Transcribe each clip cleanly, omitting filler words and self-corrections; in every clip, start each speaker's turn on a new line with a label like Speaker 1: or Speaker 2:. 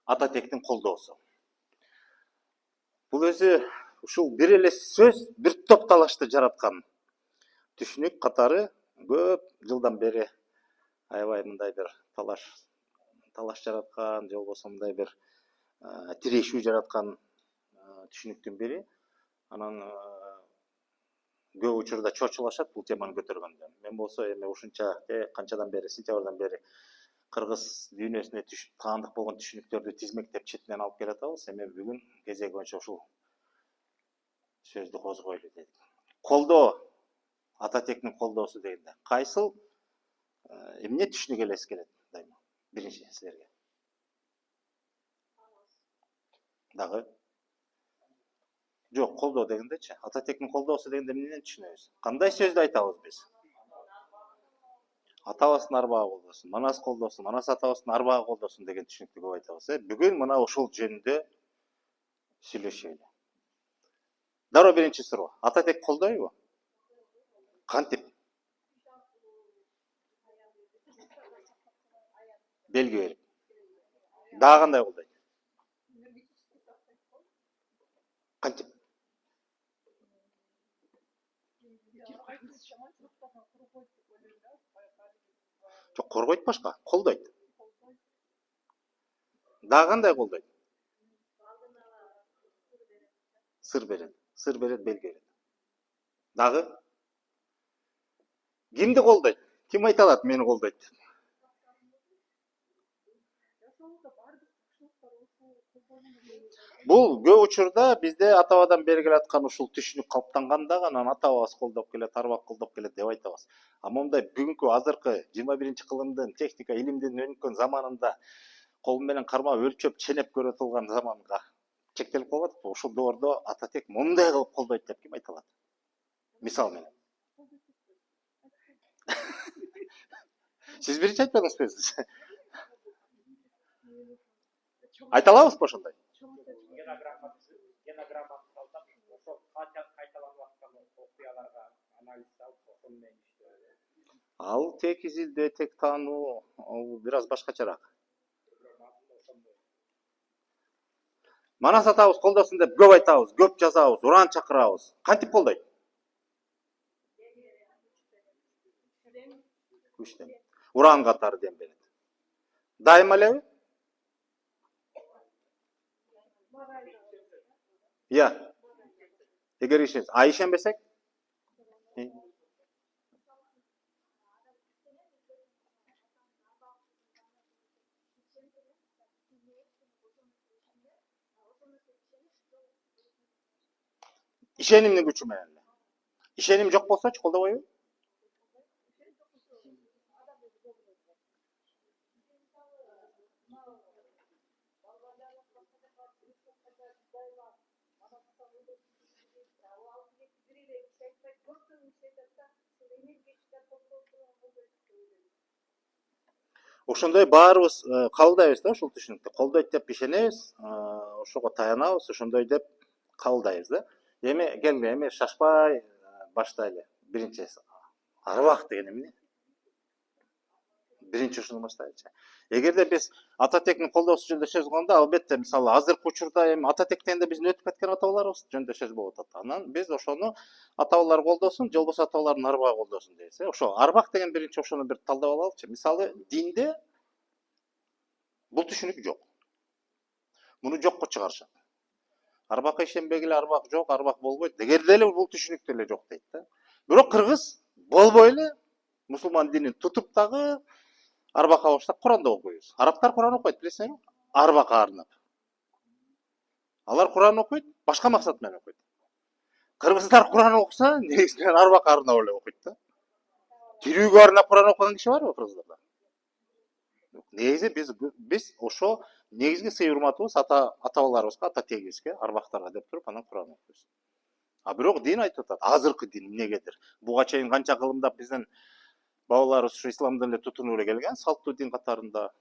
Speaker 1: ата тектин колдоосу. Бул өзү ушул бир эле сөз бир топ талашты жараткан түшүнүк катары көп жылдан бери аябай мындай бир талаш жараткан, же болбосо мындай бир тирешүү жараткан түшүнүктүн бири. Анан көп учурда чочулашат бул теманы көтөргөндө. Мен болсо эми ушунча канчадан бери, сентябрдан бери кыргыз дүйнөсүнө таандык болгон түшүнүктөрдү тизмектеп четинен алып келатабыз. Эми бүгүн кезеги боюнча ушул сөздү козгойлу дедик. Колдоо, ата тектин колдоосу дегенде кайсыл эмне түшүнүк элес келет дайыма? Биринчи силерге. Дагы? Жок, колдоо дегендечи. Ата тектин колдоосу дегенде эмнени түшүнөбүз? Кандай сөздү айтабыз биз? Атабыздын арбагы колдосун, манас колдосун, манас атабыздын арбагы колдосун деген түшүнүктү көп айтабыз. Бүгүн мына ушул жөнүндө сүйлөшөлү. Дароо биринчи суроо. Ата тек колдойбу? Кантип? Белги берип. Дагы кандай колдойт? Кантип? Жок, коргойт башка, колдойт. Дагы кандай колдойт? Сыр берет, белги берет. Дагы? Кимди колдойт? Ким айта алат мени колдойт деп? Бул көп учурда бизде атабадан бери келаткан ушул түшүнүк калыптанганда гана атабыз колдоп келет, арбак колдоп келет деп айтабыз. А мондай бүгүнкү азыркы 21 кылымдын техника, илимдин өнүккөн заманында кол менен кармап өлчөп, ченеп көрө турган заманга чектелип калып атат. Ушул доордо ата тек мындай кылып колдойт деп ким айта алат? Мисал менен. Сиз биринчи айтпадыңызбы өзүңүз? Айта алабызбы ошондой? Ал тек изилдөө, тек таануу, ал бир аз башкачараак. Манас атабыз колдосун деп көп айтабыз, көп жазабыз, уран чакырабыз. Кантип колдойт? Күчтөн. Уран катары дем берет. Дайыма элеби? Я. Эгер ишенсек, а ишенбесек? Ишенимдин күчү менен. Ишеним жок болсочу колдобойбу? Ошондой баарыбыз кабылдайбыз да ушул түшүнүктү. Колдойт деп ишенебиз, ошого таянабыз, ошондой деп кабылдайбыз да. Эми келгиле, эми шашпай баштайлы. Биринчи арбак деген эмне? Биринчи ушуну баштайлычы. Эгерде биз ата тектин колдоосу жөнүндө сөз кылганда, албетте мисалы азыркы учурда эми ата тек дегенде биздин өтүп кеткен аталарыбыз жөнүндө сөз болуп атат. Анан биз ошону аталар колдосун, же болбосо аталардын арбагы колдосун дейбиз. Ошо арбак деген биринчи ошону бир талдап алалычы. Мисалы динде бул түшүнүк жок. Муну жокко чыгарышат. Арбакка ишенбегиле, арбак жок, арбак болбойт. Эгер деле бул түшүнүк деле жок дейт да. Бирок кыргыз болбой эле мусулман динин тутуп дагы арбакка баштап Куранды окуйбуз. Арабтар Куран окуйт, билесиңби? Арбакка арнап. Алар Куран окуйт, башка максат менен окуйт. Кыргыздар Куран окуса, негизинен арбакка арнап эле окуйт да. Тирүүгө арнап Куран окуган киши барбы кыргыздарда? Негизи биз ошо негизги сый урматыбыз аталарыбызга, ата тегибизге, арбактарга деп туруп анан Куран окуйбуз. А бирок дин айтып атат, азыркы дин эмнегедир? Буга чейин канча кылымдап биздин бабаларыбыз ушу исламдын эле тутунуп эле келген, салттуу дин катарында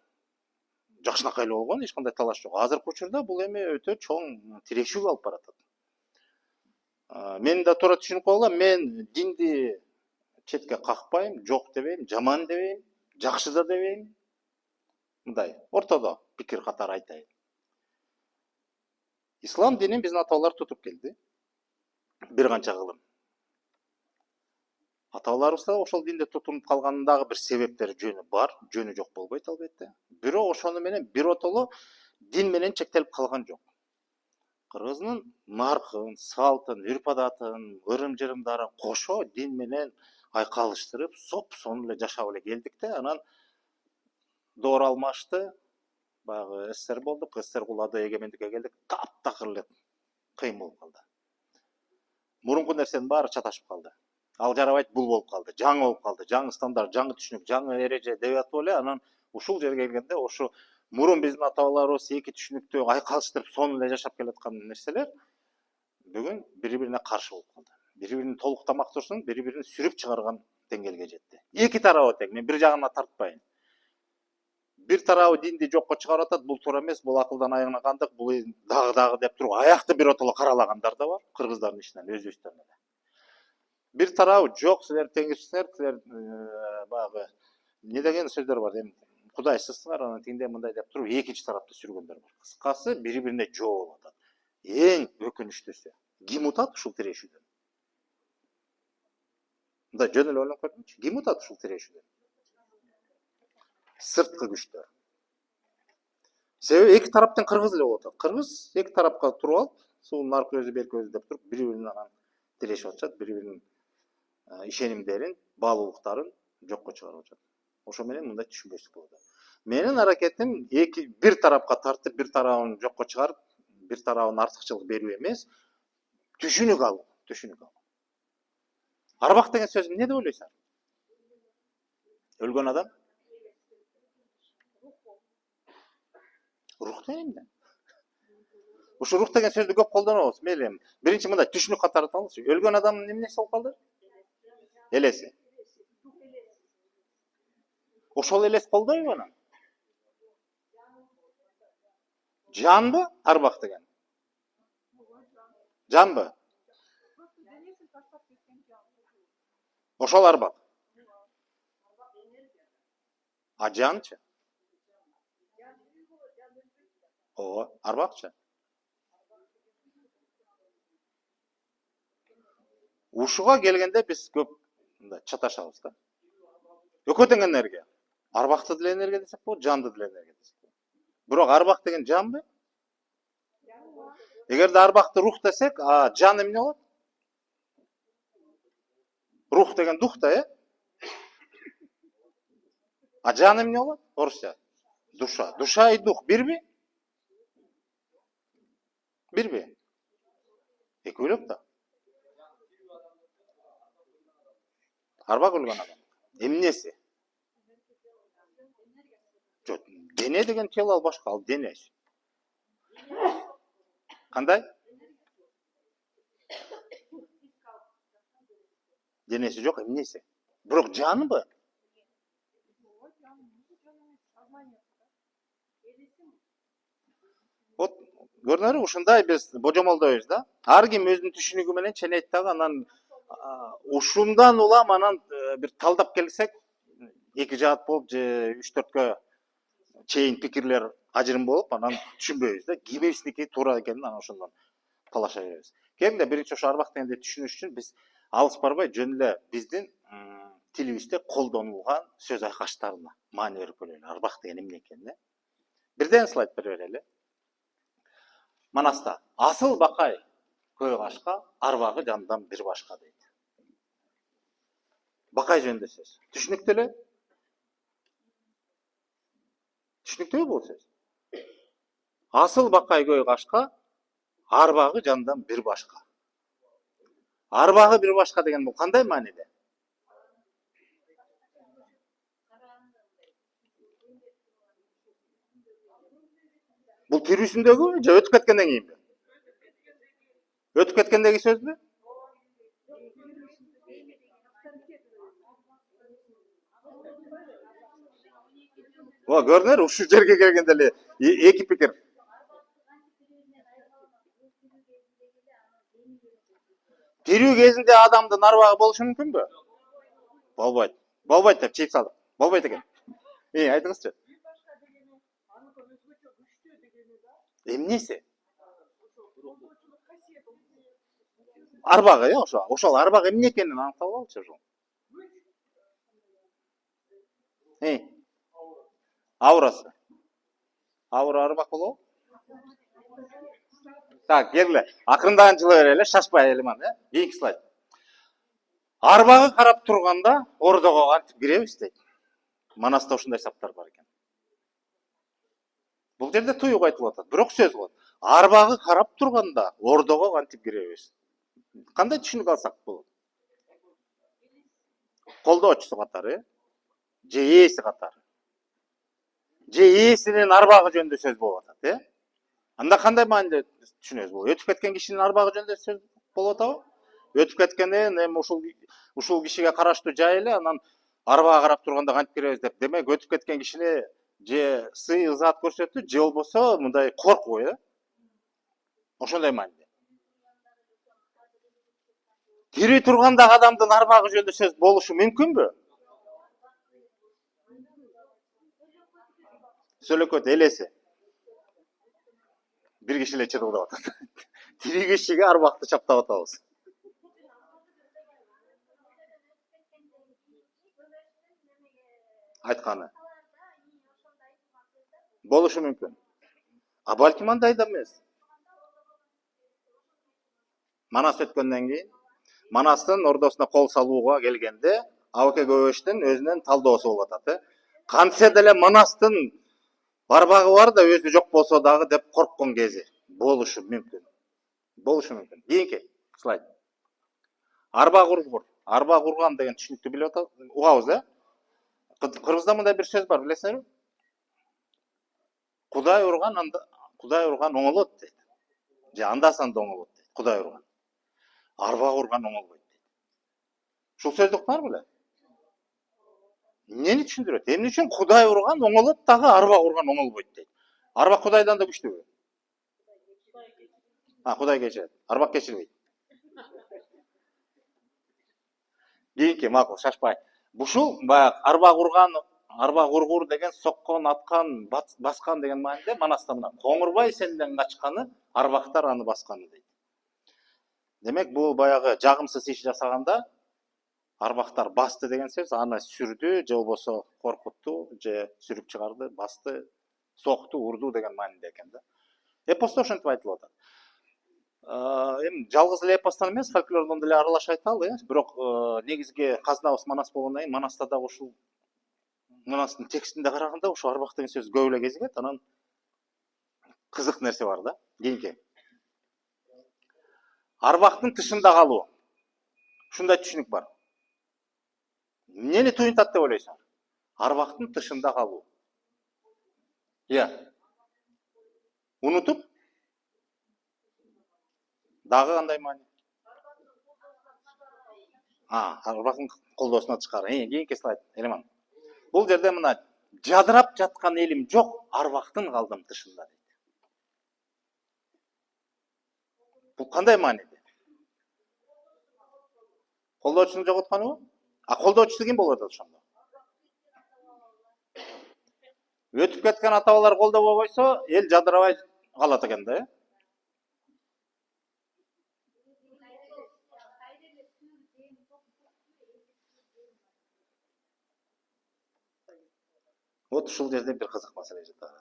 Speaker 1: жакшынакай эле болгон, эч кандай талаш жок. Азыркы учурда бул эми өтө чоң тирешүүгө алып баратат. Мен да туура түшүнүп койгула, мен динди четке какпайм, жок дебейм, жаман дебейм, жакшы да дебейм. Мындай ортодо пикир катары айтайын. ислам динин биздин аталар тутуп келди. Бир канча кылым. Аталарыбыз да ошол динде тутунуп калганындагы бир себептери жөнү бар, жөнү жок болбойт албетте. Бирок ошону менен биротоло дин менен чектелип калган жок. Кыргыздын наркын, салтын, үрп адатын, ырым-жырымдарын кошо дин менен айкалыштырып, соп-сонун эле жашап эле келдик да, анан доор алмашты. Баягы СССР болдук, СССР кулады, эгемендикке келдик, таптакыр эле кыйын болуп калды. Мурунку нерсенин баары чаташып калды. Ал жарабайт, бул болуп калды. Жаңы болуп калды. Жаңы стандарт, жаңы түшүнүк, жаңы эреже деп атып эле анан ушул жерге келгенде ошу мурун биздин ата-бабаларыбыз эки түшүнүктү айкалыштырып сонун эле жашап келаткан нерселер бүгүн бири-бирине каршы болуп калды. Бири-бирин толуктамак турсун, бири-бирин сүрүп чыгарган деңгээлге жетти. Эки тарабы тең, мен бир жагына тартпайын. Бир тарабы динди жокко чыгарып атат, бул туура эмес, бул акылдан айырылгандык, бул дагы деп туруп аякты биротоло каралагандар да бар, кыргыздардын ичинен өзүбүздөн эле. Бир тарабы жок, силер теңирчисиңер, силер баягы не деген сөздөр бар, эми кудайсызсыңар, анан тиңдей мындай деп туруп экинчи тарапты сүргөндөр бар. Кыскасы бири-бирине жоо болуп атат. Эң өкүнүчтүүсү, ким утат ушул тирешүүдөн? Мындай жөн эле ойлонуп көрдүңүчү, ким утат ушул тирешүүдөн? Сырткы күчтөр. Себеби эки тараптан кыргыз эле болуп атат. Кыргыз эки тарапка туруп алып, суунун аркы өзү берки өзү деп туруп бири-бирин анан тирешип атышат, бири-биринин ишенимдерин, баалуулуктарын жокко чыгарып атышат. Ошо менен мындай түшүнбөстүк болот. Менин аракетим бир тарапка тартып, бир тарабын жокко чыгарып, бир тарабын артыкчылык берүү эмес, түшүнүк алуу. Арбак деген сөз эмне деп ойлойсуңар? Өлгөн адам? Рух деген эмне? Ушу рух деген сөздү көп колдонобуз. Мейли, биринчи мындай түшүнүк катары алыңызчы. Өлгөн адамдын эмнеси болуп калды? Элеси. Ошол элес колдойбу анан? Жанбы? Арбак деген. Жанбы? Ошол арбак. А жанчы? Ооба, арбакчы. Ушуга келгенде биз көп чаташабыз да. Экөө тең энергия. Арбакты деле энергия десек болот, жанды деле энергия десек болот. Бирок арбак деген жанбы? Эгерде арбакты рух десек, а жан эмне болот? Рух деген дух да, А жан эмне болот? Орусча. Душа. Душа и дух бирби? Бирби? Экөөлөк да. Арбак өлгөн адам. Эмнеси? Жок, дене деген тело ал башка, ал денеси. Кандай? Денеси жок, эмнеси? Бирок жанбы? Вот көрдүңөрбү, ушундай биз божомолдойбуз да. Ар ким өзүнүн түшүнүгү менен ченейт дагы, анан ушундан улам анан бир талдап келсек, эки жаат болуп же 3-4кө чейин пикирлер ажырым болуп, анан түшүнбөйбүз да. Кимибиздики туура экенин анан ошондон талаша беребиз. Келгенде биринчи ошо арбак дегенди түшүнүш үчүн биз алыс барбай жөн эле биздин тилибизде колдонулган сөз айкаштарына маани берип көрөлү. Арбак деген эмне экенин. Бирден слайд бере берели. Манаста асыл бакай көй кашка, арбагы жандан бир башка дейт. Бакай жөнүндө сөз. Түшүнүктүү эле? Түшүнүктүүбү бул сөз? Асыл бакай көй кашка, арбагы жандан бир башка. Арбагы бир башка деген бул кандай мааниде? Бул тирүүсүндөгү же өтүп кеткенден кийинби? Өтүп кеткендеги сөзбү? Көрдүңөр, ушул жерге келгенде эле эки пикир. Тирүү кезинде адамдын арбагы болушу мүмкүнбү? Болбойт. Болбойт деп чейип салдык. Болбойт экен. Айтыңызчы. Эмнеси? арбагы ошол арбак эмне экенин аныктап алчы ошол. Аурасы. Аура арбак болобу? Так, келгиле. Акырындан жылы берели, шашпай эле Кийинки слайд. Арбагы карап турганда ордого кантип киребиз дейт. Манаста ушундай саптар бар экен. Бул жерде туюк айтылып атат, бирок сөз кылат. Арбагы карап турганда ордого кантип киребиз? Кандай түшүнүк алсак болот? Колдоочусу катары, же ээси катары. Же ээсинин арбагы жөнүндө сөз болуп атат, Анда кандай мааниде түшүнөбүз бул? Өтүп кеткен кишинин арбагы жөнүндө сөз болуп атабы? Өтүп кеткенден эми ушул кишиге караштуу жай эле, анан арбага карап турганда кантип киребиз деп. Демек өтүп кеткен кишини же сый ызаат көрсөтүү, же болбосо мындай коркуу, Ошондой мааниде. Тирүү тургандагы адамдын арбагы жөнүндө сөз болушу мүмкүнбү? Сөйлөкөт элеси. Бир киши эле чырылдап атат. Тирүү кишиге арбакты чаптап атабыз. Айтканы. Болушу мүмкүн. А балким андай да эмес. Манас өткөндөн кийин, Манастын ордосуна кол салууга келгенде, Абаке Көбөштүн өзүнүн талдоосу болуп атат. Кантсе деле Манастын арбагы бар да өзү жок болсо дагы деп корккон кези болушу мүмкүн. Кийинки слайд. Арба курган деген түшүнүктү билип атабыз, угабыз, Кыргызда мындай бир сөз бар, билесиңерби? Кудай урган оңолот дейт. Же анда-санда оңолот дейт. Кудай урган. Арба курган оңолбойт дейт. Ушул сөздү уктуңар беле? Эмнени түшүндүрөт? Эмне үчүн Кудай урган оңолот дагы арба курган оңолбойт дейт? Арба Кудайдан да күчтүүбү? Кудай кечирет. Арбак кечирбейт. Кийинки макул, шашпай. Бушул баягы арба кургур деген соккон, аткан, баскан деген мааниде Манаста мына Коңурбай сенден качканы, арбактар аны басканы дейт. Демек бул баягы жагымсыз иш жасаганда арбактар басты деген сөз, аны сүрдү, же болбосо коркутту, же сүрүп чыгарды, басты, сокту, урду деген мааниде экен да. Эпосто ошентип айтылып атат. Эми жалгыз эле эпостон эмес, фольклордон деле аралаш айталы, бирок негизги казнабыз Манас болгондон кийин Манаста дагы ушул Манастын текстинде караганда ушул арбак деген сөз көп эле кезигет, анан кызык нерсе бар да. Кийинки. Арбактын тышында калуу. Ушундай түшүнүк бар. Эмнени туюнтат деп ойлойсуң? Арбактын тышында калуу. Унутуп? Дагы кандай маани? Арбактын колдоосуна чыкар. Кийинки слайд, Элеман. Бул жерде мына жадырап жаткан элим жок, арбактын калдым тышында дейт. Бул кандай мааниде? Колдоочусун жоготканыбы? Колдоочусу ким болуп атат ошондо? Өтүп кеткен ата-бабалар колдобой койсо, эл жадырабай калат экен да, Вот ушул жерде бир кызык маселе жатат.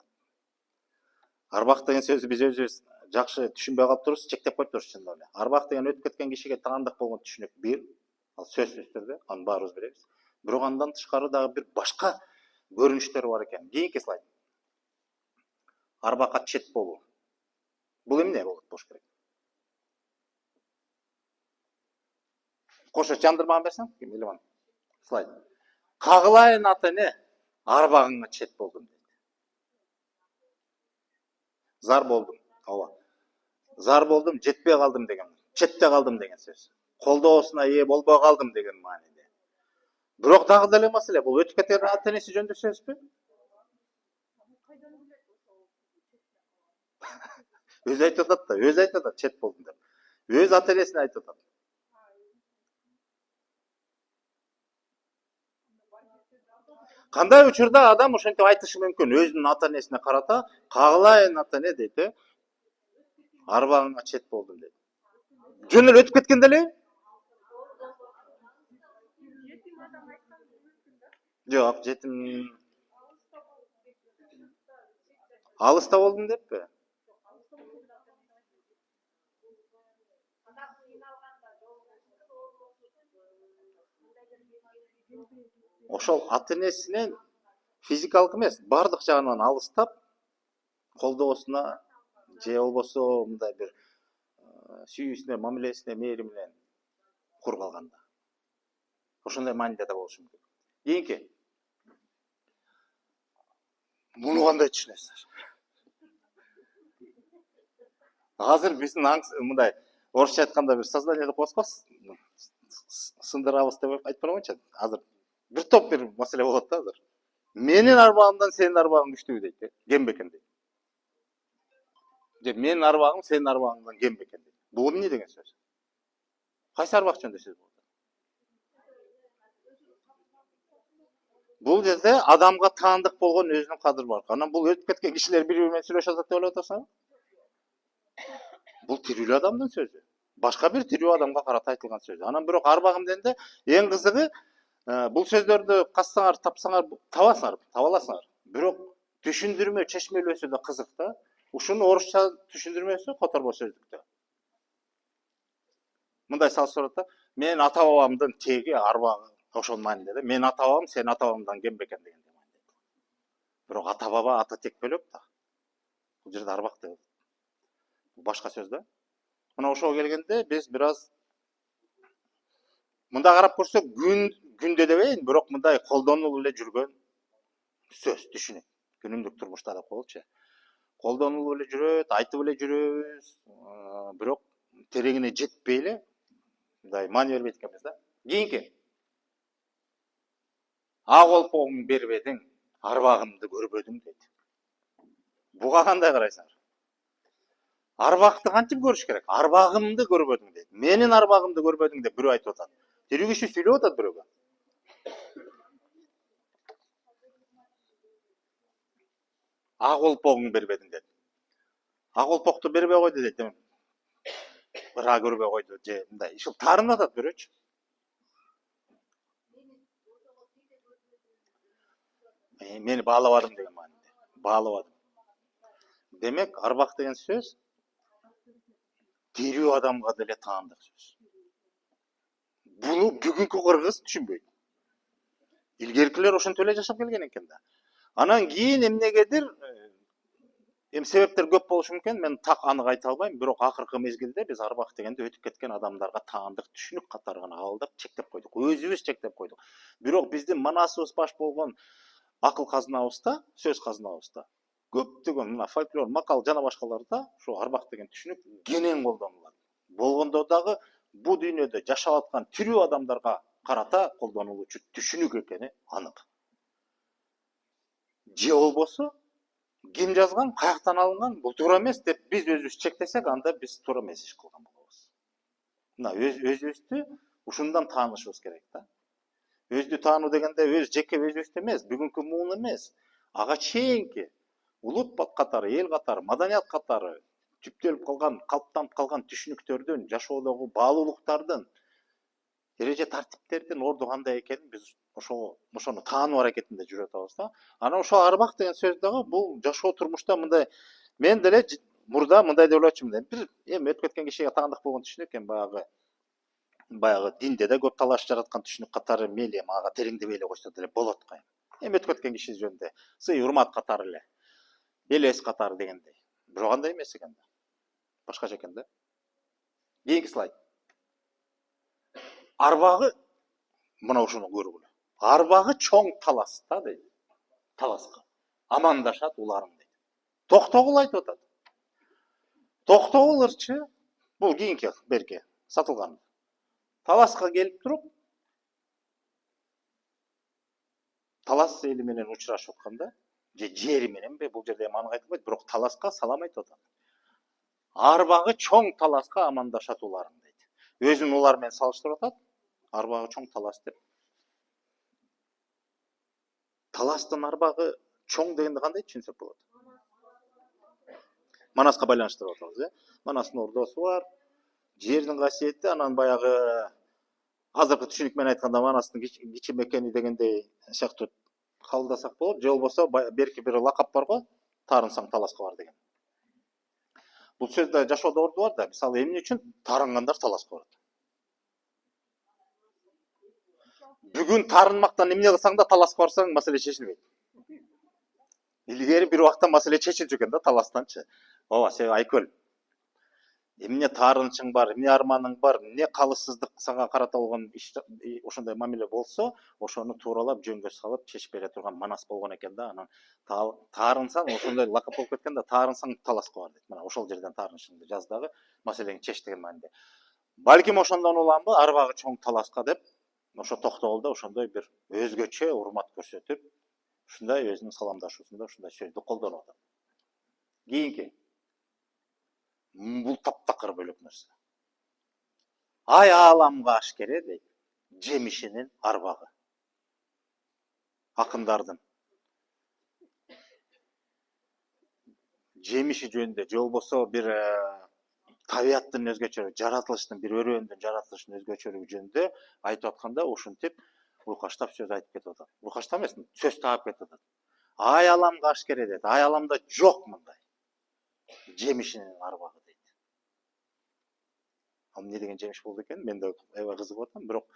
Speaker 1: Арбак деген сөздү биз өзүбүз жакшы түшүнбөй калыптырбыз, чектеп коюптурбуз чындап эле. Арбак деген өтүп кеткен кишиге таандык болгон түшүнүк бир, ал сөзсүз түрдө, аны баарыбыз билебиз. Бирок андан тышкары дагы бир башка көрүнүштөр бар экен. Кийинки слайд. Арбакка чет болуу. Бул эмне болуш керек? Кошо жандырмадан берсең, Элеман. Слайд. Кагылайын ата эне, арбагыңа чет болдум дейт. Зар болдум. Зар болдум, жетпей калдым деген. Четте калдым деген сөз. Колдоосуна ээ болбой калдым деген мааниде. Бирок дагы деле маселе, бул өтүп кеткен ата энеси жөнүндө сөзбү? Өзү айтып атат, чет болдум деп. Өз ата энесине айтып атат. Кандай учурда адам ошентип айтышы мүмкүн, өзүнүн ата энесине карата, кагылайын ата эне дейт, арбагыңа чет болдум дейт. Жөнел өтүп кеткенде эле? Жок, жетим алыста болдум деппи? Ошол ата энесинен физикалык эмес, бардык жагынан алыстап, колдоосуна же болбосо мындай бир сүйүүсүнө, мамилесине, мээримине кур калганда. Ошондой мааниде да болушу мүмкүн. Кийинки. Муну кандай түшүнөсүздөр? Азыр биздин мындай орусча айтканда бир сознание деп коебуз го, сындырабыз деп айтып койгончу. Азыр бир топ бир маселе болот да азыр. Менин арбагымдан сенин арбагың күчтүүбү дейт, кем бекен дейт. Же менин арбагым сенин арбагыңдан кем бекен дейт. Бул эмне деген сөз? Кайсы арбак жөнүндө сөз болот? Бул жерде адамга таандык болгон өзүнүн кадыры бар. Анан бул өтүп кеткен кишилер бири менен сүйлөшүп атат деп ойлоп атасыңбы? Бул тирүү адамдын сөзү. Башка бир тирүү адамга карата айтылган сөз. Анан бирок арбагым дегенде эң кызыгы бул сөздөрдү кассаңар, тапсаңар, табасыңар, таба аласыңар. Бирок түшүндүрмө чечмелөөсү да кызык да. Ушуну орусча түшүндүрмөсү которбо сөздүктө. Мындай салыштырып да, менин ата бабамдын теги арбагы ошол маанинде да. Менин ата бабам сенин ата бабамдан кем бекен дегенде маанинде. Бирок ата баба, ата тек бөлөк да. Бул жерде арбак деп. Башка сөз да. Мына ошого келгенде биз бир аз мында карап көрсөк күндө дебейин, бирок мындай колдонулуп эле жүргөн сөз, түшүнүк. Күнүмдүк турмушта деп коелучу. Колдонулуп эле жүрөт, айтып эле жүрөбүз, бирок тереңине жетпей эле мындай маани бербейт экенбиз да. Кийинки. Ак олпоңду бербедиң, арбагымды көрбөдүң дейт. Буга кандай карайсыңар? Арбакты кантип көрүш керек? Арбагымды көрбөдүң дейт. Менин арбагымды көрбөдүң деп бирөө айтып атат. Тирүү киши сүйлөп атат бирөөгө. Ак олпоңду бербедиң дейт. Ак олпокту бербей койду дейт. Ыра көрбөй койду же мындай. Ушул таарынып атат бирөөчү. Мени баалабадым деген маанинде. Баалабадым. Демек, арбак деген сөз тирүү адамга деле таандык сөз. Буну бүгүнкү кыргыз түшүнбөйт. Илгеркилер ошентип эле жашап келген экен да. Анан кийин эмнегедир себептер көп болушу мүмкүн. Мен так анык айта албайм, бирок акыркы мезгилде биз арбак дегенде өтүп кеткен адамдарга таандык түшүнүк катары гана кабылдап чектеп койдук. Өзүбүз чектеп койдук. Бирок биздин манасыбыз баш болгон акыл казынабызда, сөз казынабызда көптөгөн мына фольклор, макал жана башкаларда ушу арбак деген түшүнүк кенен колдонулат. Болгондо дагы бу дүйнөдө жашап аткан тирүү адамдарга карата колдонулуучу түшүнүк экени анык. Же болбосо ким жазган, каяктан алынган, бул туура эмес деп биз өзүбүз чектесек, анда биз туура эмес иш кылган болобуз. Мына өзүбүздү ушундан таанышыбыз керек да. Өзү таануу дегенде өз жеке өзүбүздү эмес, бүгүнкү муун эмес, ага чейинки улут катары, эл катары, маданият катары түптөлүп калган, калыптанып калган түшүнүктөрдүн, жашоодогу баалуулуктардын, эреже тартиптердин орду кандай экенин биз ошону таануу аракетинде жүрүп атабыз да. Анан ошол арбак деген сөз дагы бул жашоо турмушта мындай мен деле мурда мындай деп ойлочумун. Бир эми өтүп кеткен кишиге таандык болгон түшүнүк экен баягы динде да көп талаш жараткан түшүнүк катары мейли эми ага тереңдебей эле койсо деле болот го. Эми өтүп кеткен киши жөнүндө сый урмат катары эле, элес катары дегендей. Бирок андай эмес экен да. Башкача экен да. Кийинки слайд. Арбагы мына ушуну көргүлө. Арбагы чоң таласта дейт. Таласка. Амандашат уларым дейт. Токтогул айтып атат. Токтогул ырчы бул кийинки берке сатылган. Таласка келип туруп талас эли менен учурашып атканда же жери мененби бул жерде эми анык айтылбайт, бирок таласка салам айтып атат. Арбагы чоң таласка амандашат уларым дейт. Өзүн улар менен салыштырып атат. Арбагы чоң талас деп. Таластын арбагы чоң дегенде кандай түшүнсөк болот? Манаска байланыштырып атабыз, Манастын ордосу бар, жердің қасиеті анан баягы азыркы түшүнүк менен айтканда манастын кичи мекени дегендей сыяктуу кабылдасак болот. Же болбосо берки бир лакап бар го, тарынсаң таласка бар деген. Бул сөздө жашоодо орду бар да. Мисалы эмне үчүн тарынгандар таласка барат? Бүгүн тарынмактан эмне кылсаң да таласка барсаң маселе чечилбейт. Илгери бир убакта маселе чечилip жүргөн да таластанчы. Ооба, сен Айкөл. Эмне тарынчың бар, эмне арманың бар, эмне калыссыздык сага карата болгон ошондой мамиле болсо, ошону тууралап жөнгө салып чечип бере турган манас болгон экен да. Анан тарынсаң ошондой лакап болуп кеткен да, тарынсаң таласка бар дейт. Мына ошол жерден тарынышыңды жаз дагы маселени чеч деген мааниде. Балким ошондон уламбы арбагы чоң таласка деп ошо токтогулда ошондой бир өзгөчө урмат көрсөтүп, ушундай өзүнүн саламдашуусунда ушундай сөздү колдонуп атат. Кийинки бул таптакыр бөлөк нерсе. Ай ааламга ашкере дейт, жемишинин арбагы. Акындардын жемиши жөнүндө же болбосо бир табияттын өзгөчөлүгү, жаратылыштын бир өрөөндүн жаратылыштын өзгөчөлүгү жөнүндө айтып атканда ушинтип уйкаштап сөз айтып кетип атат. Уйкаштап эмес, сөз таап кетип атат. Ай аламга ашкере дейт. Ай аламда жок мындай. Жемишинин арбагы дейт. Ал эмне деген жемиш болду экен? Мен да аябай кызыгып атам, бирок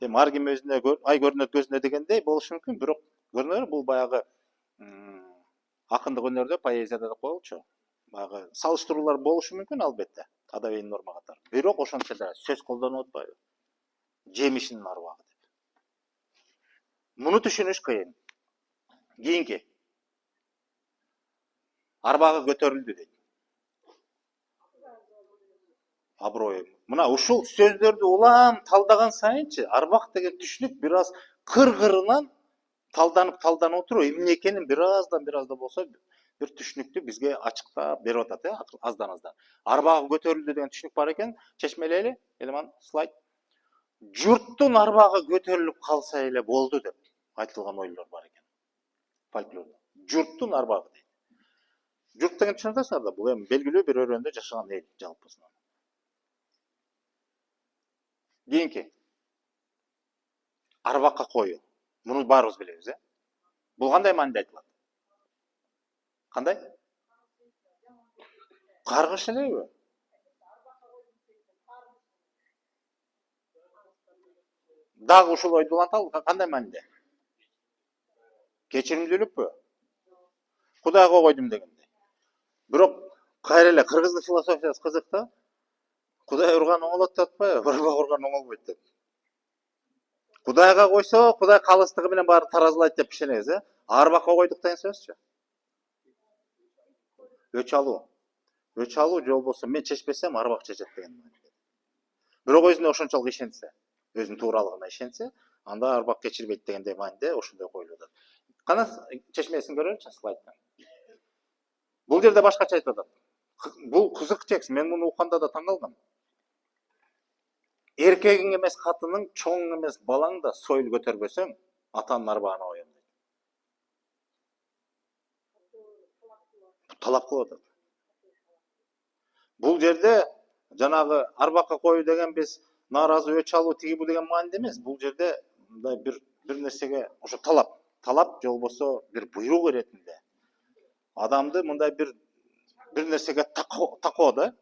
Speaker 1: эми ар ким өзүнө ай көрүнөт көзүнө дегендей болушу мүмкүн, бирок көрүнөр бул баягы акындык өнөрдө, поэзияда деп коелучу. Баягы салыштыруулар болушу мүмкүн албетте, адабий норма катары. Бирок ошончо да сөз колдонуп атпайбы? Жемишинин арбагы деп. Муну түшүнүш кыйын. Кийинки арбагы көтөрүлдү дейт. Аброй. Мына ушул сөздөрдү улам талдаган сайынчы арбак деген түшүнүк бир аз кыр-кырынан талданып отуруп, эмне экенин бир аздан болсо бир түшүнүктү бизге ачыктап берип атат, аздан. Арбагы көтөрүлдү деген түшүнүк бар экен. Чечмелейли, элеман слайд. Журттун арбагы көтөрүлүп калса эле болду деп айтылган ойлор бар экен. Фольклордо. Журттун арбагы дейт. Журт деген түшүнүп атасыңар да, бул эми белгилүү бир өрөөндө жашаган эл жалпысынан. Кийинки арбакка коюу. Муну баарыбыз билебиз, Бул кандай мааниде айтылат? Кандай? Каргыш элеби? Дагы ушул ойду уланталы, кандай мааниде? Кечиримдүүлүкпү? Кудайга койдум дегендей. Бирок кайра эле кыргыздын философиясы кызык да. Кудай урган оңолот деп атпайбы? Арбак урган оңолбойт деп. Кудайга койсо, Кудай калыстыгы менен баарын таразылайт деп ишенебиз, Арбакка койдук деген сөзчү. Өч алуу. Өч алуу же болбосо мен чечпесем арбак чечет деген мааниде. Бирок өзүнө ошончолук ишенсе, өзүнүн тууралыгына ишенсе, анда арбак кечирбейт дегендей мааниде ошондой коюлуп атат. Кана чечмесин көрөлүчү слайдтан. Бул жерде башкача айтып атат. Бул кызык текст, мен муну укканда да таң калдым. Эркегиң эмес катының, чоң эмес балаң да сойыл көтөрбөсөң, атанын арбагына коем дейт. Талап кылып атат. Бул жерде жанагы арбакка коюу деген биз нааразы өч алуу тиги бу деген мааниде эмес. Бул жерде мындай бир нерсеге ошо талап же болбосо бир буйрук иретинде. Адамды мындай бир нерсеге такоо да.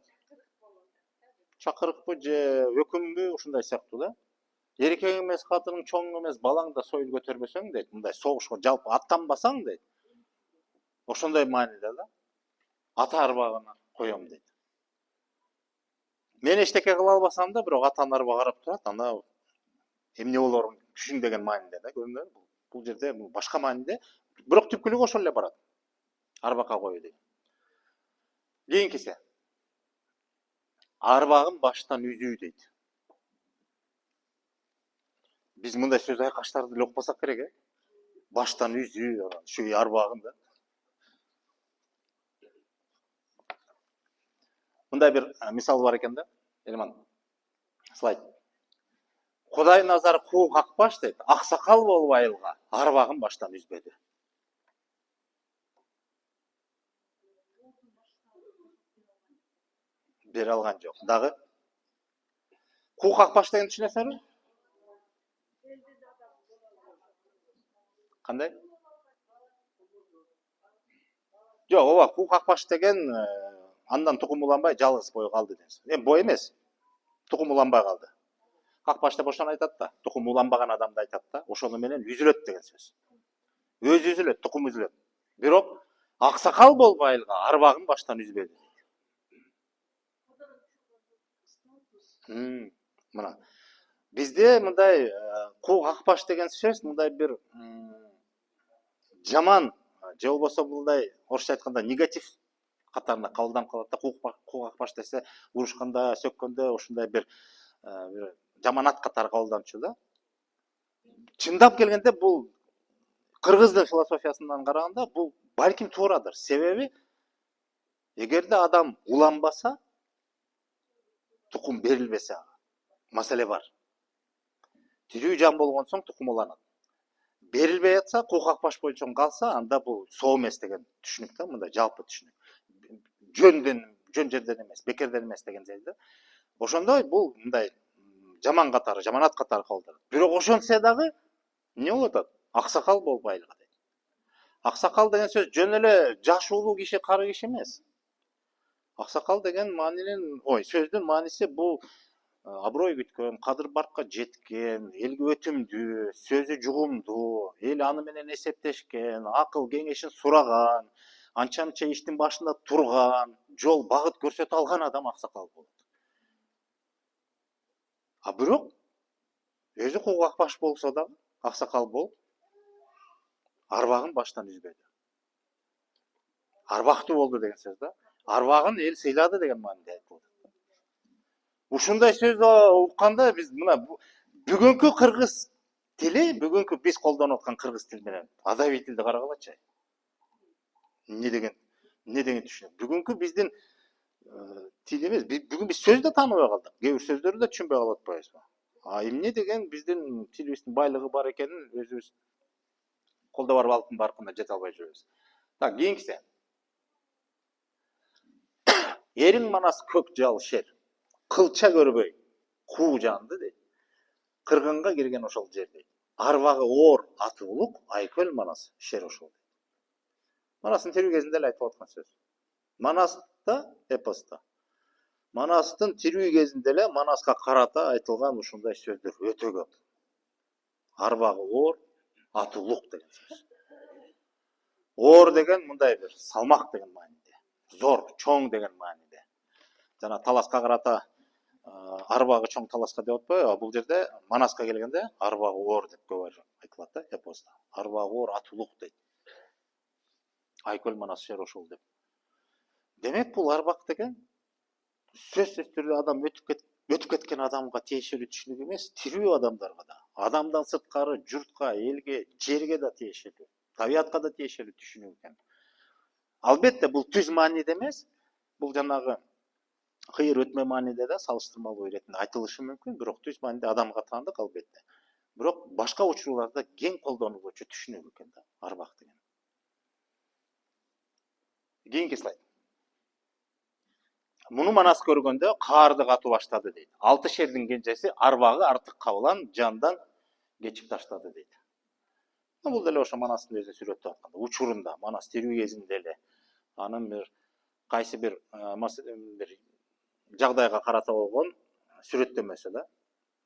Speaker 1: Чакырыкпы же өкүмбү ушундай сыяктуу да. Эркегиң эмес катының, чоң эмес балаң да сойыл көтөрбөсөң дейт. Мындай согушка жалпы аттанбасаң дейт. Ошондой мааниде да. Ата арбагына коем дейт. Мен эчтеке кыла албасам да, бирок атанын арбагы карап турат, анда эмне болорун түшүн деген мааниде да, көрдүңөрбү? Бул жерде башка мааниде, бирок түпкүлүгү ошол эле барат. Арбакка коюу деген. Кийинкиси. Арбагын баштан үзүү дейт. Биз мындай сөз айкаштарды эле укпасак керек, Баштан үзүү, ушу арбагын да. Мындай бир мисал бар экен да. Элеман слайд. Кудай назар куу какпаш дейт. Аксакал болуп айылга, арбагын баштан үзбөдү. Бере алган жок. Дагы Куу какпаш деген түшүнөсүңөрбү? Кандай? Жок, ооба, куу какпаш деген андан тукум уланбай жалгыз бой калды деген сөз. Эми бой эмес, тукум уланбай калды. Какпаш деп ошону айтат да, тукум уланбаган адамды айтат да, ошону менен үзүлөт деген сөз. Өзү үзүлөт, тукум үзүлөт. Бирок аксакал болбайлыгы арбагын баштан үзбөдү. Мына бизде мындай куу какпаш деген сөз мындай бир жаман же болбосо мындай орусча айтканда негатив катарында кабылданып калат да. Куу какпаш десе урушканда, сөккөндө ушундай бир жаман ат катары кабылданып чыгат да. Чындап келгенде бул кыргыздын философиясынан караганда бул балким туурадыр. Себеби эгерде адам уланбаса, тукум берилбесе, маселе бар. Тирүү жан болгон соң тукум уланат. Берилбей атса, куу какпаш боюнча калса, анда бул соо эмес деген түшүнүк да, мындай жалпы түшүнүк. Жөн жерден эмес, бекерден эмес деген да. Ошондой бул мындай жаман катары, жаманат катары кабылданат. Бирок ошентсе дагы эмне болуп атат? Аксакал болбайлыгы дейт. Аксакал деген сөз жөн эле жашы улуу киши, кары киши эмес. Аксакал деген маанинин, сөздүн мааниси бул аброй күткөн, кадыр баркка жеткен, элге өтүмдүү, сөзү жугумдуу, эл аны менен эсептешкен, акыл кеңешин сураган, анча мынча иштин башында турган, жол багыт көрсөтө алган адам аксакал болот. А бирок өзү куу какпаш болсо дагы аксакал болуп арбагын баштан үзбөдү. Арбактуу болду деген сөз да. Арбагын эл сыйлады деген мааниде айтылат. Ушундай сөз укканда биз мына бүгүнкү кыргыз тили, бүгүнкү биз колдонуп аткан кыргыз тили менен адабий тилди карагалачы. Эмне деген түшүнүк. Бүгүнкү биздин тил эмес, бүгүн биз сөз да тааныбай калдык. Кээ бир сөздөрдү да түшүнбөй калып атпайбызбы? Эмне деген биздин тилибиздин байлыгы бар экенин өзүбүз колдо бар балыктын баркына жете албай жүрөбүз. Так, кийинкиси. Эриң манас көк жал шер, кылча көрбөй, куу жанды дейт. Кыргынга кирген ошол жер дейт. Арбагы оор, аты улук, айкөл манас шер ошол. Манастын тирүү кезинде эле айтып аткан сөз. Манаста, эпоста. Манастын тирүү кезинде эле Манаска карата айтылган ушундай сөздөр өтө көп. Арбагы оор, аты улук деген сөз. Оор деген мындай бир салмак деген мааниде. Зор, чоң деген мааниде. Жана таласка карата арбагы чоң таласка деп атпайбы? Бул жерде Манаска келгенде арбагы оор деп көп айтылат да, эпоста. Арбагы оор, аты улук дейт. Айкөл манас шер ошол деп. Демек бул арбак деген сөзсүз түрдө адам өтүп кеткен адамга тиешелүү түшүнүк эмес, тирүү адамдарга да, адамдан сырткары журтка, элге, жерге да тиешелүү, табиятка да тиешелүү түшүнүк экен. Албетте бул түз мааниде эмес, бул жанагы кыйыр өтмө мааниде да салыштырмалуу иретинде айтылышы мүмкүн, бирок түз мааниде адамга таандык албетте. Бирок башка учурларда кең колдонулуучу түшүнүк экен да, арбак деген. Кийинки слайд. Муну Манас көргөндө каарды катуу баштады дейт. 6 шердин кенжеси арбагы артык кабылан жандан кечип таштады дейт. Бул деле ошо Манастын өзү сүрөттөп атканда, учурунда Манас тирүү кезинде эле анын бир кайсы бир жагдайга карата болгон сүрөттөмөсү да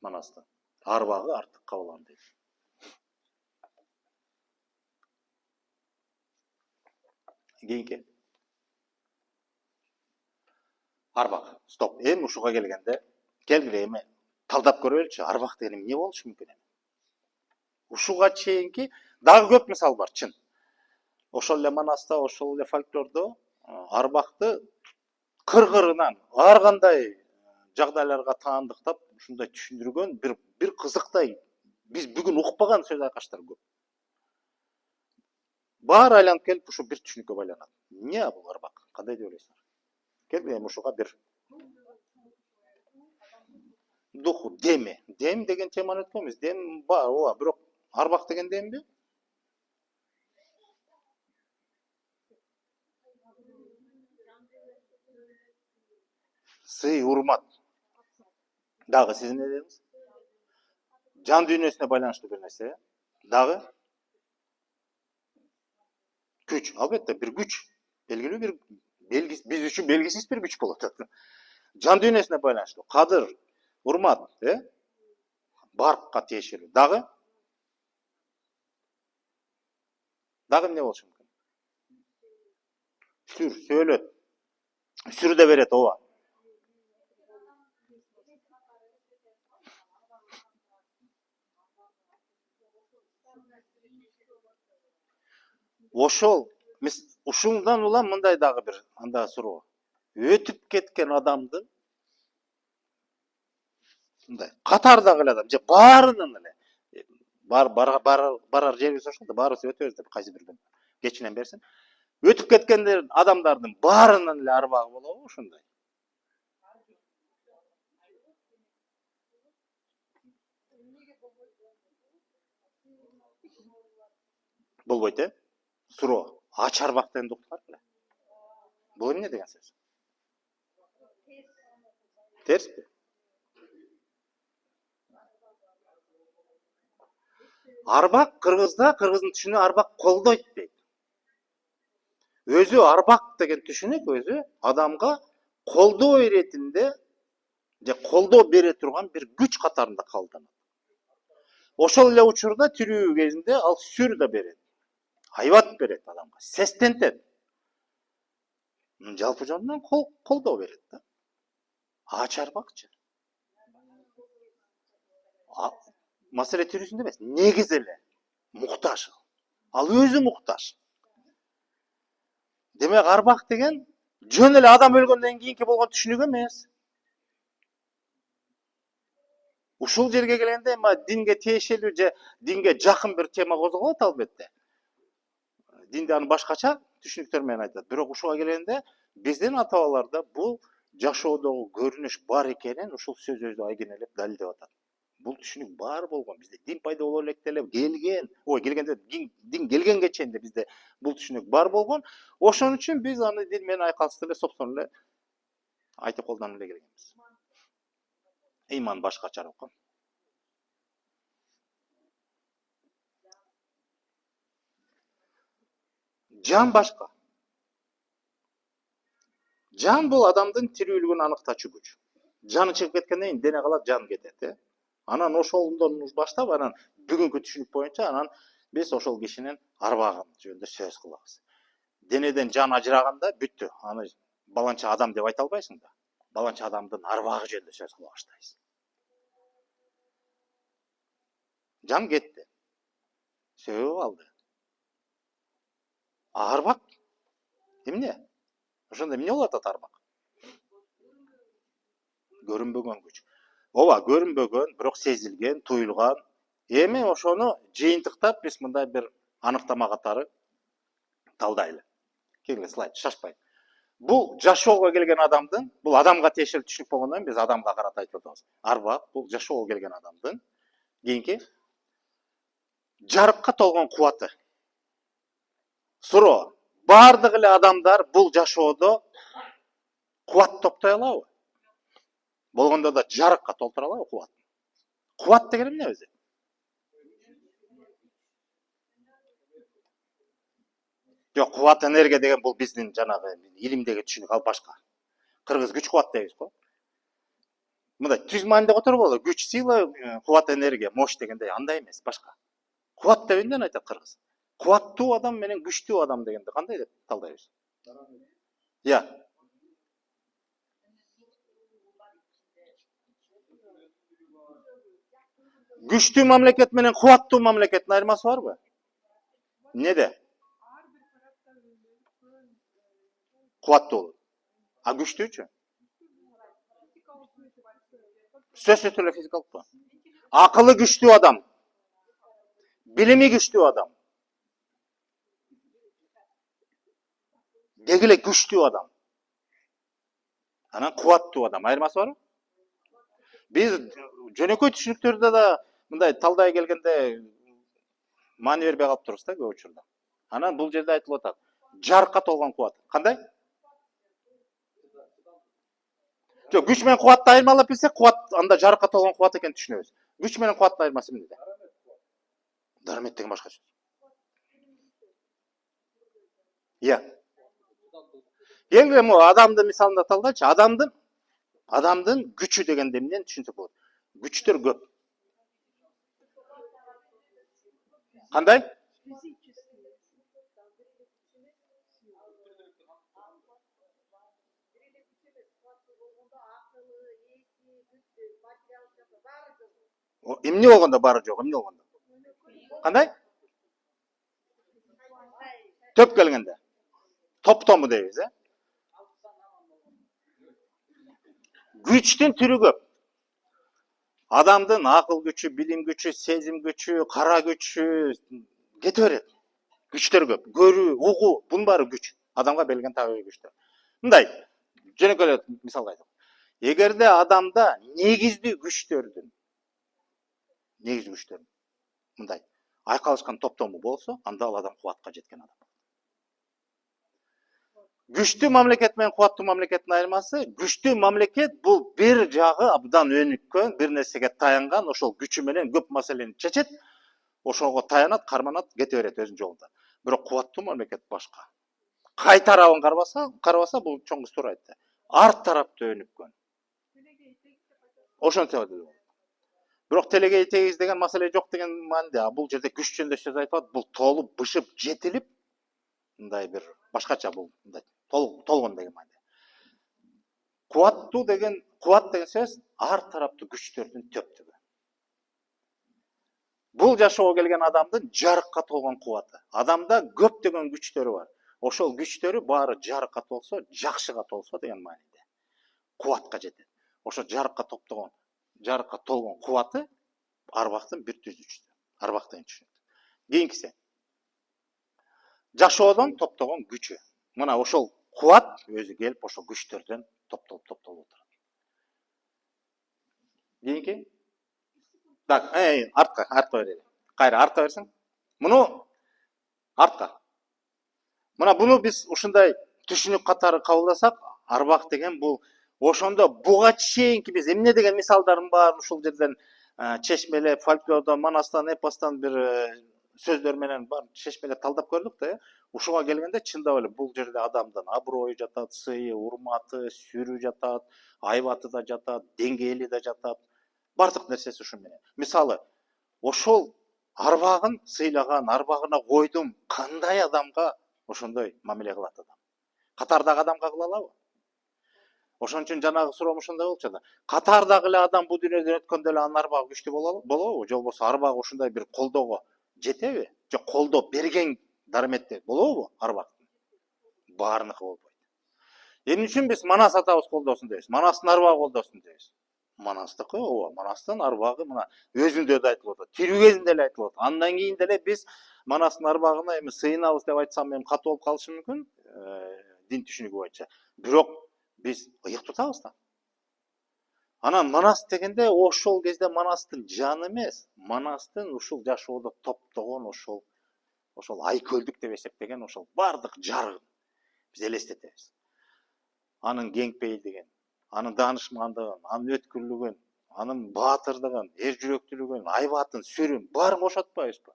Speaker 1: Манастын. Арбагы артык кабылан дейт. Кийинки. Арбак. Стоп. Эми ушуга келгенде, келгиле эми талдап көрөлүчү. Арбак деген эмне болушу мүмкүн? Ушуга чейинки дагы көп мисал бар, чын. Ошол эле Манаста, ошол эле фольклордо арбакты кыргырынан ар кандай жагдайларга таандыктап ушундай түшүндүргөн бир кызыктай биз бүгүн укпаган сөз айкаштар көп. Баары айланып келип ушу бир түшүнүккө байланат. Эмне бул арбак? Кандай деп ойлойсуңар? Келгиле эми ушуга бир духу, деми. Дем деген теманы өткөнбүз. Дем бар, ооба, бирок арбак деген демби? Сый, урмат. Дагы сиз эмне дедиңиз? Жан дүйнөсүнө байланыштуу бир нерсе. Дагы күч, албетте бир күч. Белгилүү бир биз үчүн белгисиз бир күч болот. Жан дүйнөсүнө байланыштуу. Кадыр, урмат, баркка тиешелүү. Дагы эмне болушу мүмкүн? Сүр, сөөлөт. Сүр да берет, ооба. Ошол ушундан улам мындай дагы бир анда суроо. Өтүп кеткен адамдын мындай катардагы эле адам же баарынын эле барар жерибиз ошол да, баарыбыз өтөбүз деп кайсы бир күн кечинен берсин. Өтүп кеткендер адамдардын баарынын эле арбагы болобу ушундай? Болбойт, суроо. Ач арбак дегенди уктуңар беле? Бул эмне деген сөз? Терсби? Арбак кыргызда, кыргыздын түшүнүгү арбак колдойт дейт. Өзү арбак деген түшүнүк өзү адамга колдоо иретинде же колдоо бере турган бир күч катарында кабылданат. Ошол эле учурда тирүү кезинде ал сүр да берет. Айбат берет адамга, сестентет. Жалпы жонунан колдоо берет да. Ач арбакчы. Маселе тирүүсүндө эмес, негизи эле муктаж. Ал өзү муктаж. Демек арбак деген жөн эле адам өлгөндөн кийинки болгон түшүнүк эмес. Ушул жерге келгенде динге тиешелүү же динге жакын бир тема козголот албетте. Динде аны башкача түшүнүктөр менен айтат. Бирок ушуга келгенде биздин ата-бабаларда бул жашоодогу көрүнүш бар экенин ушул сөз өзү айгинелеп далилдеп атат. Бул түшүнүк бар болгон. Бизде дин пайда боло электе эле келгенде дин келгенге чейин бизде бул түшүнүк бар болгон. Ошон үчүн биз аны дин менен айкалышты эле сопсон эле айтып колдонуп эле келгенбиз. Ыйман башкачараак го. Жан башка. Жан бул адамдын тирүүлүгүн аныктачу күч. Жаны чыгып кеткенден кийин дене калат, жан кетет. Анан ошолдон баштап, анан бүгүнкү түшүнүк боюнча анан биз ошол кишинин арбагы жөнүндө сөз кылабыз. Денеден жан ажыраганда бүттү. Аны баланча адам деп айта албайсың да. Баланча адамдын арбагы жөнүндө сөз кыла баштайбыз. Жан кетти. Сөөгө калды. Арбак эмне? Ошондо эмне болуп атат арбак? Көрүнбөгөн күч. Ооба, көрүнбөгөн, бирок сезилген, туюлган. Эми ошону жыйынтыктап биз мындай бир аныктама катары талдайлы. Келгиле, слайд, шашпай. Бул жашоого келген адамдын, бул адамга тиешелүү түшүнүк болгондон биз адамга карата айтып атабыз. Арбак бул жашоого келген адамдын кийинки жарыкка толгон кубаты. Суроо, бардык эле адамдар бул жашоодо кубат топтой алабы? Болгондо да жарыкка толтура алабы кубат? Кубат деген эмне өзү? Жок, кубат энергия деген бул биздин жанагы илимдеги түшүнүк, ал башка. Кыргыз күч кубат дейбиз го. Мындай түз маанинде которуп болот. Күч, сила, кубат, энергия, мощь дегендей, андай эмес, башка. Кубат деп эмнени айтат кыргыз? Кубаттуу адам менен күчтүү адам дегенди кандай деп талдайбыз? Я. Күчтүү мамлекет менен кубаттуу мамлекеттин айырмасы барбы? Эмнеде? Кубаттуу. А күчтүүчү? Сөзсүз түрдө физикалык. Акылы күчтүү адам. Билими күчтүү адам. Дегиле күчтүү адам. Анан кубаттуу адам. Айырмасы барбы? Биз жөнөкөй түшүнүктөрдө да мындай талдай келгенде маани бербей калып турубуз да көп учурда. Анан бул жерде айтылып атат. Жарыкка толгон кубат. Кандай? Жок, күч менен кубатты айырмалап билсек, кубат анда жарыкка толгон кубат экенин түшүнөбүз. Күч менен кубаттын айырмасы эмнеде? Дармет деген башка сөз. Иә. Келгем адамдын мисалында талдайчы. Адамдын күчү дегенди эмнени түшүнсөк болот? Күчтөр көп. Кандай? Эмне болгондо баары жок, эмне болгондо? Кандай? Төп келгенде. Топтому дейбиз, Күчтүн түрү көп. Адамдын акыл күчү, билим күчү, сезим күчү, кара күчү кете берет. Күчтөр көп. Көрүү, угуу, бунун баары күч. Адамга берилген табигый күчтөр. Мындай, жөнөкөй эле мисал айтам. Эгерде адамда негиздүү күчтөрдүн мындай айкалышкан топтому болсо, анда ал адам кубатка жеткен адам. Күчтүү мамлекет менен кубаттуу мамлекеттин айырмасы, күчтүү мамлекет бул бир жагы абдан өнүккөн, бир нерсеге таянган, ошол күчү менен көп маселени чечет, ошого таянат, карманат, кете берет өзүнүн жолунда. Бирок кубаттуу мамлекет башка. Кай тарабын карабаса, бул чоң кыз туура айтты. Арт тарапта өнүккөн. Ошончо деле. Бирок телегей тегиз деген маселе жок деген мааниде, бул жерде күч жөнүндө сөз айтат, бул толуп, бышып, жетилип, мындай бир башкача бул мындай толгон деген мааниде. Кубат деген сөз арт тараптуу күчтөрдүн төптүгү. Бул жашоого келген адамдын жарыкка толгон кубаты. Адамда көптөгөн күчтөрү бар. Ошол күчтөрү баары жарыкка толсо, жакшыга толсо деген мааниде. Кубатка жетет. Ошо жарыкка толгон кубаты арбактын бир түзүүчүсү. Арбак деген түшүнүк. Кийинкиси. Жашоодон топтогон күчү. Мына ошол кубат өзү келип ошол күчтөрдөн топтолуп отурат. Кийинки. Так, артка берели. Кайра артка берсең. Муну артка. Мына буну биз ушундай түшүнүк катары кабылдасак, арбак деген бул ошондо буга чейинки биз эмне деген мисалдардын баарын ушул жерден чечмелеп, фольклордон, манастан, эпостон бир сөздөр менен бар чечмелеп талдап көрдүк да. Ушуга келгенде чындап эле бул жерде адамдын аброю жатат, сыйы, урматы, сүрү жатат, айбаты да жатат, деңгээли да жатат. Бардык нерсеси ушу менен. Мисалы, ошол арбагын сыйлаган, арбагына койдум, кандай адамга ошондой мамиле кылат адам? Катардагы адамга кыла алабы? Ошон үчүн жанагы суроом ошондой болчу да. Катардагы эле адам бул дүйнөдөн өткөндө эле анын арбагы күчтүү болобу? Же болбосо арбагы ушундай бир колдоого жетеби? Же колдоо берген дарметте болобу арбактын? Баарыныкы болбойт. Эмне үчүн биз Манас атабыз колдосун дейбиз? Манастын арбагы колдосун дейбиз. Манастыкы, ооба, Манастын арбагы мына өзүндө да айтылып атат, тирүү кезинде эле айтылып атат. Андан кийин деле биз Манастын арбагына эми сыйынабыз деп айтсам эми катуу болуп калышы мүмкүн, дин түшүнүгү боюнча. Бирок биз ыйык тутабыз да. Анан Манас дегенде ошол кезде Манастын жаны эмес, Манастын ушул жашоодо топтогон ошол айкөлдүк деп эсептеген ошол бардык жарыгын биз элестетебиз. Анын кеңпейилдигин, анын даанышмандыгын, анын өткүрлүгүн, анын баатырдыгын, эр жүрөктүүлүгүн, айбатын, сүрүн баарын кошуп атпайбызбы?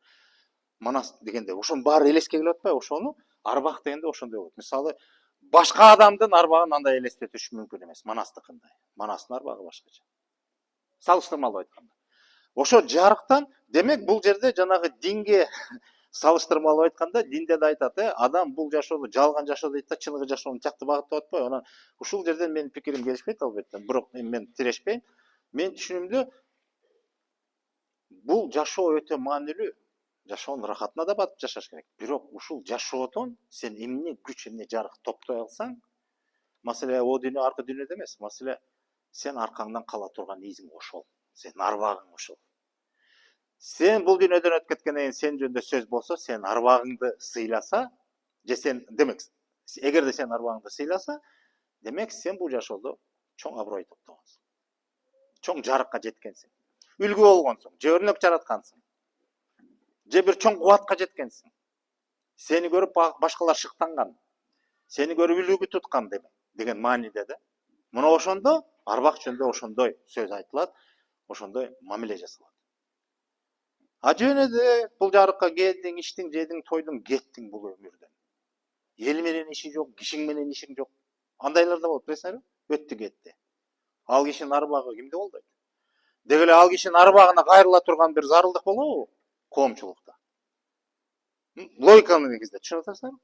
Speaker 1: Манас дегенде ошонун баары элеске келип атпайбы? Ошону арбак дегенде ошондой болот. Мисалы, башка адамдын арбагын андай элестетиш мүмкүн эмес, Манастыкындай. Манастын арбагы башкача. Салыштырмалуу айтканда. Ошо жарыктан, демек бул жерде жанагы динге салыштырмалуу айтканда, динде да айтат, адам бул жашоодо жалган жашоо дейт да, чыныгы жашоонун жакты багыттап атпайбы? Анан ушул жерден менин пикирим келишпейт албетте, бирок мен тирешпейм. Менин түшүнүмдө бул жашоо өтө маанилүү. Жашоонун рахатына да батып жашаш керек. Бирок ушул жашоодон сен эмне күч, эмне жарык топтой алсаң, маселе о дүйнө аркы дүйнөдө эмес, маселе сен аркаңдан кала турган изиң ошол, сенин арбагың ошол. Сен бул дүйнөдөн өтүп кеткенден кийин сен жөнүндө сөз болсо, сен арбагыңды сыйласа, же сен демек, эгерде сен арбагыңды сыйласа, демек сен бул жашоодо чоң аброй топтогонсуң. Чоң жарыкка жеткенсиң. Үлгү болгонсуң, же өрнөк жараткансың. Же бир чоң кубатка жеткенсиң. Сени көрүп башкалар шыктанган. Сени көрүп үлгү туткан деген мааниде да. Мына ошондо арбак жөнүндө ошондой сөз айтылат, ошондой мамиле жасалат. А жөнүндө бул жарыкка келдиң, иштиң, жедиң, тойдуң, кеттиң бул өмүрдөн. Эл менен иши жок, кишиң менен ишиң жок. Андайлар да болот, билесиңерби? Өттү кетти. Ал кишинин арбагы кимде болбойт? Деги эле ал кишинин арбагына кайрыла турган бир зарылдык болобу коомчулукта? Логиканы негизде түшүнүп атасыздарбы?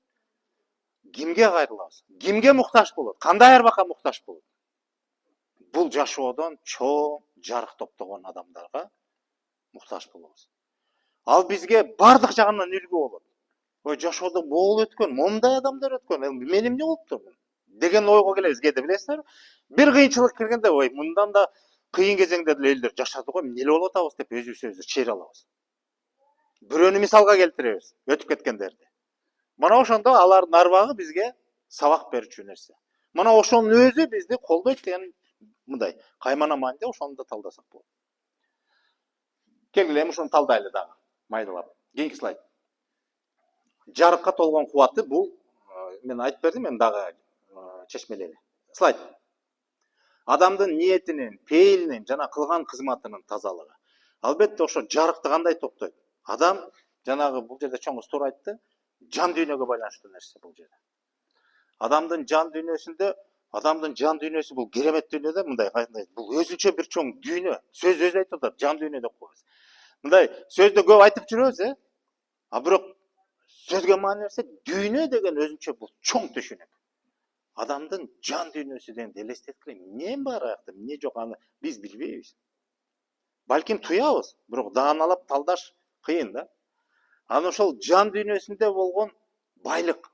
Speaker 1: Кимге кайрылабыз? Кимге муктаж болот? Кандай арбакка муктаж болот? Бул жашоодон чоң жарык топтогон адамдарга муктаж болобуз. Ал бизге бардык жагынан үлгү болот. Ой, жашоодо могул өткөн, мондай адамдар өткөн, мен эмне болуптур деген ойго келебиз кээде, билесиңерби? Бир кыйынчылык келгенде, ой, мындан да кыйын кезеңде деле элдер жашады го, эмне болуп атабыз деп өзүбүздү чыйра алабыз. Бирөөнү мисалга келтиребиз, өтүп кеткендерди. Мына ошондо алардын арбагы бизге сабак берүүчү нерсе. Мына ошонун өзү бизди колдойт деген мындай каймана мааниде ошону да талдасак болот. Келгиле, ушуну талдайлы дагы майдалап. Кийинки слайд. Жарыкка толгон кубаты бул, мен айтып бердим, эми дагы чечмелели. Слайд. Адамдын ниетинин, пейилинин жана кылган кызматынын тазалыгы. Албетте ошо жарыкты кандай топтойт? Адам жанагы бул жерде чоң устур айтты, жан дүйнөгө байланыштуу нерсе бул жерде. Адамдын жан дүйнөсү бул керемет дүйнө да, мындай кандай, бул өзүнчө бир чоң дүйнө. Сөз өзү айтып атат, жан дүйнө деп коебуз. Мындай сөздө көп айтып жүрөбүз, а бирок сөзгө маани берсек, дүйнө деген өзүнчө бул чоң түшүнүк. Адамдын жан дүйнөсү дегенди элестеткиле, эмне бар аякта, эмне жок, аны биз билбейбиз. Балким туябыз, бирок дааналап талдаш кыйын да. Аны ошол жан дүйнөсүндө болгон байлык,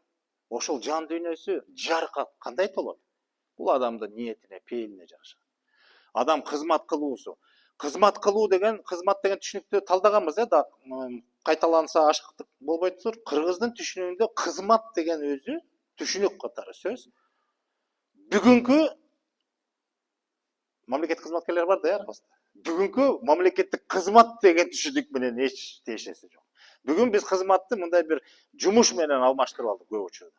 Speaker 1: ошол жан дүйнөсү жарыкка кандай толот? Бул адамдын ниетине, пейилине жараша. Адам кызмат кылуусу. Кызмат кылуу деген, кызмат деген түшүнүктү талдаганбыз, да кайталанса ашыктык болбойтур. Кыргыздын түшүнүгүндө кызмат деген өзү түшүнүк катары сөз. Бүгүнкү мамлекеттик кызматкерлер бар да, бүгүнкү мамлекеттик кызмат деген түшүнүк менен эч тиешеси жок. Бүгүн биз кызматты мындай бир жумуш менен алмаштырып алдык көп учурда.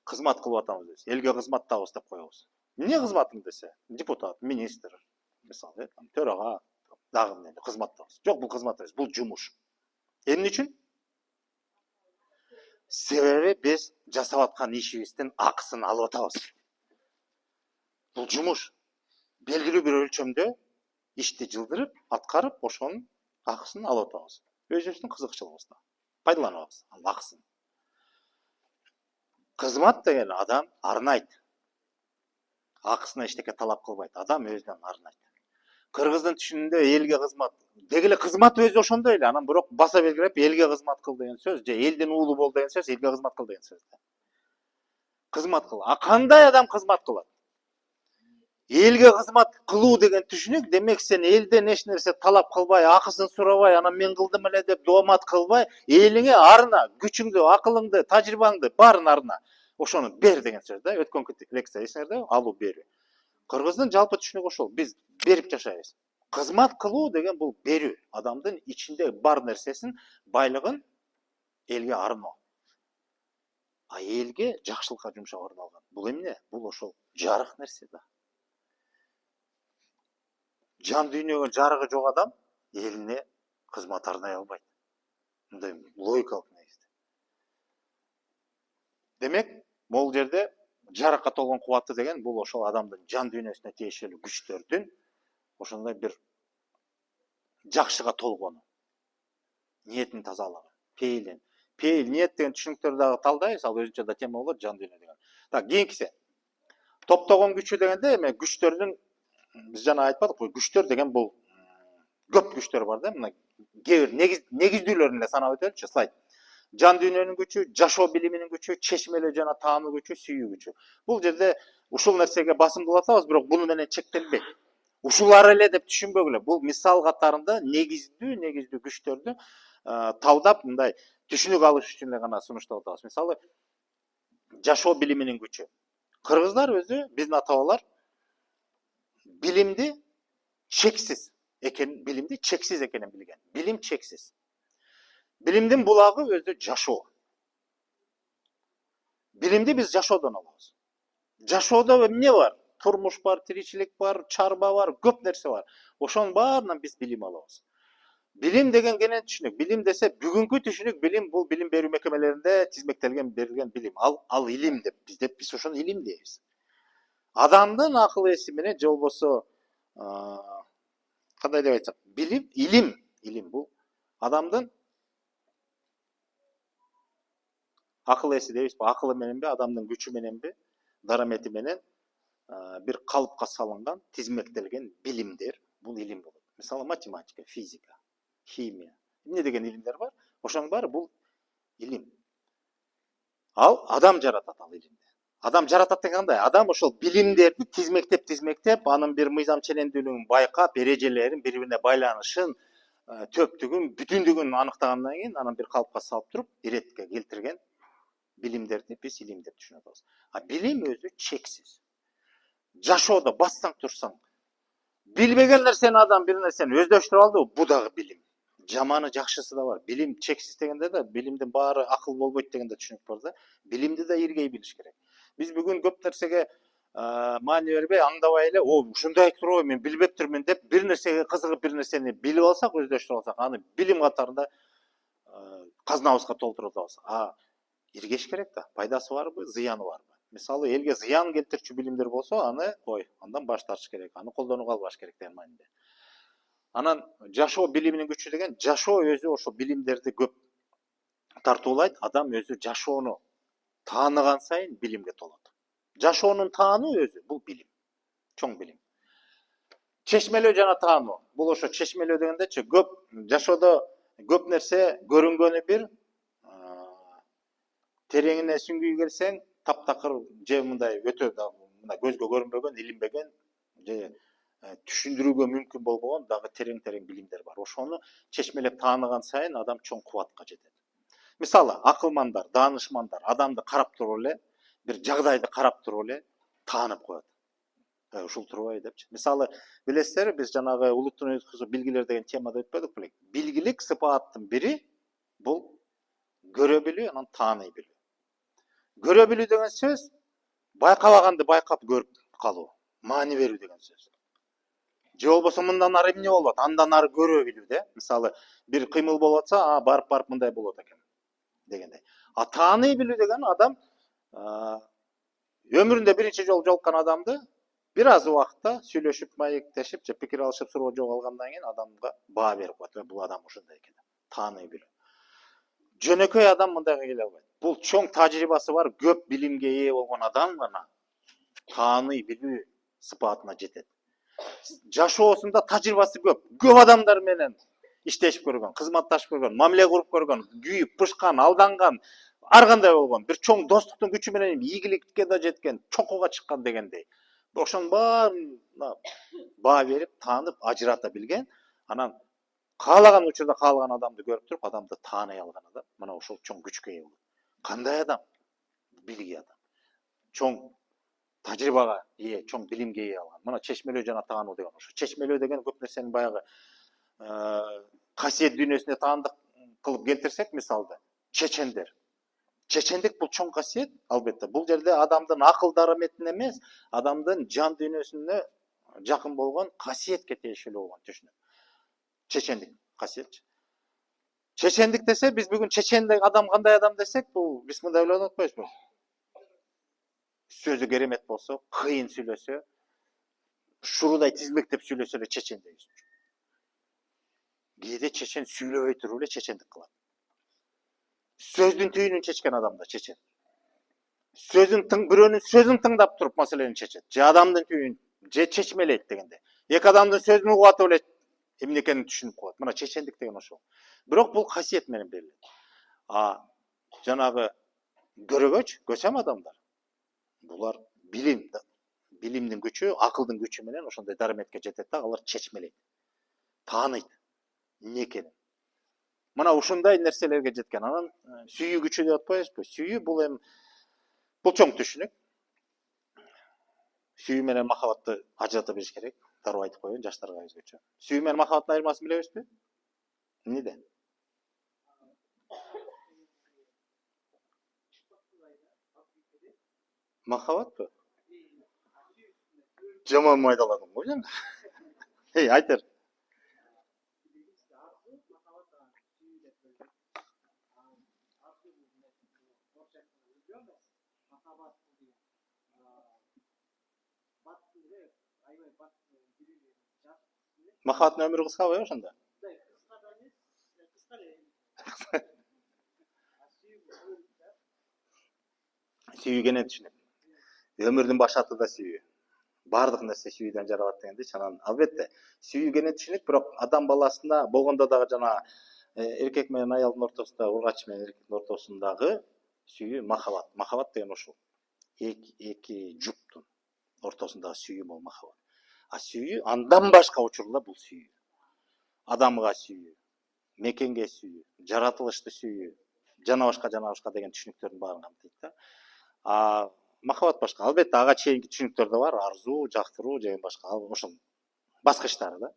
Speaker 1: Кызмат кылып атабыз биз, элге кызматтабыз деп коебуз. Эмне кызматың десе, депутат, министр, мисалы, төрага, дагы эмне кызматтабыз. Жок, бул кызмат эмес, бул жумуш. Эмне үчүн? Себеби биз жасап аткан ишибиздин акысын алып атабыз. Бул жумуш. Белгилүү бир өлчөмдө ишти жылдырып, аткарып, ошонун акысын алып атабыз. Өзүбүздүн кызыкчылыгыбызда пайдаланып атабыз акысын. Кызмат деген адам арнайт. Акысына эчтеке талап кылбайт. Адам өзүнөн арнайт. Кыргыздын түшүнүгүндө элге кызмат. Деги эле кызмат өзү ошондой эле. Анан бирок баса белгилеп элге кызмат кыл деген сөз, же элдин уулу бол деген сөз, элге кызмат кыл деген сөз. Кызмат кыл. А кандай адам кызмат кылат? Элге кызмат кылуу деген түшүнүк, демек сен элден эч нерсе талап кылбай, акысын сурабай, анан мен кылдым эле деп доомат кылбай, элиңе арна, күчүңдү, акылыңды, тажрыйбаңды баарын арна. Ошону бер деген сөз да. Өткөнкү лекция эсиңерде, алуу берүү. Кыргыздын жалпы түшүнүгү ошол. Биз берип жашайбыз. Кызмат кылуу деген бул берүү. Адамдын ичинде бар нерсесин, байлыгын элге арноо. А элге жакшылыкка жумшап арналган. Бул эмне? Бул ошол жарык нерсе да. Жан дүйнөгө жарыгы жок адам элине кызмат арнай албайт. Мындай логикалык негизде. Демек, могул жерде жарыкка толгон кубаты деген бул ошол адамдын жан дүйнөсүнө тиешелүү күчтөрдүн ошондой бир жакшыга толгону, ниетин тазалыгы, пейилин. Пейил, ниет деген түшүнүктөрдү дагы талдайбыз, ал өзүнчө да тема болот, жан дүйнө деген. Так, кийинкиси. Топтогон күчү дегенде эми күчтөрдүн биз жана айтпадыкпы, күчтөр деген бул көп күчтөр бар да, мына кээ бир негиздүүлөрүн эле санап өтөлүчү, слайд. Жан дүйнөнүн күчү, жашоо билиминин күчү, чечмелөө жана таануу күчү, сүйүү күчү. Бул жерде ушул нерсеге басым кылып атабыз, бирок буну менен чектелбейт. Ушулар эле деп түшүнбөгүлө. Бул мисал катарында негиздүү күчтөрдү талдап, мындай түшүнүк алыш үчүн эле гана сунуштап атабыз. Мисалы, жашоо билиминин күчү. Кыргыздар өзү, биздин ата-бабалар билимди чексиз экенин билген. Билим чексиз. Билимдин булагы өзү жашоо. Билимди биз жашоодон алабыз. Жашоодо эмне бар? турмуш бар, тиричилик бар, чарба бар, көп нерсе бар. Ошонун баарынан биз билим алабыз. Билим деген кенен түшүнүк. Билим десе бүгүнкү түшүнүк билим бул билим берүү мекемелеринде тизмектелген берилген билим. Ал илим деп биз ошону илим дейбиз. Адамдын акыл эси менен же болбосо кандай деп айтсак, илим бул адамдын акыл эси дейбизби, акылы мененби, адамдын күчү мененби, дарамети менен бир калыпка салынган, тизмектелген билимдер, бул илим болот. Мисалы математика, физика, химия, эмне деген илимдер бар, ошонун баары бул илим. Ал адам жаратат ал илимди. Адам жаратат деген кандай? Адам ошол билимдерди тизмектеп, анын бир мыйзам ченемдүүлүгүн байкап, эрежелерин, бири бирине байланышын, төптүгүн, бүтүндүгүн аныктагандан кийин анан бир калыпка салып туруп, иретке келтирген билимдерди биз илим деп түшүнүп атабыз. А билим өзү чексиз. Жашоодо бассаң турсаң, билбеген нерсени адам бир нерсени өздөштүрүп алды, бул дагы билим. Жаманы жакшысы да бар. Билим чексиз дегенде да билимдин баары акыл болбойт деген да түшүнүк бар да. Билимди да иргей билиш керек. Биз бүгүн көп нерсеге маани бербей, аңдабай эле, ушундай турбайбы, мен билбептирмин деп бир нерсеге кызыгып, бир нерсени билип алсак, өздөштүрүп алсак, аны билим катарында казнабызга толтуруп атабыз. Иргеш керек да. Пайдасы барбы, зыяны барбы? Мисалы, элге зыян келтирчү билимдер болсо, аны андан баш тартыш керек, аны колдонууга албаш керек деген мааниде. Анан жашоо билиминин күчү деген, жашоо өзү ошо билимдерди көп тартуулайт. Адам өзү жашоону тааныган сайын билимге толот. Жашоонун таануу өзү бул билим. Чоң билим. Чечмелөө жана таануу. Бул ошо чечмелөө дегендечи, көп жашоодо көп нерсе көрүнгөнү бир, тереңине сүңгүй келсең, таптакыр же мындай өтө мына көзгө көрүнбөгөн, илинбеген же түшүндүрүүгө мүмкүн болбогон дагы терең билимдер бар. Ошону чечмелеп тааныган сайын адам чоң кубатка жетет. Мисалы, акылмандар, даанышмандар адамды карап туруп эле, бир жагдайды карап туруп эле таанып коет. Ушул турбайбы депчи. Мисалы, билесиздерби, биз жанагы улуттун өзгөсү билгилер деген темада өтпөдүк беле? Билгилик сыпааттын бири бул көрө билүү, анан тааный билүү. Көрө билүү деген сөз байкабаганды байкап көрүп калуу, маани берүү деген сөз. Же болбосо мындан ары эмне болот, андан ары көрө билүү де. Мисалы, бир кыймыл болуп атса, барып мындай болот экен дегендей. А тааный билүү деген адам өмүрүндө биринчи жолу жолуккан адамды бир аз убакытта сүйлөшүп, маектешип, же пикир алышып, суроо жооп алгандан кийин адамга баа берип коет. Бул адам ушундай экен. Тааный билүү. Жөнөкөй адам мындайга келе албайт. Бул чоң тажрыйбасы бар, көп билимге ээ болгон адам гана тааный билүү сыпатына жетет. Жашоосунда тажрыйбасы көп адамдар менен иштешип көргөн, кызматташып көргөн, мамиле куруп көргөн, күйүп, пышкан, алданган, ар кандай болгон, бир чоң достуктун күчү менен ийгиликке да жеткен, чокуга чыккан дегендей. Ошонун баарына баа берип, таанып, ажырата билген, анан каалаган учурда каалаган адамды көрүп туруп, адамды тааный алган адам, мына ошол чоң күчкө ээ болот. Кандай адам? Билги адам. Чоң тажрыйбага ээ, чоң билимге ээ алган. Мына чечмелөө жана таануу деген ошо. Чечмелөө деген көп нерсенин баягы касиет дүйнөсүнө таандык кылып келтирсек, мисалда, чечендер. Чечендик бул чоң касиет, албетте. Бул жерде адамдын акыл дараметине эмес, адамдын жан дүйнөсүнө жакын болгон касиетке тиешелүү болгон түшүнүк. Чечендик касиетчи. Чечендик десе, биз бүгүн чечендик адам кандай адам десек, бул биз мындай ойлонуп атпайбызбы? Сөзү керемет болсо, кыйын сүйлөсө, шурудай тизмектеп сүйлөсө эле чечен дейбиз. Кээде чечен сүйлөбөй туруп эле чечендик кылат. Сөздүн түйүнүн чечкен адам да чечен. Бирөөнүн сөзүн тыңдап туруп маселени чечет. Же адамдын түйүнүн, же чечмелейт дегенде. Эки адамдын сөзүн угуп атып эле эмне экенин түшүнүп коет. Мына чечендик деген ошол. Бирок бул касиет менен берилет. Жанагы көрөгөч, көсем адамдар. Булар билимдин күчү, акылдын күчү менен ошондой дараметке жетет да, алар чечмелейт. Тааныйт эмне экенин. Мына ушундай нерселерге жеткен. Анан сүйүү күчү деп атпайбызбы? Сүйүү бул чоң түшүнүк. Сүйүү менен махабатты ажырата билиш керек. Дароо айтып коеюн жаштарга өзгөчө. Сүйүү менен махабаттын айырмасын билебизби? Эмнеде? Махабатпы? Жаман майдаладың ғой жаңа. Айтыр. Махаббаттын өмүрү кыска ғой ошондо. Сүйүү кенен түшүнөт. Өмүрдүн башаты да сүйүү. Бардык нерсе сүйүүдөн жаралат дегендейчи. Анан албетте сүйүү кенен түшүнөт, бирок адам баласына болгондо дагы жана эркек менен аялдын ортосунда, ургач менен эркектин ортосундагы сүйүү махаббат. Махаббат деген ушул. Эки жуптун ортосундагы сүйүү бул махаббат. А сүйүү андан башка учурда бул сүйүү. Адамга сүйүү, мекенге сүйүү, жаратылышты сүйүү, жана башка деген түшүнүктөрдүн баарын камтыйт да. Махаббат башка. Албетте ага чейинки түшүнүктөр да бар. Арзуу, жактыруу деген башка. Ошол баскычтары да.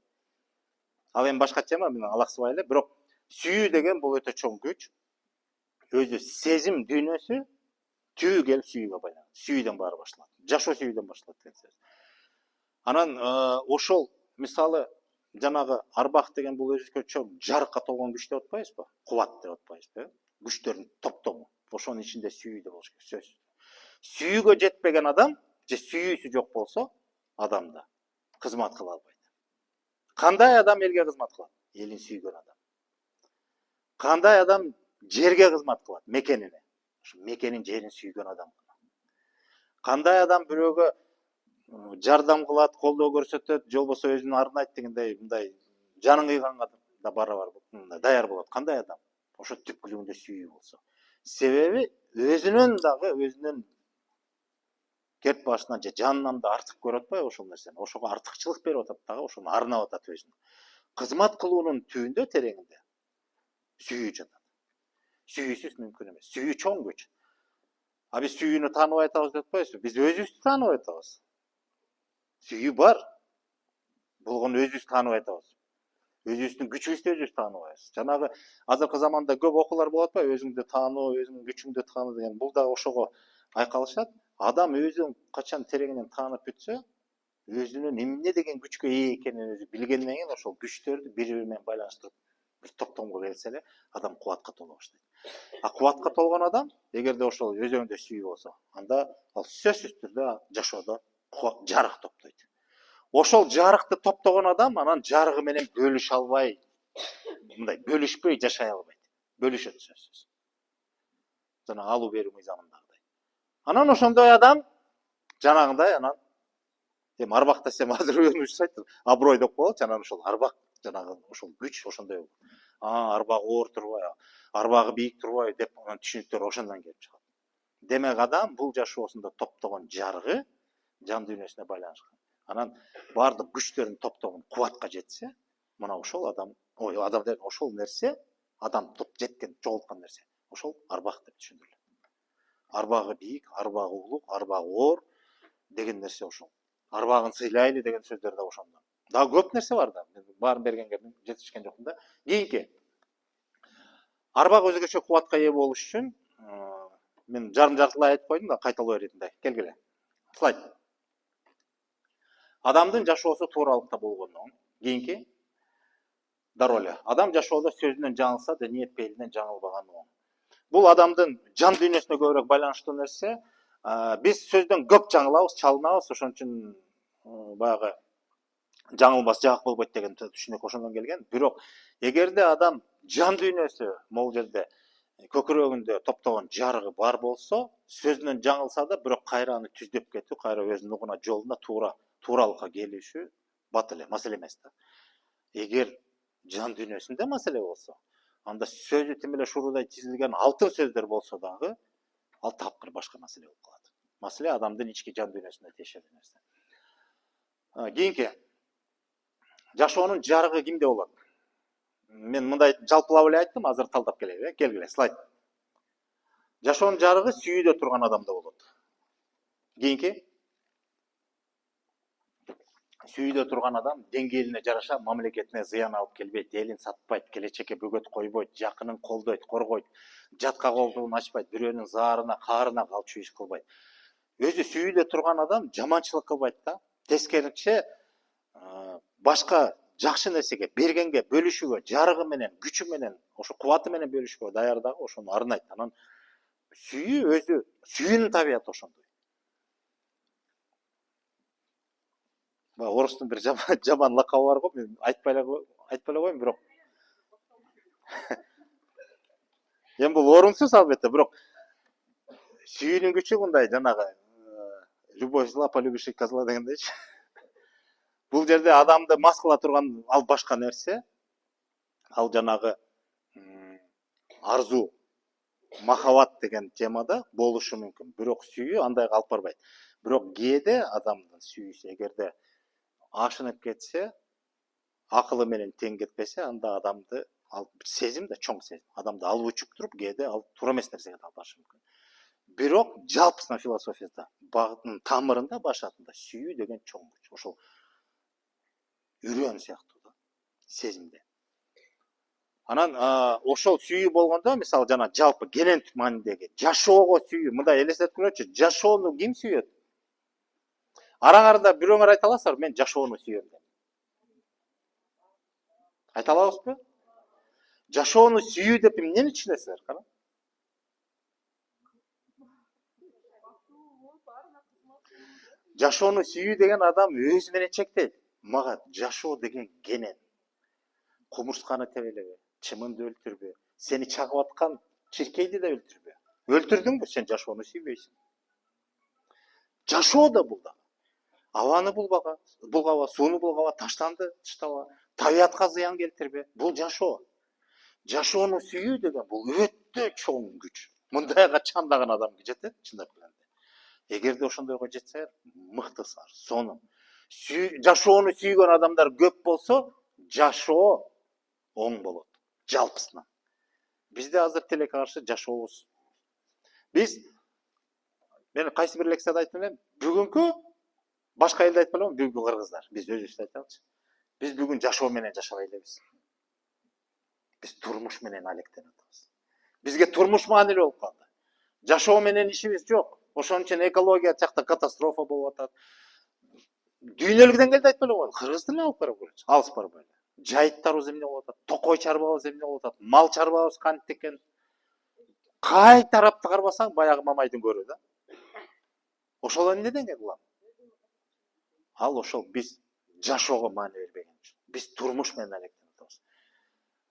Speaker 1: Ал эми башка тема, мен алаксыбай эле, бирок сүйүү деген бул өтө чоң күч. Өзү сезим дүйнөсү түбү келип сүйүүгө байланат. Сүйүүдөн баары башталат. Жашоо сүйүүдөн башталат деген сөз. Анан ошол мисалы жанагы арбак деген бул өзгөчө жарыкка толгон күч деп атпайбызбы? Кубат деп атпайбызбы? Күчтөрдүн топтому. Ошонун ичинде сүйүү да болуш керек, сөзсүз. Сүйүүгө жетпеген адам же сүйүүсү жок болсо, адамда кызмат кыла албайт. Кандай адам элге кызмат кылат? Элин сүйгөн адам. Кандай адам жерге кызмат кылат? Мекенине. Ошо мекенин жерин сүйгөн адам. Кандай адам бирөөгө жардам кылат, колдоо көрсөтөт, же болбосо өзүн арнайт дегендей, мындай жанын кыйганга да барабар даяр болот. Кандай адам? Ошо түпкүлүгүндө сүйүү болсо. Себеби өзүнүн кеп башынан же жанынан да артык көрүп атпайбы ошол нерсени. Ошого артыкчылык берип атат дагы, ошону арнап атат өзүнө. Кызмат кылуунун түбүндө, тереңинде сүйүү жатат. Сүйүүсүз мүмкүн эмес. Сүйүү чоң күч. Биз сүйүүнү тааныбай атабыз деп атпайбызбы? Биз өзүбүздү тааныбай атабыз. Сүйүү бар. Болгону өзүбүздү тааныбай атабыз. Өзүбүздүн күчүбүздү өзүбүз тааныбайбыз. Жанагы азыркы заманда көп окуулар болуп атпайбы? Өзүңдү тааноо, өзүңдүн күчүңдү тааноо деген. Бул да ошого айкалышат. Адам өзүн качан тереңинен таанып бүтсө, өзүнүн эмне деген күчкө ээ экенин өзү билгенден кийин ошол күчтөрдү бири бири менен байланыштырып бир топтомго келсе эле, адам кубатка толо баштайт. Кубатка толгон адам, эгерде ошол өзүндө сүйүү болсо, анда ал сөзсүз түрдө жашоодо жарык топтойт. Ошол жарыкты топтогон адам анан жарыгы менен бөлүшө албай, мындай бөлүшпөй жашай албайт. Бөлүшөт сөзсүз. Жана алуу берүү мыйзамындагыдай. Анан ошондой адам жанагындай анан эми арбак десем азыр өнүгүш айттым. Аброй деп коелучу, анан ошол арбак жанагы ошол күч ошондой. Арбагы оор турбай, арбагы бийик турбай деп анан түшүнүктөр ошондон келип чыгат. Демек адам бул жашоосунда топтогон жарыгы жан дүйнөсүнө байланышкан. Анан бардык күчтөрдүн топтогон кубатка жетсе, мына ошол адам, ошол нерсе адам жеткен, жоголткон нерсе. Ошол арбак деп түшүндүрүлөт. Арбагы бийик, арбагы улук, арбагы оор деген нерсе ошол. Арбагын сыйлайлы деген сөздөр да ошондон. Дагы көп нерсе бар да. Баарын бергенге жетишкен жокмун да. Кийинки арбак өзгөчө кубатка ээ болуш үчүн мен жартылай айтып койдум да, кайталоо иретинде. Келгиле. Слайд. Адамдын жашоосу тууралыкта болгондон кийинки дароо эле. Адам жашоодо сөзүнөн жаңылса да, ниет пейилинен жаңылбаган оң. Бул адамдын жан дүйнөсүнө көбүрөөк байланыштуу нерсе. Биз сөздөн көп жаңылабыз, чалынабыз, ошон үчүн баягы жаңылбас жак болбойт деген түшүнүк ошондон келген. Бирок эгерде адам жан дүйнөсү могул жерде көкүрөгүндө топтогон жарыгы бар болсо, сөзүнөн жаңылса да, бирок кайра аны түздөп кетүү, кайра өзүнүн угуна жолуна тууралыкка келиши бат эле, маселе эмес да. Эгер жан дүйнөсүндө маселе болсо, анда сөзү тим эле шуруудай тизилген алтын сөздөр болсо дагы, ал тапкыр башка маселе болуп калат. Маселе адамдын ички жан дүйнөсүнө тиешелүү нерсе. Кийинки жашоонун жарыгы кимде болот? Мен мындай жалпылап эле айттым, азыр талдап келели. Келгиле, слайд. Жашоонун жарыгы сүйүүдө турган адамда болот. Кийинки сүйүүдө турган адам деңгээлине жараша мамлекетине зыян алып келбейт, элин сатпайт, келечекке бөгөт койбойт, жакынын колдойт, коргойт, жатка колдугун ачпайт, бирөөнүн заарына, каарына калчу иш кылбайт. Өзү сүйүүдө турган адам жаманчылык кылбайт да, Тескеринче башка жакшы нерсеге бергенге, бөлүшүүгө, жарыгы менен, күчү менен, ошо кубаты менен бөлүшүүгө даяр дагы ошону арнайт. Анан сүйүү өзү, сүйүүнүн табияты ошондой. Орустун бир жаман лакабы бар го, мен айтпай эле коеюн, бирок эми бул орунсуз албетте, бирок сүйүүнүн күчү мындай жанагы любовь зла, полюбишь козла дегендейчи. Бул жерде адамды мас кыла турган ал башка нерсе. Ал жанагы арзу, махаббат деген темада болушу мүмкүн. Бирок сүйүү андайга алып барбайт. Бирок кээде адамдын сүйүүсү эгерде ашынып кетсе, акылы менен тең кетпесе, анда адамды ал сезим да, чоң сезим. Адамды алып учуктуруп, кээде ал туура эмес нерсеге да алып барышы мүмкүн. Бирок жалпысына философияда, багытынын тамырында, башатында сүйүү деген чоң күч. Ошол үрөн сыяктуу да, сезимде. Анан ошол сүйүү болгондо, мисалы жана жалпы генеттик маанидеги жашоого сүйүү, мындай элестетип көрөчү, жашоону ким сүйөт? Араңарда бирөөңөр айта аласыздар, мен жашоону сүйөм деп. Айта алабызбы? Жашоону сүйүү деп эмнени түшүнөсүздөр? Кара. Жашоону сүйүү деген адам өзү менен чектейт. Мага жашоо деген кенен. Кумурсканы тебелебе, чымынды өлтүрбө, сени чагып аткан чиркейди да өлтүрбө. Өлтүрдүңбү, сен жашоону сүйбөйсүң. Жашоо да бул да. Абаны булгаба, сууну булгаба, таштанды тыштаба, табиятка зыян келтирбе. Бул жашоо. Жашоону сүйүү деген бул өтө чоң күч. Мындайга чандаган адамга жетет, чындап келгенде. Эгерде ошондойго жетсе, мыктысыңар, сонун. Жашоону сүйгөн адамдар көп болсо, жашоо оң болот, жалпысынан. Бизде азыр тилекке каршы жашообуз. Мен кайсы бир лекцияда айтып элем, бүгүнкү башка элде айтпай элем, бүгүнкү кыргыздар, биз өзүбүз айталычы. Биз бүгүн жашоо менен жашабай элебиз. Биз турмуш менен алектенип атабыз. Бизге турмуш маанилүү болуп калды. Жашоо менен ишибиз жок. Ошон үчүн экология жакта катастрофа болуп атат. Дүйнөлүк деңгээлде айтпай эле коелу, кыргыз тилине алып карап көрөлүчү. Алыс барбай эле. Жайыттарыбыз эмне болуп атат? Токой чарбабыз эмне болуп атат? Мал чарбабыз кантип экен? Кай тарапты карбасаң, баягы Мамайдын көрү да. Ошол эмнеден келди? Ал ошол биз жашоого маани бербеген үчүн. Биз турмуш менен алектенип атабыз.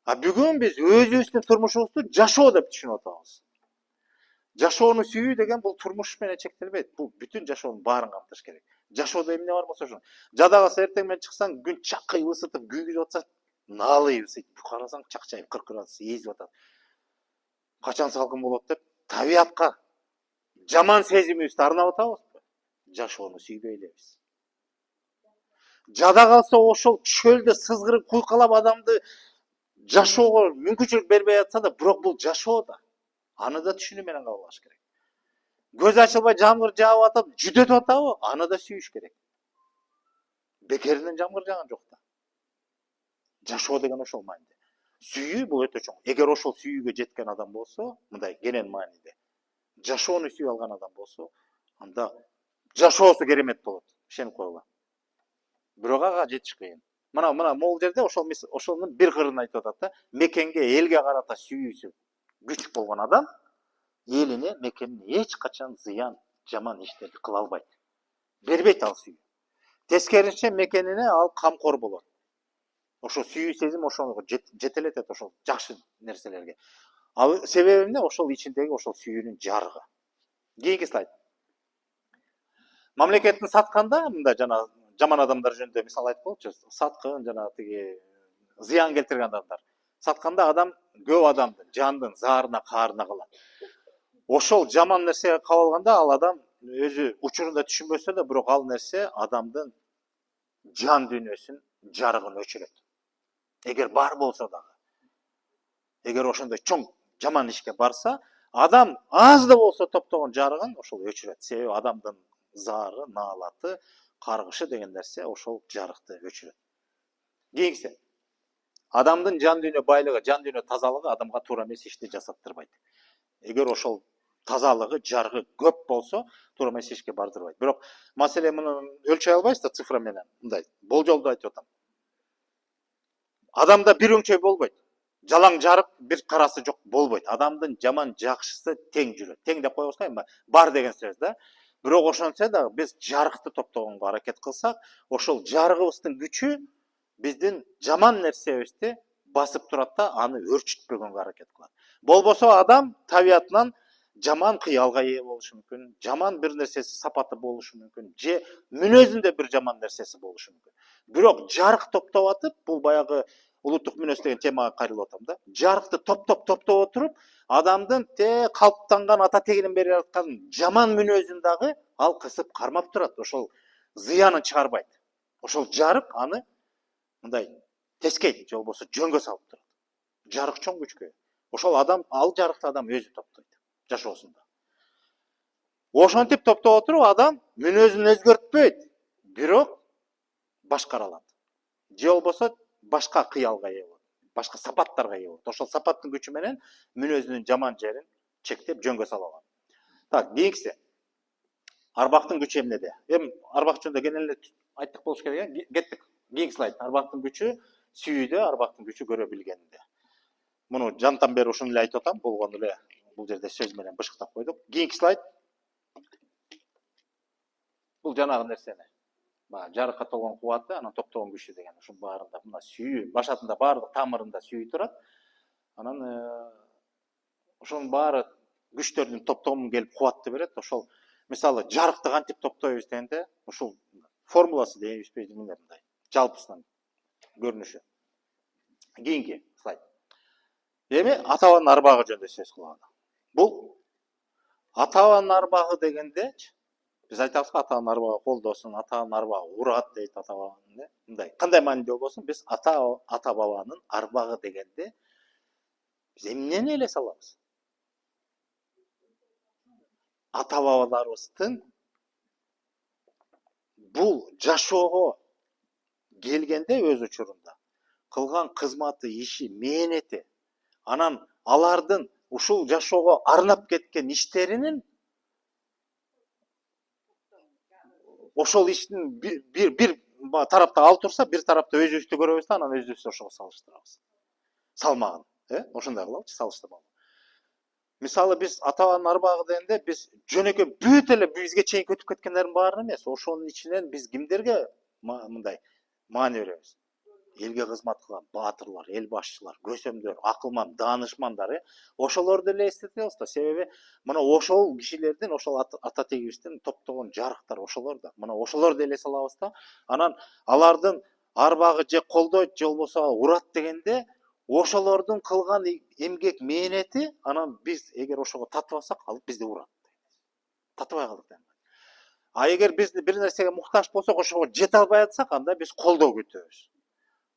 Speaker 1: А бүгүн биз өзүбүздүн турмушубузду жашоо деп түшүнүп атабыз. Жашоону сүйүү деген бул турмуш менен чектелбейт. Бул бүтүн жашоонун баарын камтыш керек. Жашоодо эмне бар болсо ошо. Жада калса эртең менен чыксаң, күн чакый ысытып, күйгүзүп атса, наалый ысыйт. Карасаң, чакчайып 40 градус эзип атат. Качан салкын болот деп, табиятка жаман сезимибизди арнап атабызбы? Жашоону сүйбөй элебиз. Жада калса ошол чөлдө сызгырып куйкалап адамды жашоого мүмкүнчүлүк бербей атса да, бирок бул жашоо да. Аны да түшүнүү менен кабыл алыш керек. Көз ачылбай жамгыр жаап атып, жүдөтүп атабы? Аны да сүйүш керек. Бекеринен жамгыр жааган жок да. Жашоо деген ошол мааниде. Сүйүү бул өтө чоң. Эгер ошол сүйүүгө жеткен адам болсо, мындай кенен мааниде, жашоону сүйүп алган адам болсо, анда жашоосу керемет болот. Ишенип койгула. Бирок ага жетиш кыйын. Мына могул жерде ошонун бир кырын айтып атат да. Мекенге, элге карата сүйүүсү күч болгон адам элине, мекенине эч качан зыян, жаман иштерди кыла албайт. Бербейт ал сүйүү. Тескерисинче мекенине ал камкор болот. Ошо сүйүү сезим ошого жетелетет, ошол жакшы нерселерге. Ал себеби эмне? Ошол ичиндеги ошол сүйүүнүн жарыгы. Кийинки слайд. Мамлекеттин сатканда, мында жана жаман адамдар жөнүндө мисал айтып коелучу. Саткын жана тиги зыян келтирген адамдар. Сатканда адам көп адамдын жандын заарына, каарына калат. Ошол жаман нерсеге кабылганда ал адам өзү учурунда түшүнбөсө да, бирок ал нерсе адамдын жан дүйнөсүн, жарыгын өчүрөт. Эгер бар болсо дагы. Эгер ошондой чоң жаман ишке барса, адам аз да болсо топтогон жарыгын ошол өчүрөт. Себеби адамдын заары, наалаты, каргышы деген нерсе ошол жарыкты өчүрөт. Кийинкиси. Адамдын жан дүйнө байлыгы, жан дүйнө тазалыгы адамга туура эмес ишти жасаттырбайт. Эгер ошол тазалыгы, жарыгы көп болсо туура эмес ишке бардырбайт. Бирок маселе муну өлчөй албайсыз да цифра менен. Мындай болжолду айтып атам. Адамда бир өңчөй болбойт. Жалаң жарык бир карасы жок болбойт. Адамдын жаман жакшысы тең жүрөт. Тең деп коебузга эми бар деген сөз да. Бирок ошентсе дагы биз жарыкты топтогонго аракет кылсак, ошол жарыгыбыздын күчү биздин жаман нерсебизди басып турат да, аны өрчүтпөгөнгө аракет кылат. Болбосо адам табиятынан жаман кыялга ээ болушу мүмкүн, жаман бир нерсеси сапаты болушу мүмкүн, же мүнөзүндө бир жаман нерсеси болушу мүмкүн. Бирок жарык топтоп атып, бул баягы улуттук мүнөз деген темага кайрылып атам да. Жарыкты топтоп отуруп, адамдын калыптанган ата тегинен бери жаткан жаман мүнөзүн дагы ал кысып кармап турат. Ошол зыянын чыгарбайт. Ошол жарык аны мындай тескейт, же болбосо жөнгө салып турат. Жарык чоң күчкө. Ошол адам, ал жарыкты адам өзү топтойт жашоосунда. Ошентип топтоп отуруп адам мүнөзүн өзгөртпөйт, бирок башкара алат. Же болбосо башка кыялга ээ болот, башка сапаттарга ээ болот. Ошол сапаттын күчү менен мүнөзүнүн жаман жерин чектеп жөнгө сала алат. Так, кийинкиси. Арбактын күчү эмнеде? Эми арбак жөнүндө кенен эле айттык болуш керек. Кеттик. Кийинки слайд. Арбактын күчү сүйүүдө, арбактын күчү көрө билгенде. Муну жантан бери ушуну эле айтып атам, болгону эле бул жерде сөз менен бышыктап койдук. Кийинки слайд. Бул жанагы нерсени. Жарыкка толгон кубаты, анан топтогон күчү деген. Ушунун баарында мына сүйүү, башатында баардык тамырында сүйүү турат. Анан ошонун баары күчтөрдүн топтомун келип кубатты берет. Ошол мисалы жарыкты кантип топтойбуз дегенде, ушул формуласы дейбизби, мындай жалпысынан көрүнүшү. Кийинки слайд. Эми ата-бабанын арбагы жөнүндө сөз кылалы. Бул ата-бабанын арбагы дегенде биз айтабызбы, ата-бабанын арбагы колдосун, ата-бабанын арбагы урат дейт, ата-бабанын. Мындай кандай мааниде болбосун, биз ата-бабанын арбагы дегенде биз эмнени эле салабыз? Ата-бабаларыбыздын бул жашоого келгенде өз учурунда кылган кызматы, иши, мээнети, анан алардын ушул жашоого арнап кеткен иштеринин, ошол иштин бир тарапта алып турса, бир тарапта өзүбүздү көрөбүз да, анан өзүбүздү ошого салыштырабыз. Салмагын, ошондой кылалы, салыштырмалы. Мисалы биз ата-бабанын арбагы дегенде биз жөнөкөй бүт эле бизге чейин өтүп кеткендердин баарын эмес, ошонун ичинен биз кимдерге мындай маани беребиз? Элге кызмат кылган баатырлар, эл башчылар, көсөмдөр, акылман, даанышмандар, ошолорду эле эстетебиз да. Себеби мына ошол кишилердин, ошол ата тегибиздин топтогон жарыктар ошолор да. Мына ошолорду эле салабыз да. Анан алардын арбагы же колдойт, же болбосо урат дегенде ошолордун кылган эмгек мээнети, анан биз эгер ошого татыбасак, ал бизди урат. Татыбай калдык да. А эгер биз бир нерсеге муктаж болсок, ошого жете албай атсак, анда биз колдоо күтөбүз.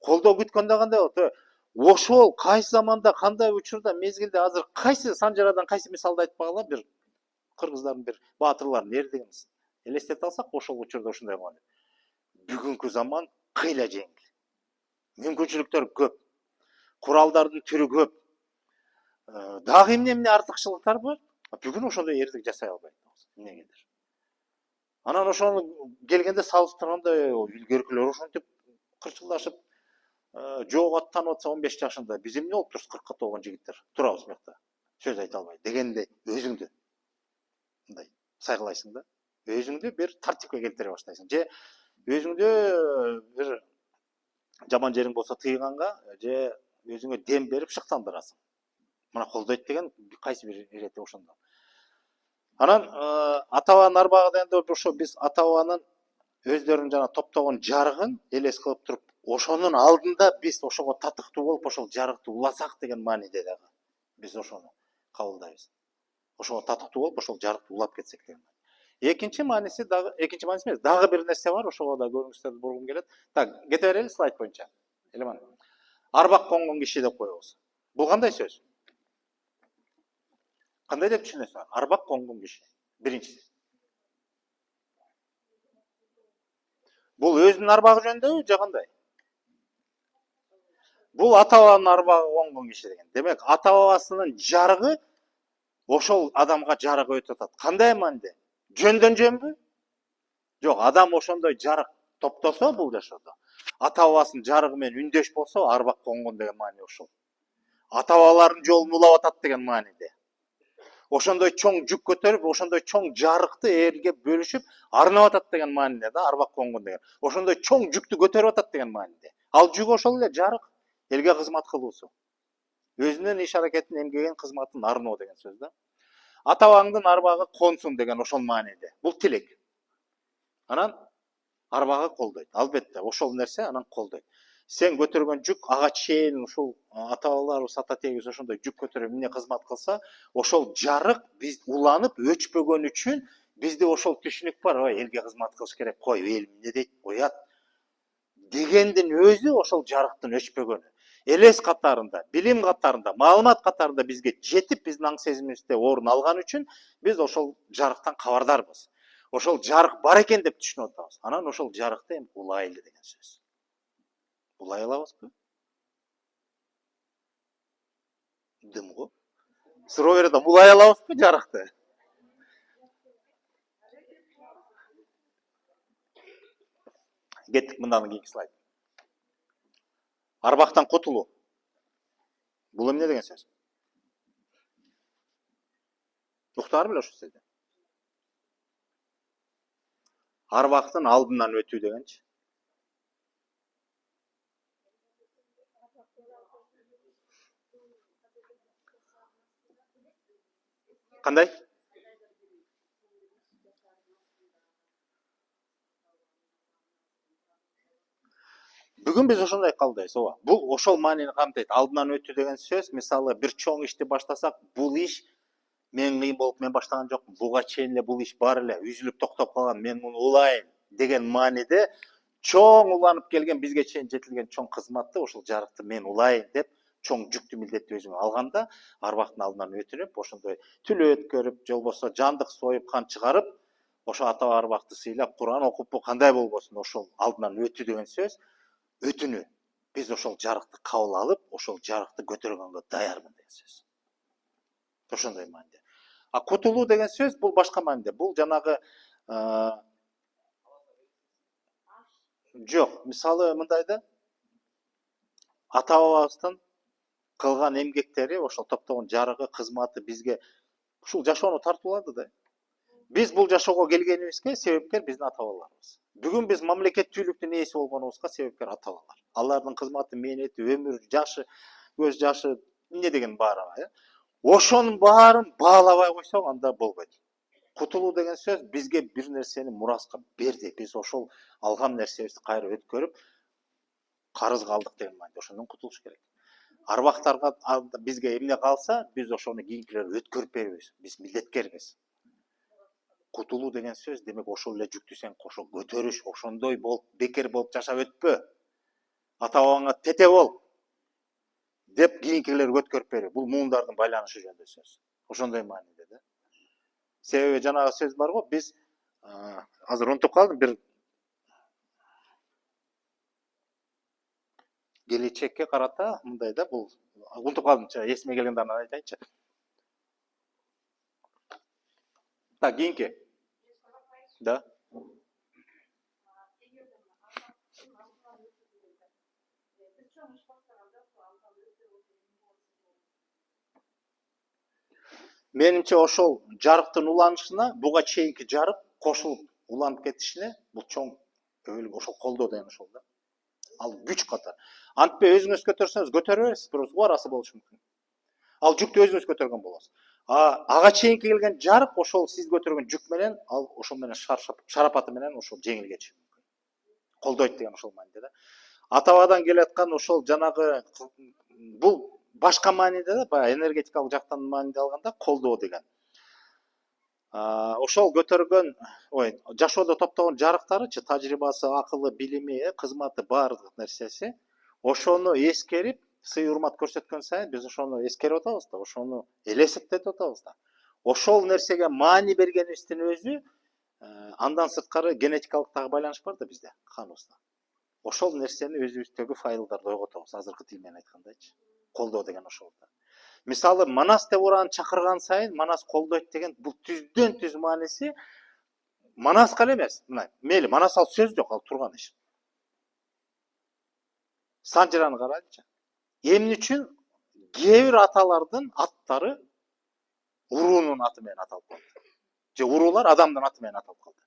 Speaker 1: Колдоо күткөндө кандай болот? Ошол кайсы заманда, кандай учурда, мезгилде, азыр кайсы санжарадан кайсы мисалды айтпагыла, бир кыргыздардын бир баатырларын эрдигин элестете алсак, ошол учурда ушундай болгон. Бүгүнкү заман кыйла жеңил. Мүмкүнчүлүктөр көп. Куралдардын түрү көп. Дагы эмне артыкчылыктар бар? Бүгүн ошондой эрдик жасай албайт. Эмнегедир. Анан ошону келгенде салыштырганда, илгеркилер ошентип кырчылдашып жоого аттанып атса 15 жашында, биз эмне болуп турбуз 40ка толгон жигиттер? Турабыз буякта. Сөз айта албай дегенде өзүңдү мындай сайгылайсың да. Өзүңдү бир тартипке келтире баштайсың. Же өзүңдү бир жаман жериң болсо тыйганга, же өзүңө дем берип шыктандырасың. Мына колдойт деген кайсы бир ирети ошондо. Анан ата-бабанын арбагы дегенде ошо биз ата-бабанын өздөрүнүн жана топтогон жарыгын элес кылып туруп, ошонун алдында биз ошого татыктуу болуп, ошол жарыкты уласак деген мааниде дагы биз ошону кабылдайбыз. Ошого татыктуу болуп, ошол жарыкты улап кетсек деген. Экинчи мааниси эмес, дагы бир нерсе бар, ошого да көрүңүздөрдү бургум келет. Так, кете берели слайд боюнча. Элеман. Арбак конгон киши деп коебуз. Бул кандай сөз? Кандай деп түшүнөсүң? Арбак конгон киши. Биринчиси. Бул өзүнүн арбагы жөнүндөбү, же кандай? Бул ата-бабанын арбагы конгон киши деген. Демек, ата-бабасынын жарыгы ошол адамга жарык өтүп атат. Кандай мааниде? Жөндөн жөнбү? Жок, адам ошондой жарык топтосо бул жашоодо, ата бабасынын жарыгы менен үндөш болсо, арбак конгон деген маани ошол. Ата бабалардын жолун улап атат деген мааниде. Ошондой чоң жүк көтөрүп, ошондой чоң жарыкты элге бөлүшүп, арнап атат деген мааниде да, арбак конгон деген. Ошондой чоң жүктү көтөрүп атат деген мааниде. Ал жүк ошол эле жарык, элге кызмат кылуусу. Өзүнүн иш аракетин, эмгегин, кызматын арноо деген сөз да. Ата бабаңдын арбагы консун деген ошол мааниде. Бул тилек. Анан арбага колдойт. Албетте, ошол нерсе анан колдойт. Сен көтөргөн жүк ага чейин ушул ата бабаларыбыз, ата тегибиз ошондой жүк көтөрүп эмне кызмат кылса, ошол жарык биз уланып өчпөгөн үчүн бизде ошол түшүнүк бар. Ой, элге кызмат кылыш керек, кой, эл эмне дейт, коят дегендин өзү ошол жарыктын өчпөгөнү. Элес катарында, билим катарында, маалымат катарында бизге жетип, биздин аң сезимибизде орун алган үчүн биз ошол жарыктан кабардарбыз. Ошол жарык бар экен деп түшүнүп атабыз. Анан ошол жарыкты эми улайлы деген сөз. Улай алабызбы? Дым го. Суроо берет, улай алабызбы жарыкты? Кеттик мындан кийинки слайд. Арбактан кутулуу. Бул эмне деген сөз? Уктаар беле ошол сөздү? Арбактын алдынан өтүү дегенчи. Кандай? Бүгүн биз ошондой кабылдайбыз, ооба. Бул ошол маанини камтыйт. Алдынан өтүү деген сөз, мисалы бир чоң ишти баштасак, бул иш мен кыйын болуп мен баштаган жокмун. Буга чейин эле бул иш бар эле, үзүлүп токтоп калган, мен муну улайын деген мааниде чоң уланып келген, бизге чейин жетилген чоң кызматты, ошол жарыкты мен улайын деп, чоң жүктү милдетти өзүңө алганда, арбактын алдынан өтүнүп, ошондой түлө өткөрүп, же болбосо жандык союп, кан чыгарып, ошо ата арбакты сыйлап, Куран окуп, кандай болбосун, ошол алдынан өтүү деген сөз өтүнүү. Биз ошол жарыкты кабыл алып, ошол жарыкты көтөргөнгө даярмын деген сөз. Ошондой мааниде. А кутулуу деген сөз бул башка мааниде. Бул жанагы жок, мисалы мындай да, ата бабабыздын кылган эмгектери, ошол топтогон жарыгы, кызматы бизге ушул жашоону тартуулады да. Биз бул жашоого келгенибизге себепкер биздин ата бабаларыбыз. Бүгүн биз мамлекеттүүлүктүн ээси болгонубузга себепкер ата бабалар. Алардын кызматы, мээнети, өмүр жашы, көз жашы, эмне деген баары, ошонун баарын баалабай койсок, анда болбойт. Кутулуу деген сөз бизге бир нерсени мураска берди. Биз ошол алган нерсебизди кайра өткөрүп, карыз калдык деген мааниде. Ошондон кутулуш керек. Арбактарга бизге эмне калса, биз ошону кийинкилерге өткөрүп беребиз. Биз милдеткербиз. Кутулуу деген сөз демек ошол эле жүктү сен кошо көтөрүш, ошондой болуп бекер болуп жашап өтпө. Ата бабаңа тете бол деп кийинкилерге өткөрүп берүү. Бул муундардын байланышы жөнүндө сөз. Ошондой мааниде да. Себеби жанагы сөз бар го, биз азыр унутуп калдым, бир келечекке карата мындай да, бул унутуп калдым, эсиме келгенде анан айтайынчы. Так, кийинки. Да. Менимче ошол жарыктын уланышына буга чейинки жарык кошулуп уланып кетишине бул чоң ошол колдоо деген ошол да. Ал күч катар. Антпей өзүңүз көтөрсөңүз көтөрө бересиз, бирок арасы болушу мүмкүн. Ал жүктү өзүңүз көтөргөн болосуз. Ага чейинки келген жарык ошол сиз көтөргөн жүк менен, ал ошол менен шарапаты менен ошол жеңил кетиши мүмкүн. Колдойт деген ошол мааниде да. Ата бабадан келаткан ошол жанагы бул башка мааниде да, баягы энергетикалык жактан мааниде алганда колдоо деген. Ошол көтөргөн, жашоодо топтогон жарыктарычы, тажрыйбасы, акылы, билими, кызматы, баардык нерсеси ошону эскерип, сый урмат көрсөткөн сайын биз ошону эскерип атабыз да, ошону элестетип атабыз да. Ошол нерсеге маани бергенибиздин өзү андан сырткары генетикалык дагы байланыш бар да бизде, каныбызда. Ошол нерсени өзүбүздөгү файлдарда ойготобуз, азыркы тил менен айткандачы. Колдоо деген ошол да. Мисалы Манас деп уран чакырган сайын Манас колдойт деген бул түздөн түз мааниси Манаска эле эмес. Мына мейли Манас ал сөз жок, ал турган иш. Санжыраны карачы. Эмне үчүн кээ бир аталардын аттары уруунун аты менен аталып калды. Же уруулар адамдын аты менен аталып калды.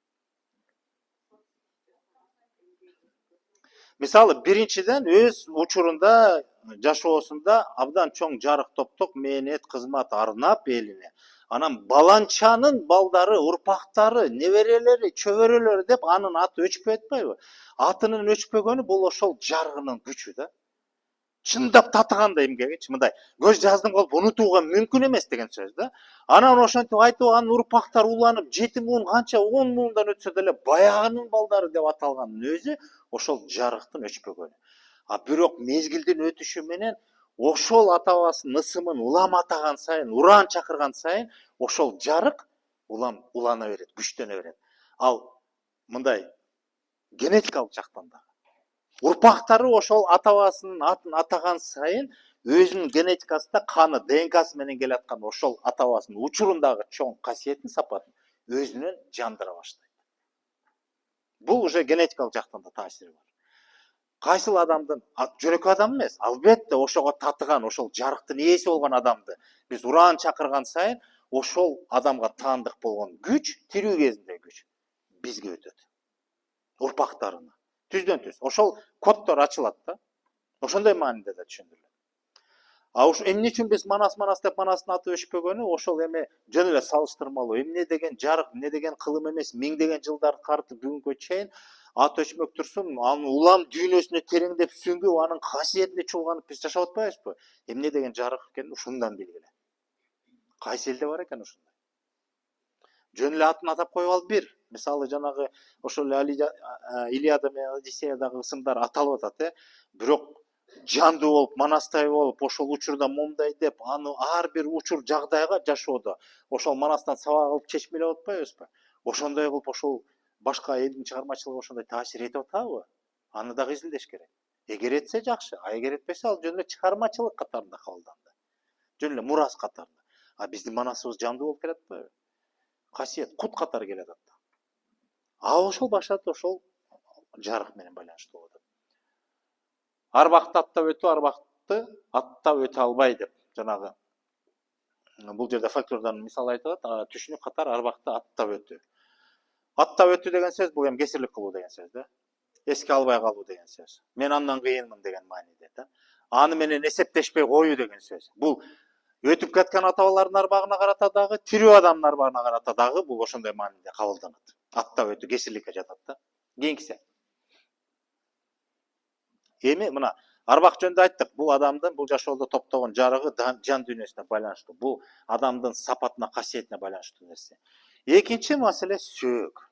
Speaker 1: Мисалы биринчиден өз учурунда жашоосунда абдан чоң жарык топтук мээнет кызмат арнап элине. Анан баланчанын балдары, урпактары, неберелери, чөбөрөлөрү деп анын аты өчпөй атпайбы? Атынын өчпөгөнү бул ошол жарыгынын күчү да. Чындап татыганда эмгегичи мындай көз жаздым кылып унутууга мүмкүн эмес деген сөз да. Анан ошентип айтып анын урпактар уланып 7 муун канча 10 муундан өтсө деле баягынын балдары деп аталганын өзү ошол жарыктын өчпөгөнү. А бирок мезгилдин өтүшү менен ошол атабасын ысымын улам атаган сайын, уран чакырган сайын ошол жарык улам улана берет, күчтөнө берет. Ал мындай генетикалык жактан да урпактары ошол атабасынын атын атаган сайын өзүнүн генетикасында каны, ДНКсы менен келаткан ошол атабасынын учурундагы чоң касиетин, сапатын өзүнөн жандыра баштайт. Бул уже генетикалык жактан да таасири бар. Кайсыл адамдын жөнөкөй адам эмес, албетте ошого татыган, ошол жарыктын ээси болгон адамды биз уран чакырган сайын ошол адамга таандык болгон күч, тирүү кезинде күч бизге өтөт. Урпактарына. Түздөн түз. Ошол коддор ачылат да. Ошондой мааниде да түшүндүрүлөт. А ушу эмне үчүн биз Манас деп Манастын аты өчпөгөнү ошол эме жөн эле салыштырмалуу. Эмне деген жарык, эмне деген кылым эмес, миңдеген жылдар тартып бүгүнгө чейин ат өчмөк турсун, анын улам дүйнөсүнө тереңдеп сүңгүп, анын касиетине чулганып биз жашап атпайбызбы? Эмне деген жарык экенин ушундан билгиле. Кайсы элде бар экен ушундай? Жөн эле атын атап коюп алып бир. Мисалы жанагы ошол Илияда менен Одиссеядагы ысымдар аталып атат, бирок жандуу болуп, Манастай болуп, ошол учурда момундай деп, аны ар бир учур жагдайга жашоодо ошол Манастан сабак алып чечмелеп атпайбызбы? Ошондой кылып ошол башка элдин чыгармачылыгына ошондой таасир этип атабы? Аны дагы изилдеш керек. Эгер этсе жакшы, а эгер этпесе ал жөн эле чыгармачылык катарында кабылданды. Жөн эле мурас катарында. А биздин Манасыбыз жандуу болуп келатпайбы? Касиет, кут катары келет атта. А ошол башат ошол жарык менен байланыштуу болот. Арбакты аттап өтүү, арбакты аттап өтө албай деп жанагы бул жерде фольклордон мисал айтып атат, түшүнүк катар арбакты аттап өтүү. Аттап өтүү деген сөз бул эми кесирлик кылуу деген сөз да. Эске албай калуу деген сөз. Мен андан кыйынмын деген мааниде да. Аны менен эсептешпей коюу деген сөз. Бул өтүп кеткен атабалардын арбагына карата дагы, тирүү адамдын арбагына карата дагы бул ошондой мааниде кабылданат. Аттап өтүү кесирликке жатат да. Кийинкиси. Эми мына арбак жөнүндө айттык. Бул адамдын бул жашоодо топтогон жарыгы жан дүйнөсүнө байланыштуу. Бул адамдын сапатына, касиетине байланыштуу нерсе. Экинчи маселе сөөк.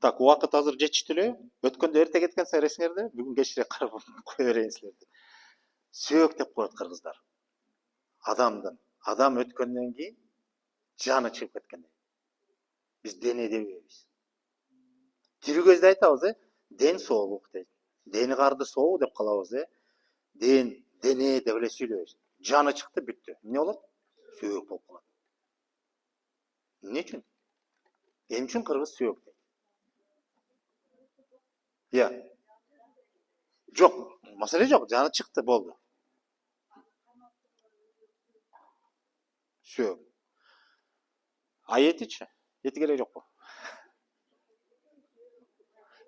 Speaker 1: Так, убакыт азыр жетиштүү эле. Өткөндө эрте кеткен сайын эсиңерде, бүгүн кечирээк карап кое берейин силерди. Сөөк деп коет кыргыздар. Адам өткөндөн кийин жаны чыгып кеткендей. Биз дене дебейбиз. Тирүү кезде айтабыз, ден соолук дейт. Дени карды соолук деп калабыз, дене деп эле сүйлөйбүз. Жаны чыкты, бүттү. Эмне болот? Сөөк болуп калат. Эмне үчүн? Эмне үчүн кыргыз сөөк дейт? Жок, маселе жок, жаны чыкты, болду. Сөөк. А этичи? Эти керек жокпу?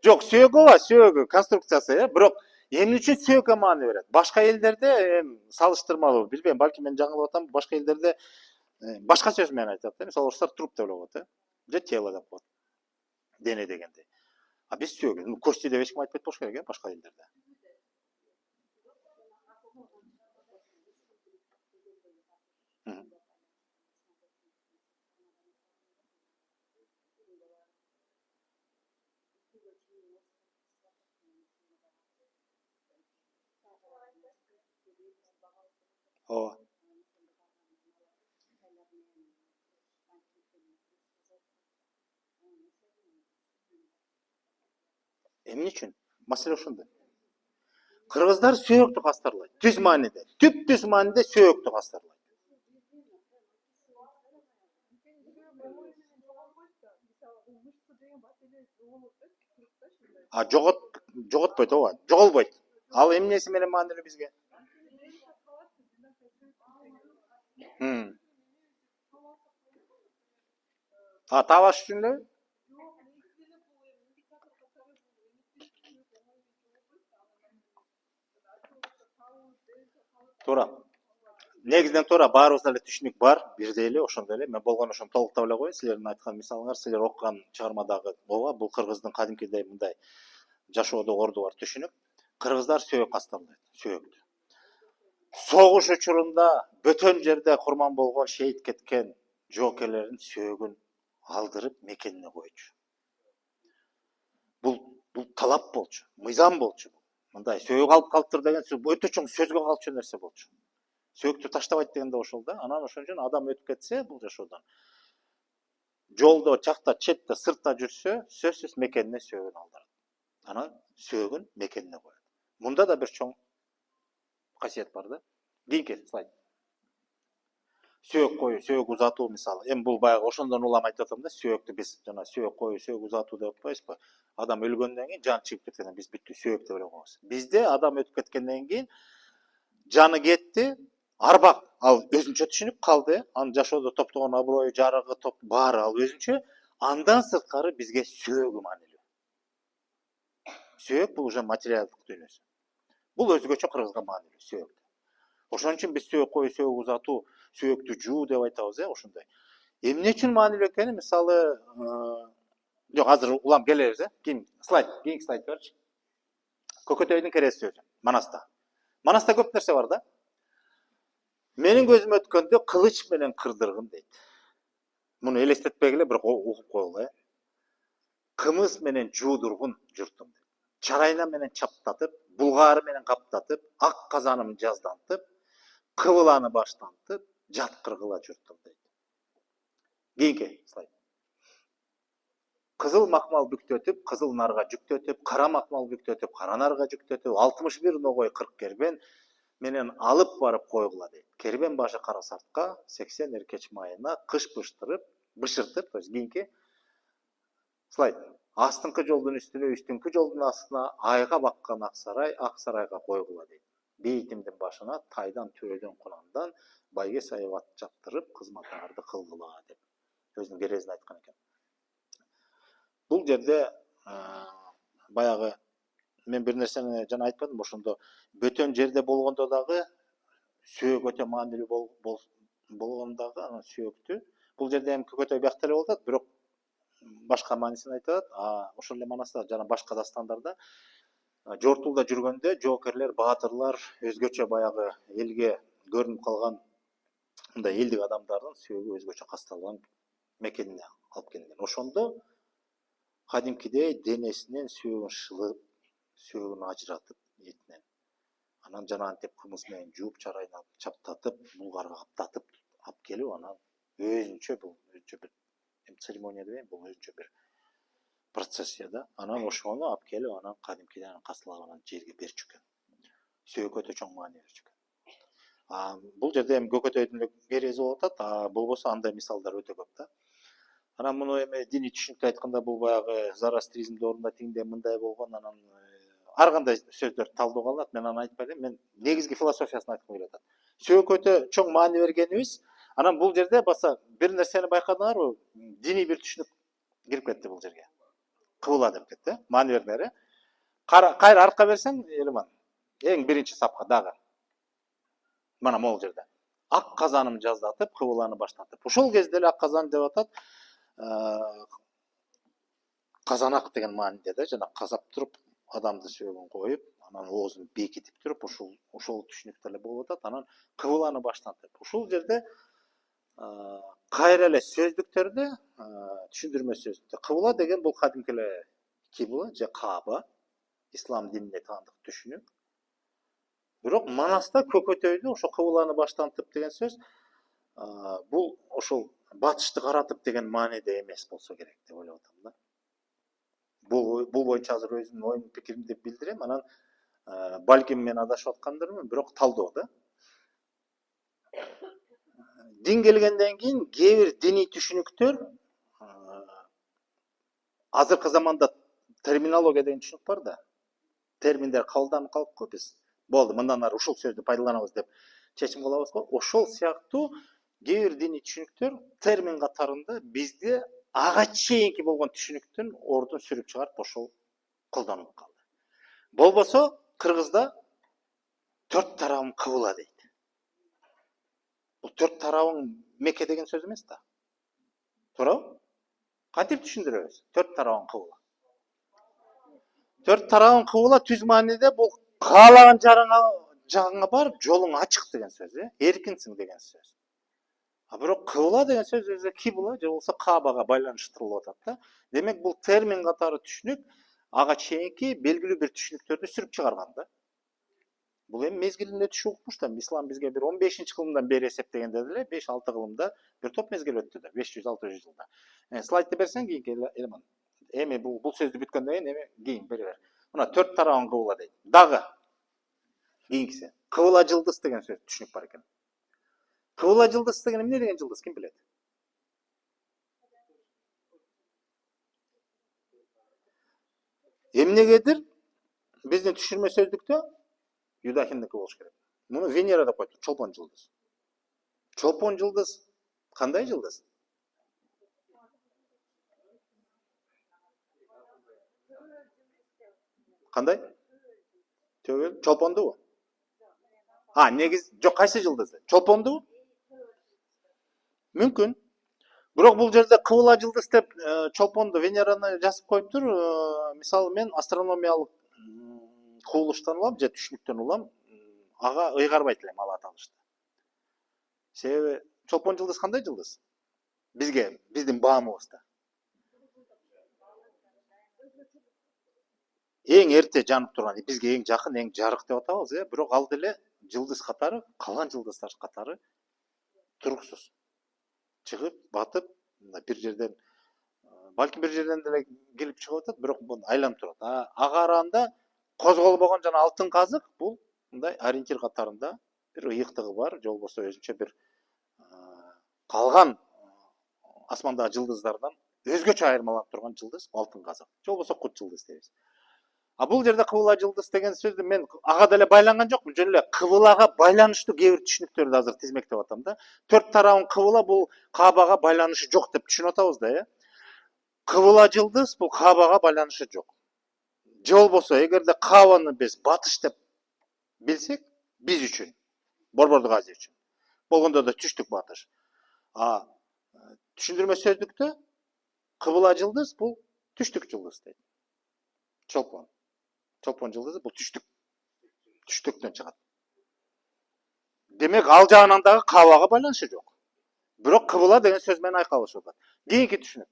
Speaker 1: Жок, сөөгү бар, сөөгү конструкциясы, бирок эмне үчүн сөөгкө маани берет? Башка элдерде салыштырмалуу, билбейм, балки мен жаңылып атам, башка элдерде башка сөз менен айтат. Мисалы орустар труп деп коет, же тело деп коет. Дене дегенде. А биз сөөк, кости деп эч ким айтпайт болуш керек, башка элдерде. Ооба. Эмне үчүн? Маселе ошондо. Кыргыздар сөөктү кастарлайт. Түз мааниде, түз мааниде сөөктү кастарлайт. Жоготпойт, ооба, жоголбойт. Ал эмнеси менен маанилүү бизге? Табаш үчүн элеби? Туура. Негизинен туура, баарыбызда эле түшүнүк бар, бирдей эле, ошондой эле. Мен болгону ошону толуктап эле коеюн. Силердин айткан мисалыңар, силер окуган чыгармадагы ооба, бул кыргыздын кадимкидей мындай жашоодо орду бар түшүнүк. Кыргыздар сөөк кастарлайт, сөөктү. Согуш учурунда бөтөн жерде курман болгон, шейит кеткен жоокерлердин сөөгүн алдырып мекенине койчу. Бул талап болчу, мыйзам болчу. Мындай сөөк алып калыптыр деген өтө чоң сөзгө калчу нерсе болчу. Сөөктү таштабайт деген да ошол да. Анан ошон үчүн адам өтүп кетсе бул жашоодон, жолдо, жакта, четте, сыртта жүрсө, сөзсүз мекенине сөөгүн алдырат. Анан сөөгүн мекенине коет. Мында да бир чоң касиет бар да. Кийинки слайд. Сөөк коюу, сөөк узатуу мисалы. Эми бул баягы ошондон улам айтып атам да, сөөктү биз жана сөөк коюу, сөөк узатуу деп атпайбызбы? Адам өлгөндөн кийин жан чыгып кеткенден биз бүттү сөөк деп эле коебуз. Бизде адам өтүп кеткенден кийин жаны кетти, арбак ал өзүнчө түшүнүп калды, анын жашоодо топтогон аброю, жарыгы, топ баары ал өзүнчө. Андан сырткары бизге сөөгү маанилүү. Сөөк бул уже материалдык дүйнөсү. Бул өзгөчө кыргызга маанилүү сөөк. Ошон үчүн биз сөөк коюу, сөөк узатуу, сөөктү жуу деп айтабыз, ошондой. Эмне үчүн маанилүү экени, мисалы, жок, азыр улам келебиз, кийинки слайд берчи. Көкөтөйдүн кереси сөзү Манаста. Манаста көп нерсе бар да. Менин көзүм өткөндө кылыч менен кырдыргын дейт. Муну элестетпегиле, бирок угуп койгула. Кымыз менен жуудургун журтум. Чарайна менен чаптатып, булгаары менен каптатып, ак казаным жаздантып, кыбыланы баштантып, жаткыргыла журтум дейт. Кийинки слайд. Кызыл макмал бүктөтүп, кызыл нарга жүктөтүп, кара макмал бүктөтүп, кара нарга жүктөтүп, 61 ногой 40 кербен менен алып барып койгула дейт. Кербен башы кара сартка, 80 эркеч майына кыш бышыртып, то есть кийинки слайд. Астыңкы жолдун үстүнө, үстүңкү жолдун астына айга баккан ак сарайга койгула дейт. Бейитимдин башына тайдан, төрөдөн, кунандан байге сайып жаптырып, кызматыңарды кылгыла деп өзүнүн керезин айткан экен. Бул жерде баягы мен бир нерсени жана айтпадым, ошондо бөтөн жерде болгондо дагы сөөк өтө маанилүү болгондагы анан сөөктү бул жерде эми Көкөтөй биякта эле болуп атат, бирок башка маанисин айтып атат. Ошол эле Манаста жана башка дастандарда жортулда жүргөндө жоокерлер, баатырлар, өзгөчө баягы элге көрүнүп калган мындай элдик адамдардын сөөгү өзгөчө касталган мекенине алып келинген. Ошондо кадимкидей денесинен сөөгүн шылып, сөөгүн ажыратып этинен. Анан жана антип кымыз менен жууп, чарайына чаптатып, булгарга каптатып алып келип, анан өзүнчө бир церемония дейм, бул өзүнчө бир процессия да. Анан ошону алып келип, анан кадимкидей касталган жерге берчү экен. Сөөк өтө чоң маани берчү экен. Бул жерде эми Көкөтөйдүн керези болуп атат, болбосо андай мисалдар өтө көп да. Анан муну эми диний түшүнүктө айтканда бул баягы Зороастризм доорунда тигиндей мындай болгон, анан ар кандай сөздөр талдоого алынат. Мен аны айтпай элем, мен негизги философиясын айткым келип атат. Сөөк өтө чоң маани бергенибиз. Анан бул жерде баса бир нерсени байкадыңарбы? Диний бир түшүнүк кирип кетти бул жерге. Кыбыла деп кетти, маани бердиңер. Кайра арка берсең, Элиман. Эң биринчи сапка дагы. Мана могул жерде. Ак казаным жаздатып, кыбыланы баштантып. Ошол кезде эле ак казан деп атат. Казанак деген мааниде да, жана казап туруп, адамды сөөгүн коюп, анан оозун бекитип туруп, ошол түшүнүктө эле болуп атат. Анан кыбыланы баштантып. Ушул жерде кайра эле сөздүктөрдө, түшүндүрмө сөздүктө кыбыла деген бул кадимки эле кибла же Кааба, ислам динине таандык түшүнүк. Бирок Манаста Көкөтөйдө ошо кыбыланы баштантып деген сөз бул ошол батышты каратып деген мааниде эмес болсо керек деп ойлоп атам да. Бул боюнча азыр өзүмдүн оюм пикиримди билдирем. Анан Балким мен адашып аткандырмын, бирок талдоо да. Дин келгенден кийин кээ бир диний түшүнүктөр азыркы заманда терминология деген түшүнүк бар да. Терминдер кабылданып калыпкы биз. Болду, мындан ары ушул сөздү пайдаланабыз деп чечим кылабыз го. Ошол сыяктуу кээ бир диний түшүнүктөр термин катарында бизде ага чейинки болгон түшүнүктүн ордун сүрүп чыгарып ошол колдонулуп калды. Болбосо кыргызда төрт тарабым кыбыла дейт. Бул төрт тарабың Мекке деген сөз эмес да. Туурабы? Кантип түшүндүрөбүз? Төрт тарабың кыбыла. Төрт тарабың кыбыла түз мааниде бул каалаган жагыңа барып жолуң ачык деген сөз, эркинсиң деген сөз. Бирок кыбыла деген сөз өзү кибла же болбосо Каабага байланыштырылып атат да. Демек бул термин катары түшүнүк ага чейинки белгилүү бир түшүнүктөрдү сүрүп чыгарган да. Бул эми мезгилинде түшүп укмуш да. Ислам бизге бир 15-кылымдан бери эсептегенде деле 5-6 кылымда бир топ мезгил өттү да, 500-600 жылда. Слайдты берсең кийинки элемент. Эми бул сөздү бүткөндөн кийин эми кийин бере бер. Мына төрт тарабың кыбыла дейт. Дагы кийинкиси. Кыбыла жылдыз деген сөз түшүнүк бар экен. Кыбыла жылдыз деген эмне деген жылдыз, ким билет? Эмнегедир биздин түшүрмө сөздүктө Юдахиндики болуш керек. Муну Венера деп коет, чолпон жылдыз. Чолпон жылдыз кандай жылдыз? Кандай? Чолпондубу? Негиз жок, кайсы жылдызды? Чолпондубу? Мүмкүн. Бирок бул жерде кыбыла жылдыз деп чолпонду Венераны жазып коюптур. Мисалы мен астрономиялык кубулуштан улам же түшүнүктөн улам, ага ыйгарбайт элем ал аталышты. Себеби чолпон жылдыз кандай жылдыз? Бизге, биздин баамыбызда. Эң эрте жанып турган, бизге эң жакын, эң жарык деп атабыз, бирок ал деле жылдыз катары, калган жылдыздар катары туруксуз. Чыгып, батып, бир жерден, балким бир жерден деле келип чыгып атат, бирок бул айланып турат. Ага аранда козголбогон жана алтын казык бул мындай ориентир катарында бир ыйыктыгы бар, же болбосо өзүнчө бир калган асмандагы жылдыздардан өзгөчө айырмаланып турган жылдыз алтын казык, же болбосо кут жылдыз дейбиз. Бул жерде кыбыла жылдыз деген сөздү мен ага деле байланган жокмун, жөн эле кыбылага байланыштуу кээ бир түшүнүктөрдү азыр тизмектеп атам да. Төрт тарабың кыбыла бул Каабага байланышы жок деп түшүнүп атабыз да, Кыбыла жылдыз бул Каабага байланышы жок. Же болбосо эгерде Каабаны биз батыш деп билсек, биз үчүн, Борбордук Азия үчүн, болгондо да түштүк батыш. Түшүндүрмө сөздүктө кыбыла жылдыз бул түштүк жылдыз дейт. Чолпон жылдызы бул түштүктөн чыгат. Демек ал жагынан дагы Каабага байланышы жок. Бирок кыбыла деген сөз менен айкалышып атат. Кийинки түшүнүк.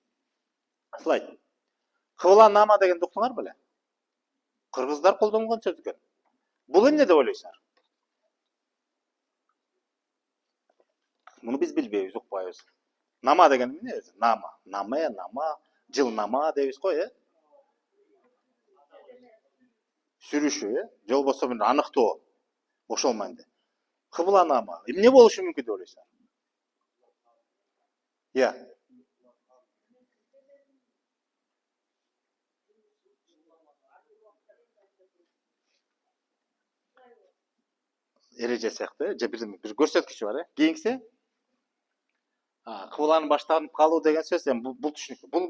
Speaker 1: Слайд. Кыбыла нама дегенди уктуңар беле? Кыргыздар колдонгон сөз экен. Бул эмне деп ойлойсуңар? Муну биз билбейбиз, укпайбыз. Нама деген эмне өзү? Нама, нама, жыл нама дейбиз го, сүрүшү, же болбосо бир аныктоо. Ошол мааниде. Кыбыла нама эмне болушу мүмкүн деп ойлойсуңар? Эреже сыяктуу, же бир көрсөткүчү бар, Кийинкиси? Кыбыланын баштанып калуу деген сөз, бул түшүнүк. Бул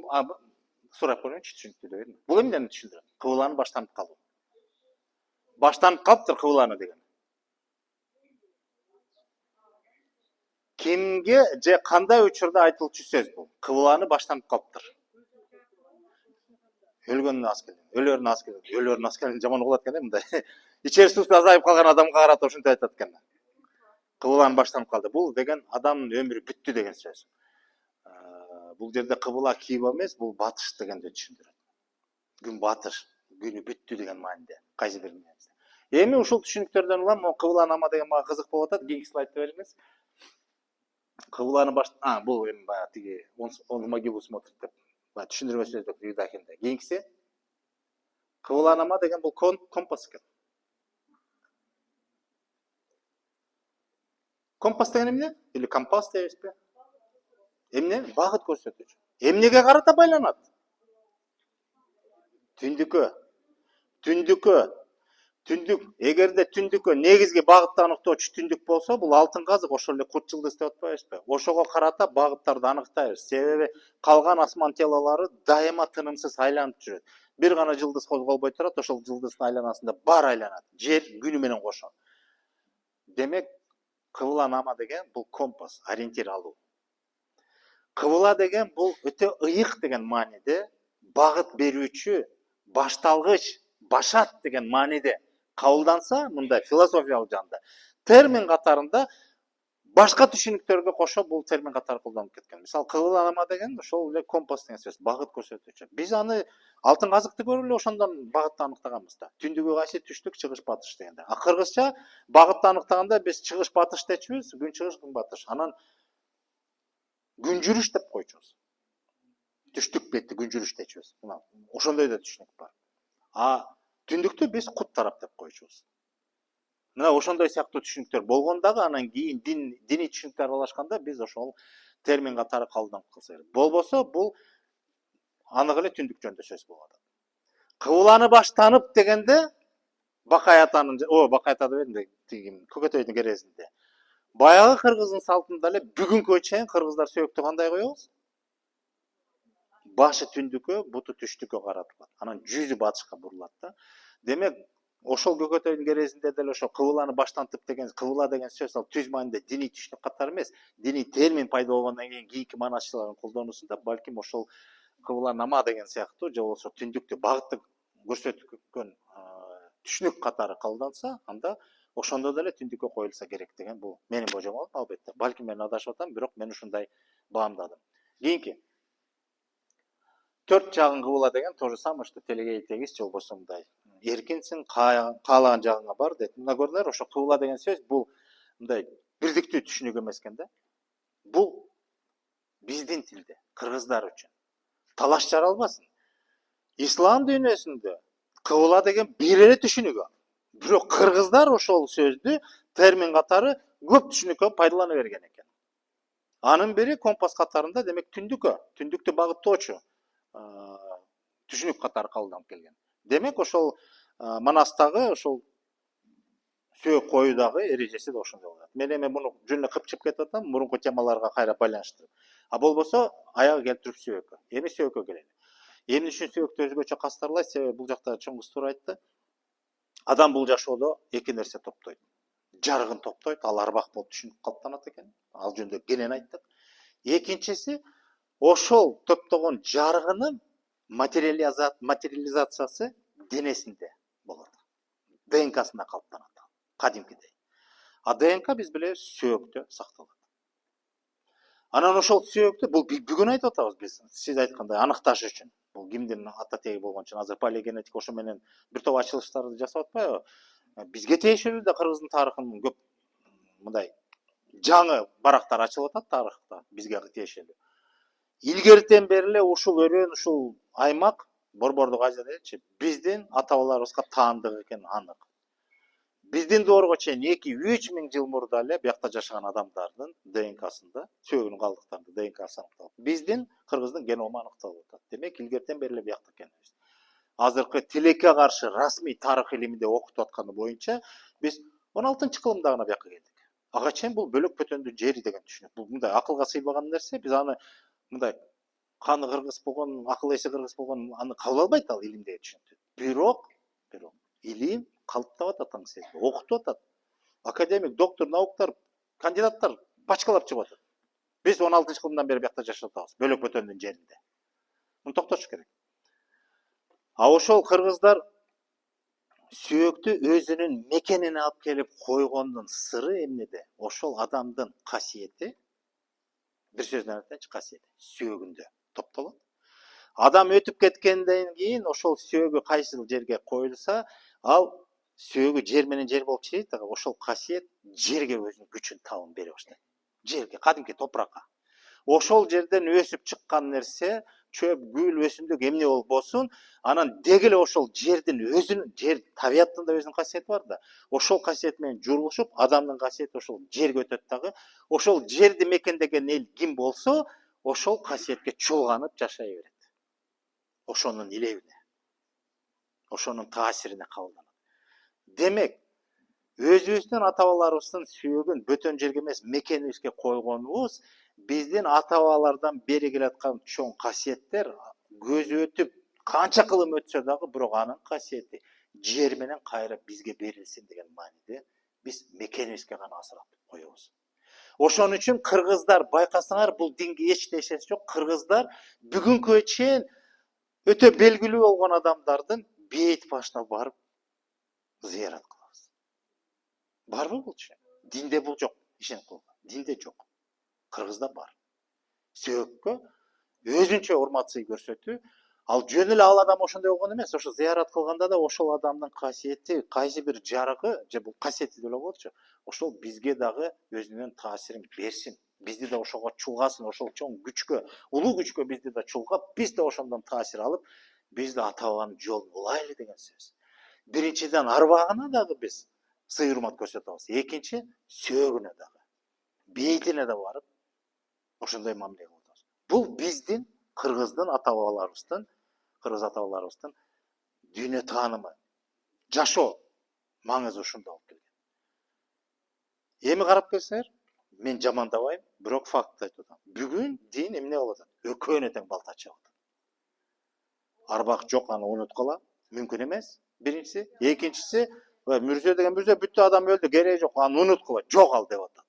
Speaker 1: сурап көрөйүнчү, түшүнүктүү деп. Бул эмнени түшүндүрөт? Кыбыланын баштанып калуу. Баштанып калыптыр кыбыланы деген. Кимге же кандай учурда айтылчу сөз бул? Кыбыланы баштанып калыптыр. Өлгөндүн аз келген. Өлөрүн аз келген жаман угулат экен мындай. Ичер суусу азайып калган адамга карата ушинтип айтат экен. Кыбыланы баштанып калды. Бул деген адамдын өмүрү бүттү деген сөз. Бул жерде кыбыла кийип эмес, бул батыш дегенди түшүндүрөт. Күн батыш, күнү бүттү деген мааниде. Кайсы бир. Эми ушул түшүнүктөрдөн улам кыбыла нама деген мага кызык болуп атат. Кийинки слайдты бериңиз. Кыбыланы бул эми баягы тиги он могилу смотрит деп түшүндүрмө сөздүк Юдахинде. Кийинкиси. Кыбыла нама деген бул компас экен. Компас деген эмне? Или компас дейбизби? Эмне? Багыт көрсөтүүчү. Эмнеге карата байланат? Түндүккө. Түндүккө. Түндүк. Эгерде түндүккө негизги багытты аныктоочу түндүк болсо, бул алтын казык, ошол эле кут жылдыз деп атпайбызбы? Ошого карата багыттарды аныктайбыз. Себеби калган асман телолору дайыма тынымсыз айланып жүрөт. Бир гана жылдыз козголбой турат, ошол жылдыздын айланасында баары айланат. Жер күнү менен кошо. Демек, кыбыланама деген бул компас, ориентир алуу. Кыбыла деген бул өтө ыйык деген мааниде, багыт берүүчү, башталгыч, башат деген мааниде кабылданса, мындай философиялык жагында термин катарында башка түшүнүктөргө кошо бул термин катары колдонуп кеткен. Мисалы, кыбыланама деген ошол эле компас деген сөз, багыт көрсөтүүчү. Биз аны алтын казыкты көрүп эле ошондон багытты аныктаганбыз да. Түндүгү кайсы, түштүк, чыгыш, батыш дегенде. А кыргызча багытты аныктаганда биз чыгыш, батыш дечүбүз, күн чыгыш, күн батыш. Анан күн жүрүш деп койчубуз. Түштүк бетти күн жүрүш дечүбүз. Мына ошондой да түшүнүк бар. А түндүктү биз кут тарап деп койчубуз. Мына ошондой сыяктуу түшүнүктөр болгон дагы анан кийин диний түшүнүктөр аралашканда биз ошол термин катары кабылданып калса керек. Болбосо бул анык эле түндүк жөнүндө сөз болуп атат. Кыбыланы баштанып дегенде Бакай атанын, Бакай ата деп эле тиги Көкөтөйдүн керезинде. Баягы кыргыздын салтында эле бүгүнкүгө чейин кыргыздар сөөктү кандай коебуз? Башы түндүккө, буту түштүккө каратылат. Анан жүзү батышка бурулат да. Демек, ошол Көкөтөйдүн керезинде деле ошо кыбыланы баштантып деген, кыбыла деген сөз ал түз маанидә диний түшүнүк катары эмес, диний термин пайда болгондон кийин кийинки мааначылардын колдонуусунда балким ошол кыбыланама деген сыяктуу же болбосо түндүктү багытты көрсөткөн түшүнүк катары кабылданса, анда ошондо деле түндүккө коюлса керек деген бул менин божомолум, албетте. Балким мен адашып атам, бирок мен ушундай баамдадым. Кийинки 4 жагын кыбыла деген то же самое, что телегей тегиз же болбосо мындай эркинсиң, каалаган жагыңа бар дейт. Мына көрдүңөр, ошо кыбыла деген сөз бул мындай бирдиктүү түшүнүк эмес экен да. Бул биздин тилде, кыргыздар үчүн талаш жаралбасын. Ислам дүйнөсүндө кыбыла деген бир эле түшүнүк. Бирок кыргыздар ошол сөздү термин катары көп түшүнүккө пайдалана берген экен. Анын бири компас катарында демек түндүктү багыттоочу түшүнүк катары кабылданып келген. Демек ошол манастагы ошол сөөк коюудагы эрежеси да ошондой болот. Мен эми муну жөн эле кыпчып кетип атам, мурунку темаларга кайра байланыштырып. А болбосо аяк келтирип сөөккө. Эми сөөккө келели. Эмне үчүн сөөктү өзгөчө кастарлайт? Себеби бул жакта Чыңгыз туура айтты. Адам бул жашоодо эки нерсе топтойт. Жарыгын топтойт, ал арбак болуп түшүнүк калыптанат экен. Ал жөнүндө кенен айттык. Экинчиси, ошол топтогон жарыгынын материализациясы денесинде болот. ДНКсында калыптанат. Кадимкидей. А ДНК биз билебиз сөөктө сакталат. Анан ошол сөөктү бул бүгүн айтып атабыз биз, сиз айткандай аныкташ үчүн. Бул кимдин ата теги болгон үчүн азыр полигенетика ошо менен бир топ ачылыштарды жасап атпайбы? Бизге тиешелүү да Кыргыздын тарыхынын көп мындай жаңы барактар ачылып атат тарыхта, бизге тиешелүү. Илгертен бери эле ушул өрөөн, ушул аймак Борбордук Азия дечи, биздин ата бабаларыбызга таандык экен анык. Биздин доорго чейин 2-3 миң жыл мурда эле биякта жашаган адамдардын ДНКсында, сөөгүнүн калдыктарында ДНКсы аныкталып, биздин Кыргыздын геному аныкталып атат. Демек, илгертен бери эле биякта экенбиз. Азыркы тилекке каршы расмий тарых илиминде окутуп атканы боюнча биз 16-кылымда гана биякка келдик. Ага чейин бул бөлөк бөтөндүн жери деген түшүнүк. Бул мындай акылга сыйбаган нерсе, биз аны мындай каны кыргыз болгон, акыл эси кыргыз болгон аны кабыл албайт ал илимдеги түшүнүктү. Бирок илим калыптап атат, аң сезбей окутуп атат. Академик, доктор, науктар, кандидаттар пачкалап чыгып атат. Биз 16-кылымдан бери биякта жашап атабыз, бөлөк бөтөндүн жеринде. Муну токтотуш керек. А ошол кыргыздар сөөктү өзүнүн мекенине алып келип койгондун сыры эмнеде? Ошол адамдын касиети, бир сөз менен айтайынчы, касиети сөөгүндө топтолот. Адам өтүп кеткенден кийин ошол сөөгү кайсыл жерге коюлса, ал сөөгү жер менен жер болуп чейт, ошол касиет жерге өзүнүн күчүн табын бере баштайт. Жерге, кадимки топуракка. Ошол жерден өсүп чыккан нерсе чөп, гүл, өсүмдүк эмне болбосун, анан деги эле ошол жердин өзүнүн, жер табияттын да өзүнүн касиети бар да. Ошол касиет менен журулушуп, адамдын касиети ошол жерге өтөт дагы. Ошол жерди мекендеген эл ким болсо, ошол касиетке чулганып жашай берет. Ошонун илебине, ошонун таасирине кабылданат. Демек, өзүбүздүн ата бабаларыбыздын сүйөгүн бөтөн жерге эмес, мекенибизге койгонубуз биздин ата бабалардан бери келаткан чоң касиеттер көз өтүп, канча кылым өтсө дагы, бирок анын касиети жер менен кайра бизге берилсин деген мааниде биз мекенибизге гана асыратып коебуз. Ошон үчүн кыргыздар, байкасаңар, бул динге эч тиешеси жок. Кыргыздар бүгүнкүгө чейин өтө белгилүү болгон адамдардын бейит башына барып зыярат кылабыз. Барбы булчу? Динде бул жок, ишенип койгула. Динде жок. Кыргызда бар. Сөөккө өзүнчө урмат сый көрсөтүү. Ал жөн эле ал адам ошондой болгон эмес. Ошо зыярат кылганда да ошол адамдын касиети, кайсы бир жарыгы, же бул касиети деле болчу, ошол бизге дагы өзүнүн таасирин берсин. Бизди да ошого чулгасын, ошол чоң күчкө, улуу күчкө бизди да чулгап, биз да ошондон таасир алып, биз да ата бабанын жолун улайлы деген сөз. Биринчиден арбагына дагы биз сый урмат көрсөтөбүз. Экинчи, сөөгүнө дагы, бейтине да барып ошондой мамиле кылабыз. Бул биздин кыргыздын ата бабаларыбыздын, кыргыз ата бабаларыбыздын дүйнө таанымы, жашоо маңызы ушунда болуп келген. Эми карап келсеңер, мен жамандабайм, бирок факт айтып атам. Бүгүн дин эмне болуп атат? Экөөнө тең балта чабып атат. Арбак жок, аны унуткула, мүмкүн эмес. Биринчиси, экинчиси, мүрзө деген мүрзө, бүттү, адам өлдү, кереги жок, аны унуткула, жок ал деп атат.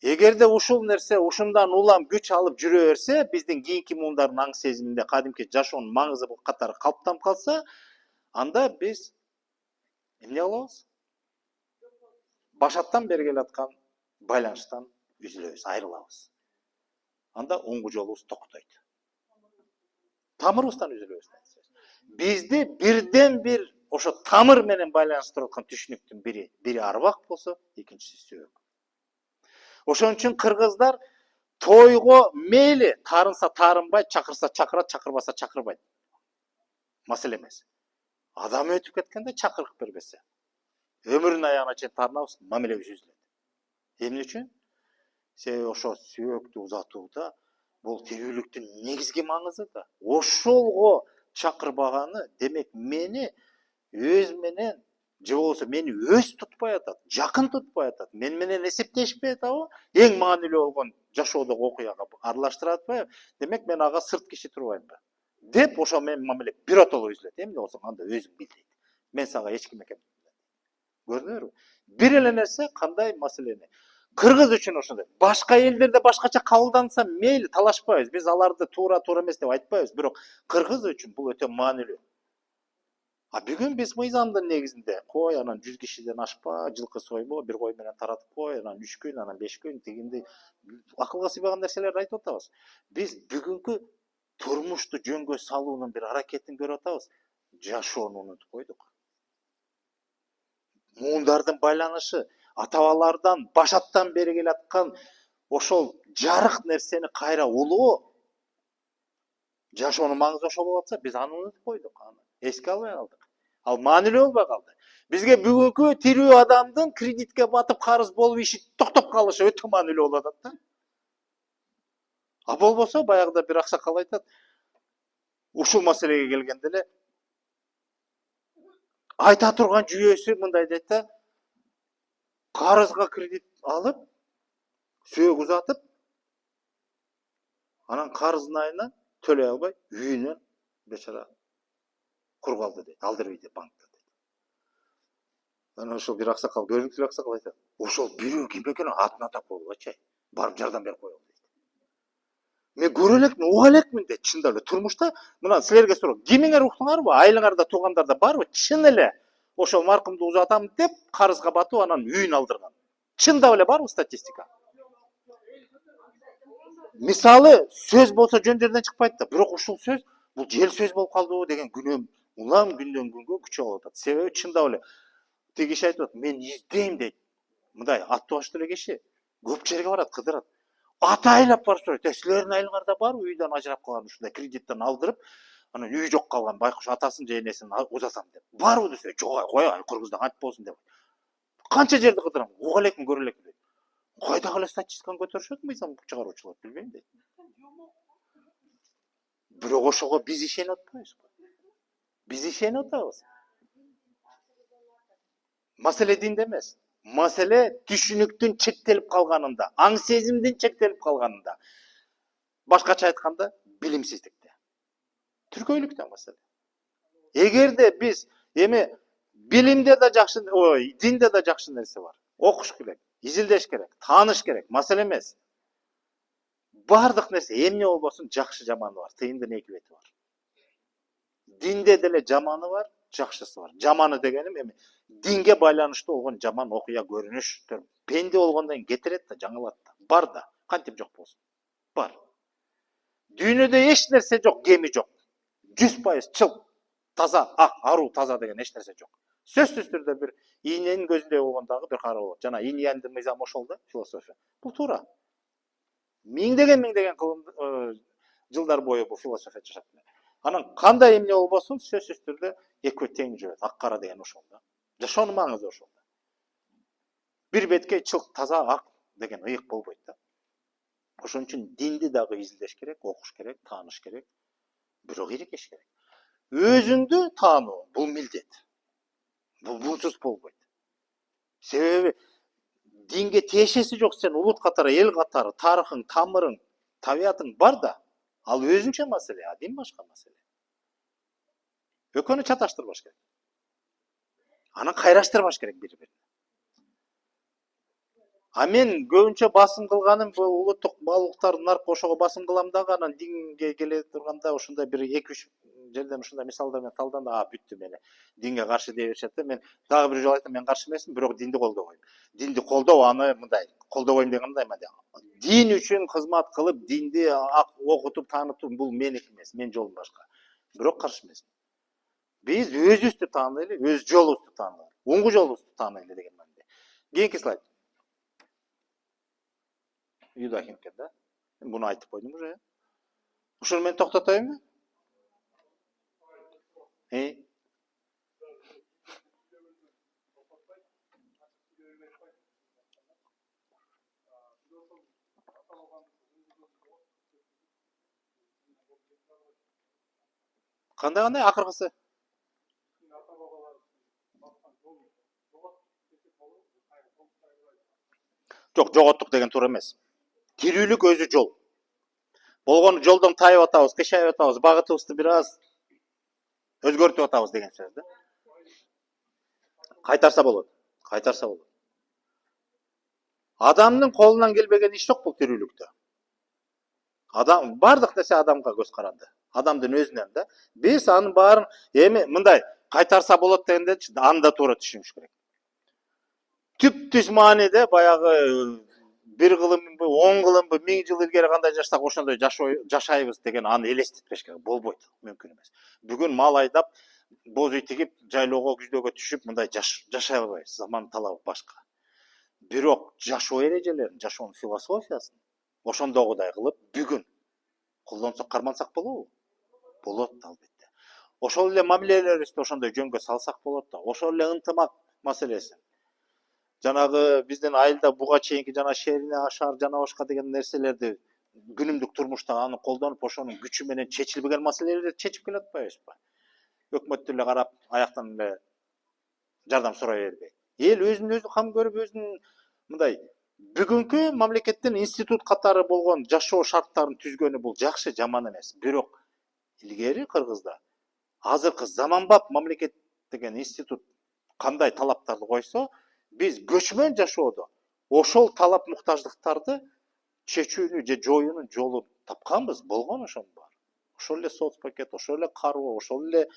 Speaker 1: Эгерде ушул нерсе ушундан улам күч алып жүрө берсе, биздин кийинки муундардын аң сезиминде кадимки жашоонун маңызы катары калыптанып калса, анда биз эмне кылабыз? Башаттан бери келаткан байланыштан үзүлөбүз, айрылабыз. Анда оңгу жолубуз токтойт. Тамырыбыздан үзүлөбүз. Бизди бирден бир ошо тамыр менен байланыштырып аткан түшүнүктүн бири арбак болсо, экинчиси сөөк. Ошон үчүн кыргыздар тойго мейли таарынса таарынбайт, чакырса чакырат, чакырбаса чакырбайт. Маселе эмес. Адам өтүп кеткенде чакырып бербесе, өмүрүнүн аягына чейин таарынабыз, мамилебиз үзүлөт. Эмне үчүн? Себеби ошо сөөктү узатууда бул тирүүлүктүн негизги маңызы да. Ошолго чакырбаганы, демек мени өз менен, же болбосо мени өз тутпай атат, жакын тутпай атат, мен менен эсептешпей атабы, эң маанилүү болгон жашоодогу окуяга аралаштырып атпайбы, демек мен ага сырт киши турбаймбы деп ошо менин мамиле биротоло үзүлөт. Эмне болсо анда өзүң бил дейт. Мен сага эч ким экенмин. Көрдүңөрбү? Бир эле нерсе, кандай маселени кыргыз үчүн ошондой. Башка элдерде башкача кабылданса мейли, талашпайбыз. Биз аларды туура эмес деп айтпайбыз, бирок кыргыз үчүн бул өтө маанилүү. А бүгүн биз мыйзамдын негизинде кой, анан 100 кишиден ашпа, жылкы соймо, бир кой менен таратып кой, анан 3 күн, анан 5 күн дегенди акылга сыйбаган нерселерди айтып атабыз. Биз бүгүнкү турмушту жөнгө салуунун бир аракетин көрүп атабыз. Жашоону унутуп койдук. Муундардын байланышы, ата бабалардан башаттан бери келаткан ошол жарык нерсени кайра улоо, жашоонун маңызы ошол болуп атса, биз аны унутуп койдук, аны эске албай калдык. Ал маанилүү болбой калды. Бизге бүгүнкү тирүү адамдын кредитке батып карыз болуп иши токтоп калышы өтө маанилүү болуп атат да. А болбосо баягыда бир аксакал айтат, ушул маселеге келгенде эле айта турган жүйөсү мындай дейт да, карызга кредит алып, сөөк узатып, анан карыздын айынан төлөй албай, үйүнөн бечара кур калды дейт, алдырбейт банкта дейт. Анан ошол бир аксакал, көрүнүктүү аксакал айтат, ошол бирөө ким экенин атын атап койгучу, барып жардам берип коелу дейт. Мен көрө элекмин, уга элекмин дейт, чындап эле турмушта, мына силерге суроо, кимиңер уктуңарбы, айылыңарда, туугандарда барбы, чын эле ошол маркумду узатам деп карызга батып, анан үйүн алдырган. Чындап эле барбы статистика? Мисалы, сөз болсо жөн жерден чыкпайт да, бирок ушул сөз бул жел сөз болуп калдыбы деген күнөөм улам күндөн күнгө күчөп атат. Себеби чындап эле тиги киши айтып атат, мен издейм дейт. Мындай аттуу баштуу эле киши көп жерге барат, кыдырат. Ата айлап барып сурайт, силердин айылыңарда барбы үйдөн ажырап калган ушундай кредиттен алдырып, анан үй жок калган байкуш атасын же энесин узатам деп. Барбы десе, жок, кой, кыргызда кантип болсун деп. Канча жерди кыдырам, уга элекмин, көрө элекмин дейт. Кайдагы эле статистиканы көтөрүшөт мыйзам чыгаруучулар, билбейм дейт. Бирок ошого биз ишенип атпайбызбы? Биз ишенип атабыз. Маселе динде эмес. Маселе түшүнүктүн чектелип калганында, аң сезимдин чектелип калганында. Башкача айтканда, билимсиздикте. Түркөйлүктө маселе. Эгерде биз билимде да жакшы, динде да жакшы нерсе бар. Окуш керек, изилдеш керек, тааныш керек, маселе эмес. Бардык нерсе эмне болбосун жакшы жаманы бар, тыйындын эки бети бар. Динде деле жаманы бар, жакшысы бар. Жаманы дегеним динге байланыштуу болгон жаман окуя, көрүнүштөр. Пенде болгондон кийин кетирет да, жаңылат да. Бар да, кантип жок болсун. Бар. Дүйнөдө эч нерсе жок, кеми жок. 100% чыл, таза, ак, аруу, таза деген эч нерсе жок. Сөзсүз түрдө бирийненин көзүндөй болгондагы бир кароо болот. Жана иньяндын мыйзамы ошол да, философия. Бул туура. Миңдеген жылдар бою бул философия жашап келет. Анан кандай эмне болбосун, сөзсүз түрдө экөө тең жүрөт. Ак кара деген ошол да. Жашоонун маңызы ошол да. Бир бетке чылк, таза, ак деген ыйык болбойт да. Ошон үчүн динди дагы изилдеш керек, окуш керек, тааныш керек, бирок иркеш керек. Өзүңдү таануу бул милдет. Бул бунсуз болбойт. Себеби динге тиешеси жок, сен улут катары, эл катары, тарыхың, тамырың, табиятың бар да, ал өзүнчө маселе, а дин башка маселе. Экөөнү чаташтырбаш керек. Анан кайраштырбаш керек бири-бирине. А мен көбүнчө басым кылганым бул улуттук баалуулуктардын аркы ошого басым кылам дагы, анан динге келе турганда ушундай бир 2-3 жерден ушундай мисалдар менен талданда, бүттү мени динге каршы дей беришет да. Мен дагы бир жолу айтам, мен каршы эмесмин, бирок динди колдобойм. Динди колдоо аны мындай, колдобойм деген кандай мындай. Дин үчүн кызмат кылып, динди окутуп, таанытуу бул меники эмес, менин жолум башка. Бирок каршы эмесмин. Биз өзүбүздү таанайлы, өз жолубузду таанайлы, оңгу жолубузду таанайлы деген мааниде. Кийинки слайд. Юдахимке да. Буну айтып койдум уже. Ушуну мен токтотоюмбу? Кандай акыркысы? Жок, жоготтук деген туура эмес. Тирүүлүк өзү жол. Болгону жолдон тайып атабыз, кышайып атабыз, багытыбызды бир аз өзгөртүп атабыз деген сөз да. Кайтарса болот. Кайтарса болот. Адамдын колунан келбеген иш жок бул тирүүлүктө. Адам бардык нерсе адамга көз каранды. Адамдын өзүнөн да. Биз анын баарын мындай кайтарса болот дегенде анда туура түшүнүш керек. Түп-түз мааниде баягы 1 кылымбы, 10 кылымбы, 1000 жыл илгери кандай жашасак ошондой жашайбыз деген аны элестетпеш керек. Болбойт, мүмкүн эмес. Бүгүн мал айдап, боз үй тигип, жайлоого, күздөгө түшүп, мындай жашай албайбыз. Заман талабы башка. Бирок жашоо эрежелерин, жашоонун философиясын ошондогудай кылып бүгүн колдонсок, кармансак болобу? Болот албетте. Ошол эле мамилелерибизди ошондой жөнгө салсак болот да. Ошол эле ынтымак маселеси. Жанагы биздин айылда буга чейинки жана шерине ашар, жана башка деген нерселерди күнүмдүк турмушта аны колдонуп, ошонун күчү менен чечилбеген маселелерди чечип келе атпайбызбы? Өкмөттү эле карап, аяктан эле жардам сурай бербей. Эл өзүн өзү кам көрүп, өзүнүн мындай бүгүнкү мамлекеттин институт катары болгон жашоо шарттарын түзгөнү бул жакшы, жаман эмес. Бирок илгери Кыргызда азыркы заманбап мамлекет деген институт кандай талаптарды койсо, биз көчмөн жашоодо ошол талап муктаждыктарды чечүүнү же жоюунун жолун тапканбыз, болгон ошонун баары. Ошол эле соцпакет, ошол эле кароо, ошол эле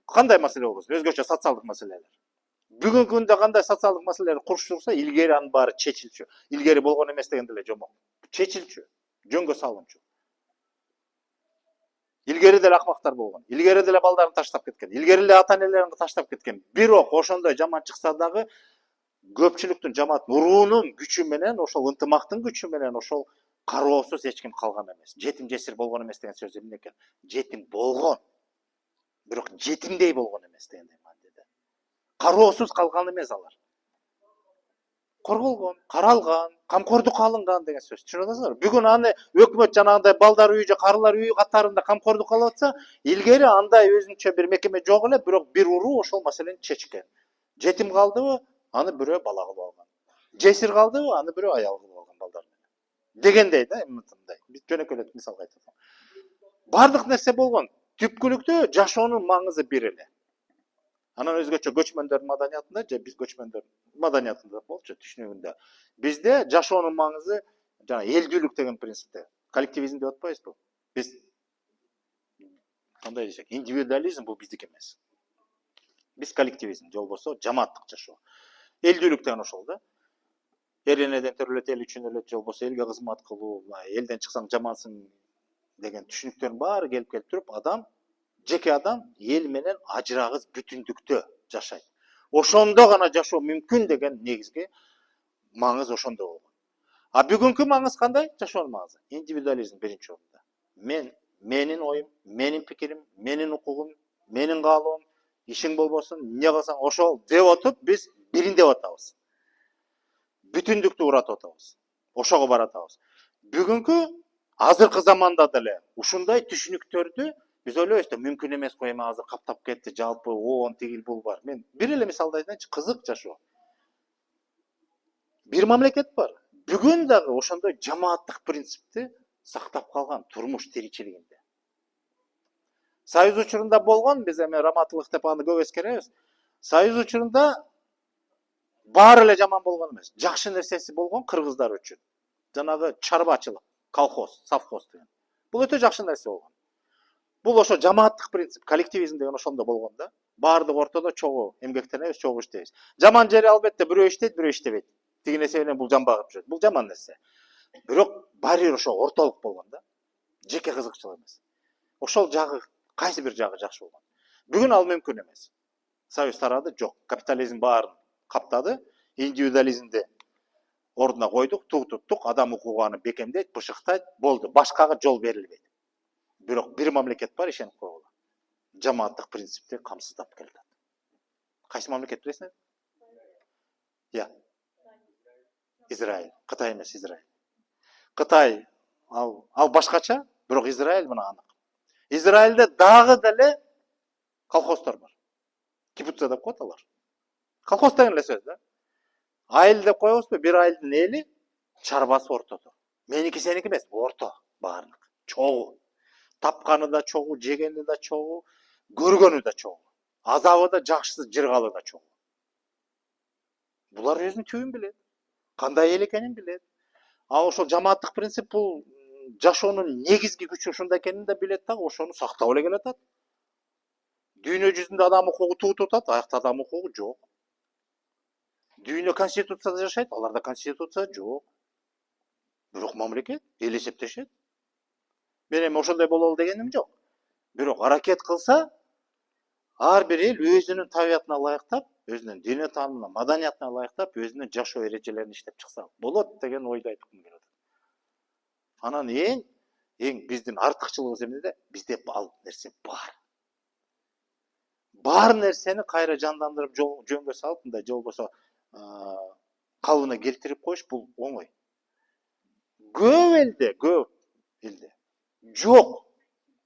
Speaker 1: кандай маселе болбосун, өзгөчө социалдык маселелер. Бүгүнкү күндө кандай социалдык маселелер курчулса, илгери анын баары чечилчү. Илгери болгон эмес деген деле жомок. Чечилчү, жөнгө салынчу. Илгери деле акмактар болгон. Илгери деле балдарын таштап кеткен. Илгери деле ата-энелерин таштап кеткен. Бирок ошондой жаман чыкса дагы көпчүлүктүн, жамааттын, уруунун күчү менен, ошол ынтымактын күчү менен, ошол кароосуз эч ким калган эмес. Жетим жесир болгон эмес деген сөз эмне экен? Жетим болгон. Бирок жетимдей болгон эмес дегендей маанидеде. Кароосуз калган эмес алар. Корголгон, каралган, камкордукка алынган деген сөз. Түшүнүп атасыздарбы? Бүгүн аны өкмөт жанагындай балдар үйү же карылар үйү катарында камкордукка алып атса, илгери андай өзүнчө бир мекеме жок эле, бирок бир уруу ошол маселени чечкен. Жетим калдыбы, аны бирөө бала кылып алган. Жесир калдыбы, аны бирөө аял кылып алган балдар менен. Дегендей да, мындай. Биз жөнөкөйлөп мисалга айтсак. Бардык нерсе болгон. Түпкүлүктө жашоонун маңызы бир эле. Анан өзгөчө көчмөндөрдүн маданиятында же биз көчмөндөрдүн маданиятында болчу түшүнүгүндө бизде жашоонун маңызы жана элдүүлүк деген принципте. Коллективизм деп атпайбызбы? Биз кандай десек, индивидуализм бул биздики эмес. Биз коллективизм же болбосо жамааттык жашоо. Элдүүлүк деген ошол да. Эл энеден төрөлөт, эл үчүн өлөт же болбосо элге кызмат кылуу, элден чыксаң жамансың деген түшүнүктөрдүн баары келип туруп адам жеке адам ел менен ажырагыс бүтүндүктө жашайт. Ошондо гана жашоо мүмкүн деген негизги маңыз ошондо болгон. А бүгүнкү маңыз кандай? Жашоонун маңызы. Индивидуализм биринчи орунда. Менин оюм, менин пикирим, менин укугум, менин каалоом, ишиң болбосун, эмне кылсаң ошол деп отуп биз бирин деп атабыз. Бүтүндүктү уратып атабыз. Ошого баратабыз. Бүгүнкү азыркы заманда деле ушундай түшүнүктөрдү биз ойлойбуз да мүмкүн эмес кой эми азыр каптап кетти, жалпы оон тигил бул бар. Мен бир эле мисалды айтайынчы, кызык жашоо. Бир мамлекет бар. Бүгүн дагы ошондой жамааттык принципти сактап калган турмуш тиричилигинде. Союз учурунда болгон, биз эми раматылык деп аны көп эскеребиз. Союз учурунда баары эле жаман болгон эмес. Жакшы нерсеси болгон кыргыздар үчүн. Жанагы чарбачылык, колхоз, совхоз деген. Бул өтө жакшы нерсе болгон. Бул ошо жамааттык принцип, коллективизм деген ошондо болгон да. Баардык ортодо чогуу эмгектенебиз, чогуу иштейбиз. Жаман жери албетте бирөө иштейт, бирөө иштебейт. Тиги нерсе менен бул жамбагып жүрөт. Бул жаман нерсе. Бирок баары бир ошо ортолук болгон да. Жеке кызыкчылык эмес. Ошол жагы кайсы бир жагы жакшы болгон. Бүгүн ал мүмкүн эмес. Союз тарады, жок. Капитализм баарын каптады. Индивидуализмди ордуна койдук, туттук, адам укугу аны бекемдейт, бышыктайт, болду. Башкага жол берилбейт. Бирок бир мамлекет бар, ишенип койгула. Жамааттык принципти камсыздап келатат. Кайсы мамлекет билесиңер? Я. Израиль. Кытай эмес, Израиль. Кытай ал башкача, бирок Израиль мына анык. Израилде дагы деле колхоздор бар. Кибуца деп коет алар. Колхоз деген эле сөз да. Айыл деп коебузбу? Бир айылдын эли чарбасы ортодо. Меники сеники эмес, орто баарынык. Чогуу. Тапканы да чогуу, жегени да чогуу, көргөнү да чогуу. Азабы да жакшысы жыргалы да чогуу. Булар өзүнүн түбүн билет. Кандай эл экенин билет. А ошол жамааттык принцип бул жашоонун негизги күчү ушунда экенин да билет да, ошону сактап эле келатат. Дүйнө жүзүндө адам укугу туутуп атат, аякта адам укугу жок. Дүйнө конституцияда жашайт, аларда конституция жок. Бирок мамлекет эл эсептешет. Мен эми ошондой бололу дегеним жок. Бирок аракет кылса, ар бир эл өзүнүн табиятына ылайыктап, өзүнүн дине таанымына, маданиятына ылайыктап, өзүнүн жашоо эрежелерин иштеп чыкса болот деген ойду айткым келет. Анан эң биздин артыкчылыгыбыз эмнеде? Бизде ал нерсе бар. Бар нерсени кайра жандандырып жөнгө салып, мындай же болбосо калыбына келтирип коюш бул оңой. Көп элде жок.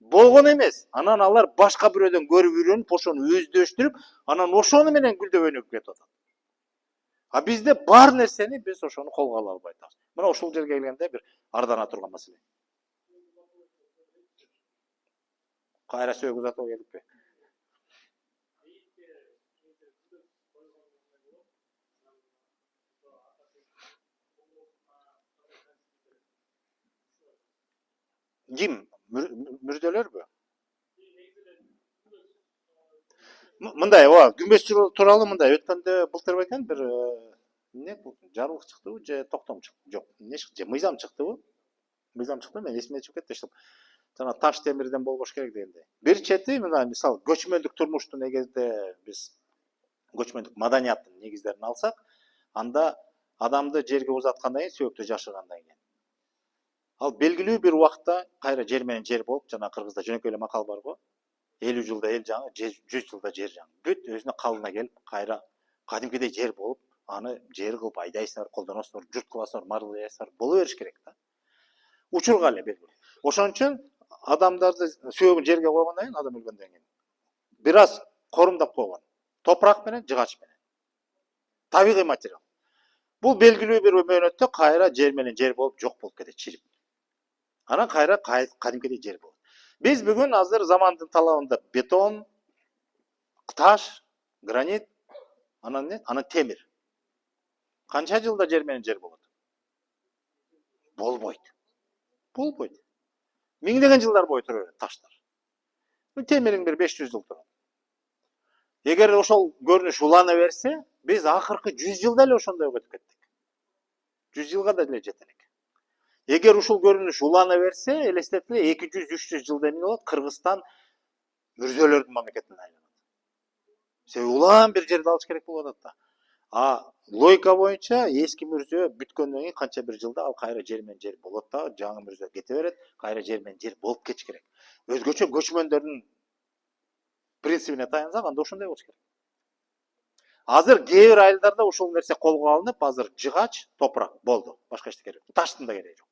Speaker 1: Болгон эмес. Анан алар башка бирөөдөн көрүп үйрөнүп, ошону өздөштүрүп, анан ошону менен гүлдөп өнүгүп кетип атат. А бизде бар нерсени биз ошону колго ала албай атабыз. Мына ушул жерге келгенде бир ардана турган маселе. Кайра сөөгү затоо келиппи? Ким? Мүрдөлөрбү? Мындай, күмбөз тууралуу мындай өткөндө былтыр экен бир эмне жарылык чыктыбы же токтом чыкты? Жок, эмне чыкты? Же мыйзам чыктыбы? Мыйзам чыкты, мен эсимден чыгып кетти ушул. Жана таш темирден болбош керек дегендей. Бир чети мына мисалы көчмөндүк турмуштун эгерде биз көчмөндүк маданияттын негиздерин алсак, анда адамды жерге узаткандан кийин, сөөктү жашыргандан кийин. Ал белгилүү бир убакта кайра жер менен жер болуп, жана Кыргызда жөнөкөй эле макал бар го. 50 жылда эл жаңы, 100 жылда жер жаңы. Бүт өзүнө калына келип, кайра кадимкидей жер болуп, аны жер кылып айдайсыңар, колдоносуңар, журт кыласыңар, марлайсыңар, боло бериш керек да. Учурга эле белгилүү. Ошон үчүн адамдарды сүйөгүн жерге койгондон кийин, адам өлгөндөн кийин бир аз корумдап койгон. Топурак менен, жыгач менен. Табигый материал. Бул белгилүү бир мөөнөттө кайра жер менен жер болуп, жок болуп кетет, чирип. Анан кайра кадимкидей жер болот. Биз бүгүн азыр замандын талабында бетон, таш, гранит, анан темир. Канча жылда жер менен жер болот? Болбойт. Болбойт. Миңдеген жылдар бою тура берет таштар. Темириң бир 500 жыл турат. Эгер ошол көрүнүш улана берсе, биз акыркы 100 жылда эле ошондой өтүп кеттик. 100 жылга да эле жете элек. Эгер ушул көрүнүш улана берсе, элестетели 200-300 жылда эмне болот? Кыргызстан мүрзөлөрдүн мамлекетине айланат. Себеби улам бир жерди алыш керек болуп атат да. Логика боюнча эски мүрзө бүткөндөн кийин канча бир жылда ал кайра жер менен жер болот да, жаңы мүрзө кете берет, кайра жер менен жер болуп кетиш керек. Өзгөчө көчмөндөрдүн принцибине таянсак, анда ошондой болуш керек. Азыр кээ бир айылдарда ушул нерсе колго алынып, азыр жыгач, топурак болду. Башка эч керек. Таштын да кереги жок.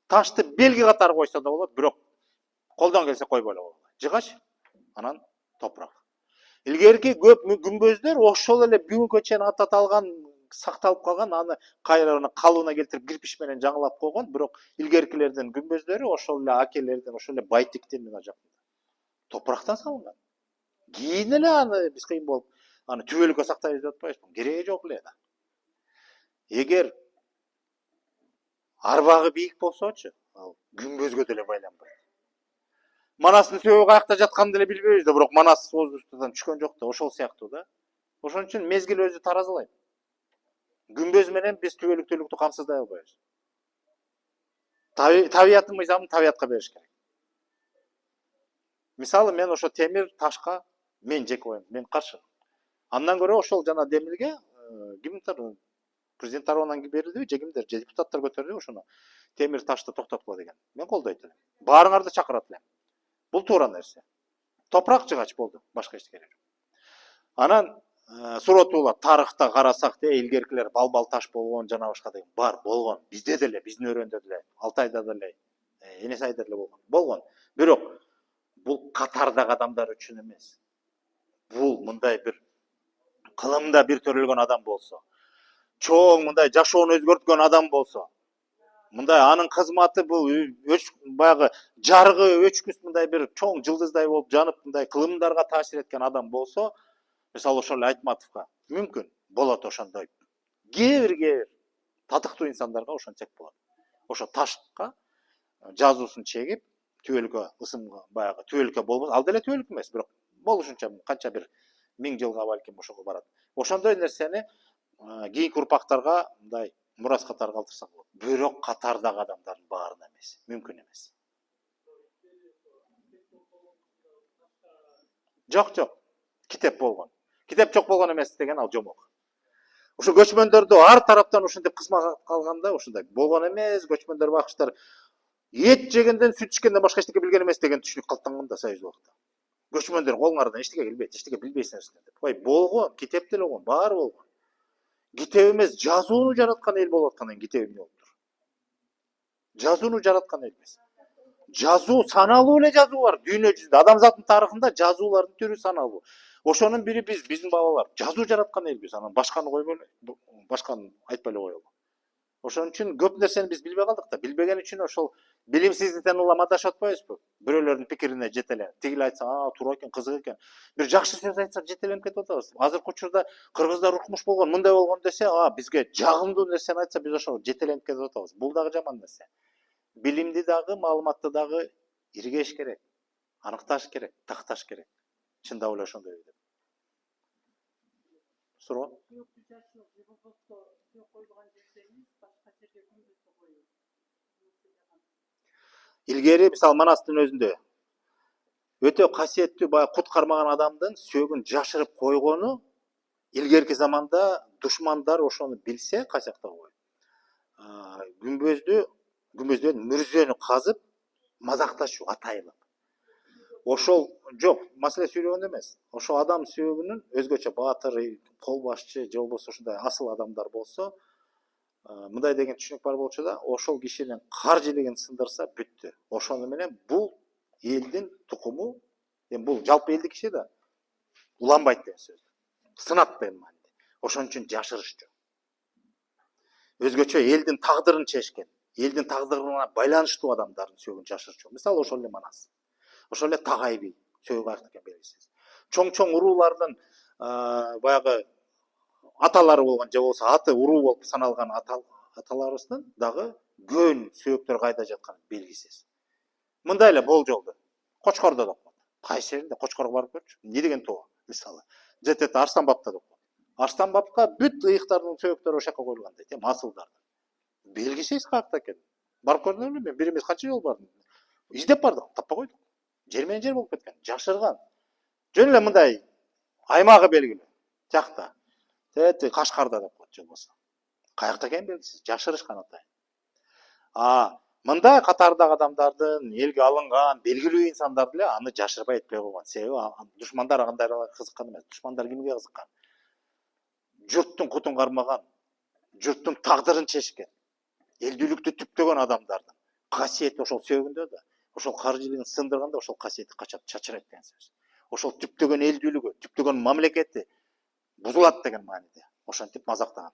Speaker 1: Ташты белги катары койсо да болот, бирок колдон келсе койбой эле койгула. Жыгач, анан топурак. Илгерки көп күмбөздөр ошол эле бүгүнкү чейин аталган, сакталып калган, аны кайра калыбына келтирип кирпич менен жаңылап койгон, бирок илгеркилердин күмбөздөрү ошол эле акелердин, ошол эле байтиктин менен жакында. Топурактан салынган. Кийин эле аны биз кыйын болуп, аны түбөлүккө сактайбыз деп атпайбызбы? Кереги жок эле да. Эгер арбагы бийик болсочу, ал күмбөзгө деле байланбайт. Манастын сөөгү каякта жатканын деле билбейбиз да, бирок Манас воздухтан түшкөн жок да, ошол сыяктуу да. Ошон үчүн мезгил өзү таразалайт. Күмбөз менен биз түбөлүктүүлүктү камсыздай албайбыз. Табияттын мыйзамын табиятка бериш керек. Мисалы, мен ошо темир, ташка мен жеке коем, мен каршы. Андан көрө ошол жана демирге кимдир президент тарабынан берилдиби, же кимдир, же депутаттар көтөрдүбү ошону темир ташты токтоткула деген. Мен колдойт элем. Баарыңарды чакырат элем. Бул туура нерсе. Топурак жыгач болду, башка эч керек жок. Анан суротуула тарыхта карасак да, илгеркилер балбал таш болгон, жана башка деген бар, болгон. Бизде деле, биздин өрөөндө деле, Алтайда деле, Энесайда деле болгон. Болгон. Бирок бул катардагы адамдар үчүн эмес. Бул мындай бир кылымда бир төрөлгөн адам болсо, чоң мындай жашоону өзгөрткөн адам болсо, мындай анын кызматы бул баягы жарыгы өчкүс мындай бир чоң жылдыздай болуп жанып, мындай кылымдарга таасир эткен адам болсо, мисалы ошол Айтматовго мүмкүн болот ошондой. Кээ бир татыктуу инсандарга ошентсек болот. Ошо ташка жазуусун чегип, түбөлүккө ысымга, баягы түбөлүккө болбос, ал деле түбөлүк эмес, бирок болушунча канча бир 1000 жылга балким ошого барат. Ошондой нерсени кийинки урпактарга мындай мурас катары калтырсак болот. Бирок катардагы адамдардын баарына эмес, мүмкүн эмес. Жок. Китеп болгон. Китеп жок болгон эмес деген ал жомок. Ошо көчмөндөрдү ар тараптан ушинтип кысма калганда ушундай болгон эмес, көчмөндөр бакыштар эт жегенден, сүт ичкенден башка эчтеке билген эмес деген түшүнүк калыптанган да союз убакта. Көчмөндөр колуңардан эчтеке келбейт, эчтеке билбейсиңер деп. Ой, болгон, китеп деле болгон, баары болгон. Китеп эмес, жазууну жараткан эл болуп аткандан китеп эмне болуптур? Жазууну жараткан эл эмес. Жазуу, саналуу эле жазуу бар дүйнө жүзүндө. Адамзаттын тарыхында жазуулардын түрү саналуу. Ошонун бири биздин бабалар. Жазуу жараткан элбиз, анан башканы койбой эле, башканы айтпай эле коелу. Ошон үчүн көп нерсени биз билбей калдык да. Билбеген үчүн ошол билимсиздиктен улам адашып атпайбызбы? Бирөөлөрдүн пикирине жетеленип, тигил айтса, туура экен, кызык экен. Бир жакшы сөз айтсак жетеленип кетип атабыз. Азыркы учурда кыргыздар укмуш болгон, мындай болгон десе, бизге жагымдуу нерсени айтса, биз ошого жетеленип кетип атабыз. Бул дагы жаман нерсе. Билимди дагы, маалыматты дагы иргеш керек, аныкташ керек, такташ керек. Чындап эле ошондой деп. Суроо? Илгери мисалы Манастын өзүндө өтө касиеттүү, баягы кут кармаган адамдын сөөгүн жашырып койгону илгерки заманда душмандар ошону билсе, кайсакта койгон. күмөздөн мүрзөнү казып мазакташуу атайылып. Ошол жок, маселе сүйлөгөндө эмес. Ошол адам сүйөгүнүн өзгөчө баатыр, кол башчы же болбосо ушундай асыл адамдар болсо, мындай деген түшүнүк бар болчу да, ошол кишинин каржылыгын сындырса бүттү. Ошону менен бул элдин тукуму, эми бул жалпы элдик киши да уланбайт деген сөз. Сынат деген мааниде. Ошон үчүн жашырышчу. Өзгөчө элдин тагдырын чечкен, элдин тагдырына байланыштуу адамдардын сүйөгүн жашырчу. Мисалы ошол эле Манас. Ошол эле Тагай би сүйөгү каяктан экени белгисиз. Чоң уруулардын баягы аталары болгон же болбосо аты уруу болуп саналган аталарыбыздын дагы көн сүйөктөр кайда жатканы белгисиз. Мындай эле болжолду. Кочкордо да коет. Кайсы жеринде Кочкорго барып көрчү. Не деген тоо? Мисалы, жетет Арстанбапта да коет. Арстанбапка бүт ыйыктардын сүйөктөрү ошол жака коюлган дейт, асылдардын. Белгисиз каякта экен. Барып көрдүңөрбү? Мен бир эмес канча жолу бардым. Издеп бардык, таппай койдук. Жер менен жер болуп кеткен, жашырган. Жөн эле мындай аймагы белгилүү. Жакта. Тети Кашкарда деп коет же болбосо. Каякта экени белгисиз, жашырышкан атайын. Мындай катардагы адамдардын элге алынган белгилүү инсандар деле аны жашырбай этпей койгон. Себеби душмандар андайга кызыккан эмес. Душмандар кимге кызыккан? Журттун кутун кармаган, журттун тагдырын чечкен, элдүүлүктү түптөгөн адамдардын касиети ошол сүйөгүндө да, ошол каржылыгын сындырганда ошол касиети качат, чачырайт деген сөз. Ошол түптөгөн элдүүлүгү, түптөгөн мамлекети бузулат деген мааниде. Ошентип мазактаган.